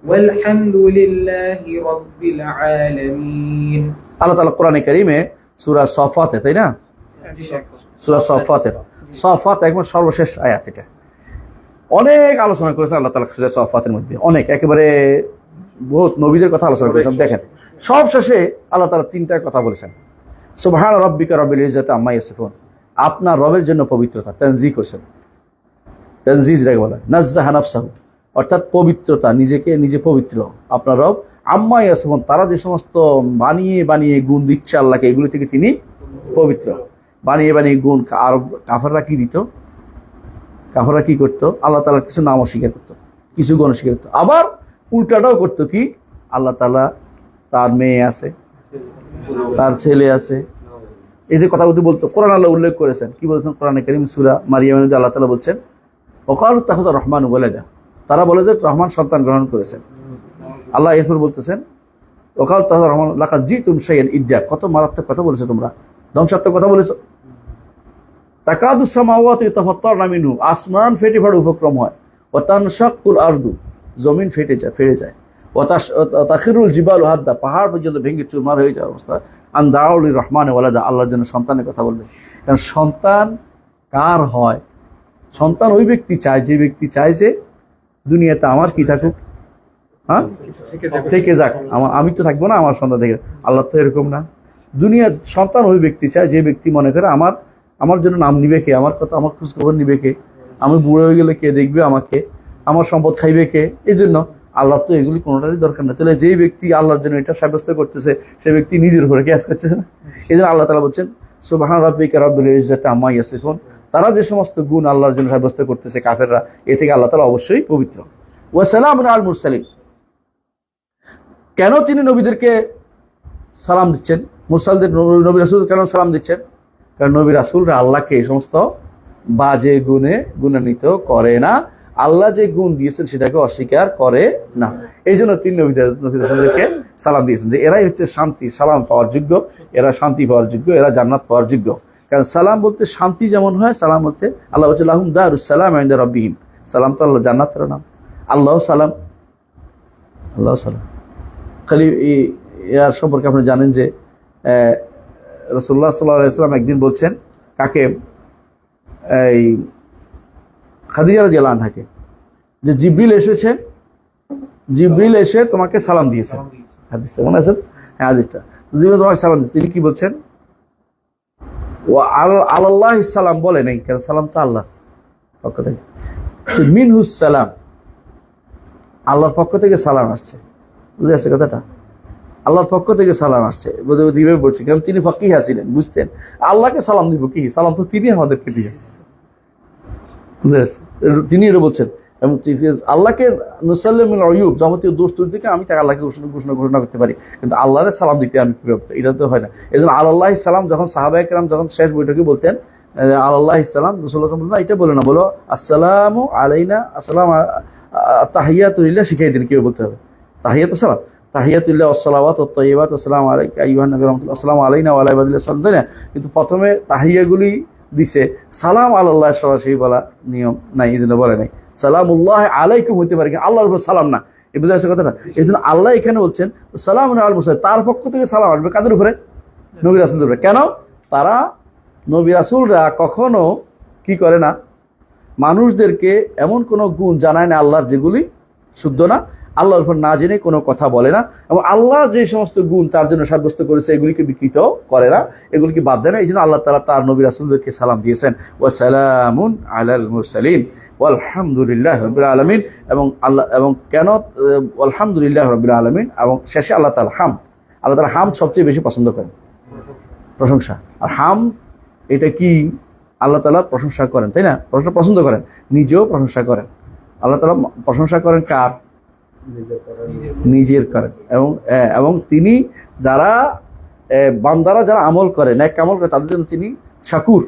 والحمد لله رب العالمين। আল্লাহ তাআলা কোরআনে কারীমে সূরা সাফাতে, তাই না? সূরা সাফাতের সাফাত একদম সর্বশেষ আয়াত। এটা অনেক আলোচনা করেছেন আল্লাহ তাআলা সূরা সাফাতের মধ্যে, অনেক, একেবারে বহুত নবীদের কথা আলোচনা করেছেন। দেখেন সব শেষে আল্লাহ তাআলা তিনটা কথা বলেছেন। সুবহান রাব্বিকা রাব্বিল ইজ্জাতি আম্মা ইয়াসিফুন, আপনার রবের জন্য পবিত্রতা, তানজিহ করেছেন। তানজিহ যাকে বলে, নাজ্জাহা নাফসাহু, অর্থাৎ পবিত্রতা, নিজেকে নিজে পবিত্র আপনার রব। আম্মা ইয়াসিফুন, তারা যে সমস্ত বানিয়ে বানিয়ে গুণ দিচ্ছে আল্লাহকে, এগুলি থেকে তিনি পবিত্র। বানিয়ে বানিয়ে গুণ, আর কাফেররা কি দিত? কাফেররা কি করতো? আল্লাহ তাআলার কিছু নাম অস্বীকার করতো, কিছু গুণ অস্বীকার করতো। আবার উল্টাটাও করতো, কি? আল্লাহ তাআলা তার মেয়ে আছে, তার ছেলে আছে, এই যে কথাগুলো বলতো, কোরআন আল্লাহ উল্লেখ করেছেন। কি বলেছেন কোরআনে কারীম সূরা মারিয়ামের মধ্যে আল্লাহ তাআলা বলছেন, ওয়াকালু তাখাযা রহমান ওয়ালাদা, তারা বলে যে রহমান সন্তান গ্রহণ করেছেন। আল্লাহ এরপর বলতেছেন, ওয়াকালু তাখাযা রহমান লাকাদ জিতুম শাইআন ইদ্দা, কত মারাত্মক কথা বলেছো তোমরা, ধ্বংসাত্মক কথা বলেছো। তাকাদুস সামাওয়াতু ইয়াতাফাত্তারনা মিনহু, আসমান ফেটে ফেটে উপক্রম হয়। ওয়া তানশাক্কুল আরদু, জমিন ফেটে যায়। ওয়া তাখিরুল জিবালু হাদ্দা, পাহাড় পর্যন্ত ভেঙে চুরমার হয়ে যাওয়ার অবস্থা। আন দাউ লির রহমানি ওয়ালাদা, আল্লাহর জন্য সন্তানের কথা বললেন। কারণ সন্তান কার হয়? সন্তান ওই ব্যক্তি চায়, যে ব্যক্তি চায় যে দুনিয়াতে আমার কি থাকুক, হ্যাঁ, থেকে যাক, আমি তো থাকবো না, আমার সন্তান থেকে। আল্লাহ তো এরকম না। দুনিয়ার সন্তান ওই ব্যক্তি চায় যে ব্যক্তি মনে করে আমার জন্য নাম নিবে কে, আমার কথা, আমার খোঁজ খবর নিবে কে, আমি বুড়ো হয়ে গেলে কে দেখবে আমাকে, আমার সম্পদ খাইবে কে। এই জন্য আল্লাহ তো এগুলি কোনোটারই দরকার নেই। তাহলে যেই ব্যক্তি আল্লাহর জন্য এটা সাব্যস্ত করতেছে, সে ব্যক্তি নিজের উপরে কেয়াস করতেছে না। এই জন্য আল্লাহ তাআলা বলছেন, সুবহান রাব্বিকা রাব্বিল ইজ্জাতি আম্মা ইয়াসিফুন, তারা যে সমস্ত গুণ আল্লাহর জন্য সাব্যস্ত করতেছে কাফেররা, এ থেকে আল্লাহ তাআলা অবশ্যই পবিত্র। ওয়া সালামুন আলাল মুরসালিন, কেন তিনি নবীদেরকে সালাম দিচ্ছেন, মুরসালদের, নবী রাসূল কেন সালাম দিচ্ছেন? কারণ নবী রাসূলরা আল্লাহকে এই সমস্ত বাজে গুণে গুণান্বিত করে না, আল্লাহ যে গুণ দিয়েছেন সেটাকে অস্বীকার করে না। এই জন্য তিনি নবী রাসূলদেরকে সালাম দিয়েছেন যে এরাই হচ্ছে শান্তি, সালাম পাওয়ার যোগ্য, এরা শান্তি পাওয়ার যোগ্য, এরা জান্নাত পাওয়ার যোগ্য। কারণ সালাম বলতে শান্তি যেমন হয়, সালাম বলতে, আল্লাহ বলছে লাহুম দারুস সালাম ইনদা রাব্বিহিম, সালাম তো আল্লাহ জান্নাতের নাম। আল্লাহ সালাম, আল্লাহ সালাম। খালি এর সম্পর্কে আপনি জানেন যে রাসূলুল্লাহ সাল্লাল্লাহু আলাইহি ওয়াসাল্লাম একদিন বলছেন, কাকে? এই খাদিজা রাদিয়াল্লাহু আনহাকে, যে জিবরিল এসেছে, জিবরিল এসে তোমাকে সালাম দিয়েছে। হাদিসটা মনে আছে? হ্যাঁ, হাদিসটা। জিবরিল তোমাকে সালাম দিয়েছে, তিনি কি বলছেন? ওয়া আলাল্লাহিস সালাম বলে নাই, কারণ সালাম তো আল্লাহর পক্ষ থেকে, মিনহুস সালাম, আল্লাহর পক্ষ থেকে সালাম আসছে। বুঝে আসছে কথাটা? আল্লাহর পক্ষ থেকে সালাম আসছে, এইভাবে বলছি, কারণ তিনি ফাকিহ ছিলেন, বুঝতেন আল্লাহকে সালাম দিব কি, সালাম তো তিনি আমাদেরকে দিয়ে। তিনি এটা বলছেন, এবং আল্লাহকে নুসাল্লিমুল উয়ুব, যাবতীয় দোষ ত্রুটি থেকে আমি তাকে আল্লাহকে ঘোষণা করতে পারি, কিন্তু আল্লাহর সালাম দিতে আমি কি ভাবতে, এটা তো হয় না। এই জন্য আল্লাহর সালাম যখন সাহাবায়ে কেরাম যখন শেষ বৈঠকে বলতেন আল্লাহর সালাম, রাসূলুল্লাহ সাল্লাল্লাহু আলাইহি ওয়াসাল্লাম এটা বলে না, বলো আসসালামু আলাইনা, আসসালাম তাহিয়াতুল্লাহ শিখাই দিন কিভাবে বলতে হবে। তাহিয়াতু সালাম, তাহিয়াতুল্লাহ ওয়াসসালাওয়াতু ওয়াত-তাইয়্যিবাত, আসসালামু আলাইকা আইয়ুহান নাবী ওয়া রাহমাতুল্লাহ, আসসালামু আলাইনা ওয়া আলা ইবাদিল্লাহ সালিহিন। কিন্তু প্রথমে তাহিয়াগুলি দিছে, সালাম আলাল্লাহ সরাসরি বলা নিয়ম নাই, এই জন্য বলে নাই। সালামুল্লাহ আলাইকুম হইতে পারে, কিন্তু আল্লাহর উপর সালাম না। এই বুঝা যাচ্ছে কথাটা? এই জন্য আল্লাহ এখানে বলছেন সালামুন আলাল মুরসালিন, তার পক্ষ থেকে সালাম আসবে কাদের উপরে? নবী রাসূলদের উপরে। কেন? তারা নবী রাসূলরা কখনো কি করে না, মানুষদেরকে এমন কোনো গুণ জানায় না আল্লাহর যেগুলি শুদ্ধ না, আল্লাহর উপর না জেনে কোনো কথা বলে না, এবং আল্লাহ যে সমস্ত গুণ তার জন্য সাব্যস্ত করেছে এগুলিকে বিকৃত করে না, এগুলিকে বাদ দেয় না। এই জন্য আল্লাহ তাআলা তার নবী রাসূলদেরকে সালাম দিয়েছেন, ওয়া সালামুন আলাল মুরসালিন ওয়ালহামদুলিল্লাহি রাব্বিল আলামিন। এবং আল্লাহ, এবং কেন আলহামদুলিল্লাহি রাব্বিল আলামিন, এবং শেষে আল্লাহ তাআলা আল্লাহ তাআলা হামদ সবচেয়ে বেশি পছন্দ করেন, প্রশংসা। আর হামদ এটা কি? আল্লাহ তাআলা প্রশংসা করেন, তাই না? প্রশংসা পছন্দ করেন, নিজেও প্রশংসা করেন। আল্লাহ তাআলা প্রশংসা করেন কার? নিজের করার নিজের করেন। এবং তিনি যারা বান্দারা যারা আমল করে, ন্যাক আমল করে, তাদের জন্য তিনি শাকুর,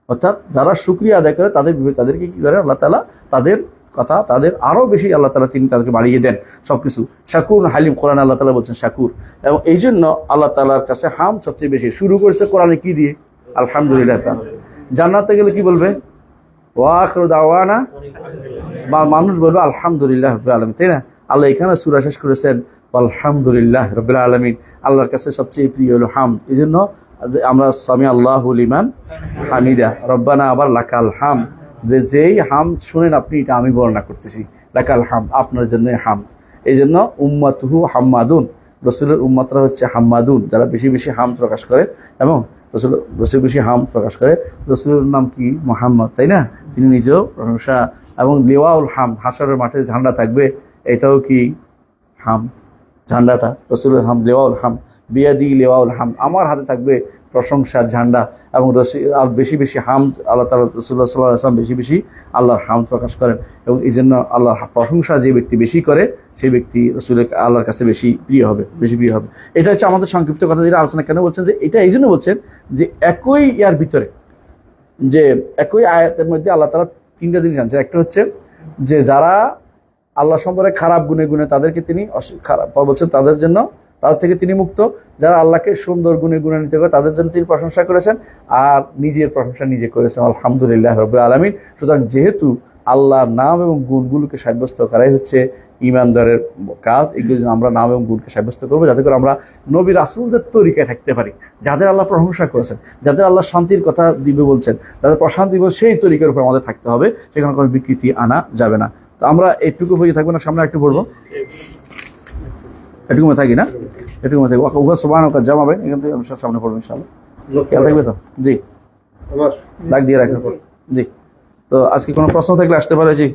অর্থাৎ যারা শুকরিয়া আদায় করে তাদেরকে কি করে আল্লাহ তাআলা তাদের কথা তাদের আরো বেশি আল্লাহ তাআলা তিনি তাদেরকে বাড়িয়ে দেন সবকিছু। শাকুর হালিম, কোরআনে আল্লাহ তাআলা বলছেন শাকুর। এবং এই জন্য আল্লাহ তাআলার কাছে হাম সবচেয়ে বেশি। শুরু করেছে কোরআনে কি দিয়ে? আলহামদুলিল্লাহ। জান্নাতে গেলে কি বলবে? ওয়া আখিরু দাওয়ানা, বা মানুষ বলবে আলহামদুলিল্লাহ রাব্বিল আলামিন, তাই না? আল্লাহ এখানে সূরা শেষ করেছেন আলহামদুলিল্লাহ রাব্বিল আলামিন। আল্লাহর কাছে সবচেয়ে প্রিয় হলো হাম। এই জন্য আমরা সামি আল্লাহু লিমান হামিদা রব্বানা আবার লাকাল হাম, যেই হাম শুনেন আপনি, এটা আমি বর্ণনা করতেছি, লাকাল হাম, আপনার জন্য হাম। এই জন্য উম্মাতুহু হাম্মাদুন, রসুলের উম্মাতরা হচ্ছে হাম্মাদুন, যারা বেশি বেশি হাম প্রকাশ করে। এবং রসুল বেশি হাম প্রকাশ করে। রসুলের নাম কি? মুহাম্মদ, তাই না? তিনি নিজেও প্রশংসা। এবং লিওয়াউল হাম, হাসরের মাঠে ঝান্ডা থাকবে, এটাও কি হাম? ঝান্ডাটা রসুলের হাম, লিওয়াউল হাম, বিয়াদি লিওয়াউল হাম, আমার হাতে থাকবে প্রশংসার ঝান্ডা। এবং আর বেশি বেশি হাম আল্লাহ তাআলা, রাসূলুল্লাহ সাল্লাল্লাহু আলাইহি ওয়াসাল্লাম বেশি বেশি আল্লাহর হাম প্রকাশ করেন। এবং এই জন্য আল্লাহর প্রশংসা যে ব্যক্তি বেশি করে, সেই ব্যক্তি রসুলের আল্লাহর কাছে বেশি প্রিয় হবে। এটা হচ্ছে আমাদের সংক্ষিপ্ত কথা, যেটা আলোচনা কেন বলছেন, যে এটা এই জন্য বলছেন যে একই ইয়ার ভিতরে, যে একই আয়াতের মধ্যে আল্লাহ তাআলা তিনটা জিনিস আনছেন। একটা হচ্ছে যে যারা আল্লাহ সম্পর্কে খারাপ গুণে গুণে তাদেরকে তিনি খারাপ বলছেন, তাদের জন্য, তাদের থেকে তিনি মুক্ত। যারা আল্লাহকে সুন্দর গুণে গুণান্বিত করে, তাদের জন্য তিনি প্রশংসা করেছেন। আর নিজের প্রশংসা নিজে করেছেন আলহামদুলিল্লাহ রাব্বিল আলামিন। সুতরাং যেহেতু আল্লাহর নাম এবং গুণগুলোকে সাব্যস্ত করাই হচ্ছে ঈমানদারের কাজ, এগুলো আমরা নাম এবং গুণকে সাব্যস্ত করবো, যাতে করে আমরা নবী রাসূলদের তরিকায় থাকতে পারি, যাদের আল্লাহ প্রশংসা করেছেন, যাদের আল্লাহ শান্তির কথা দিবে বলছেন, যাদের প্রশান্তি দিব, সেই তরিকার উপর আমাদের থাকতে হবে। সেখানে কোনো বিকৃতি আনা যাবে না। তো আমরা এইটুকু বই থাকবো না, সামনে একটু পড়বো, এটুকু থাকি না, এটুকু থাকি। ওকে সুবহানাকা জামাবেন, এখান থেকে সামনে পড়বো ইনশাআল্লাহ। খেয়াল থাকবে তো? জি, আমার লাগ দিয়ে রাখবেন। জি, তো আজকে কোনো প্রশ্ন থাকলে আসতে পারে। জি।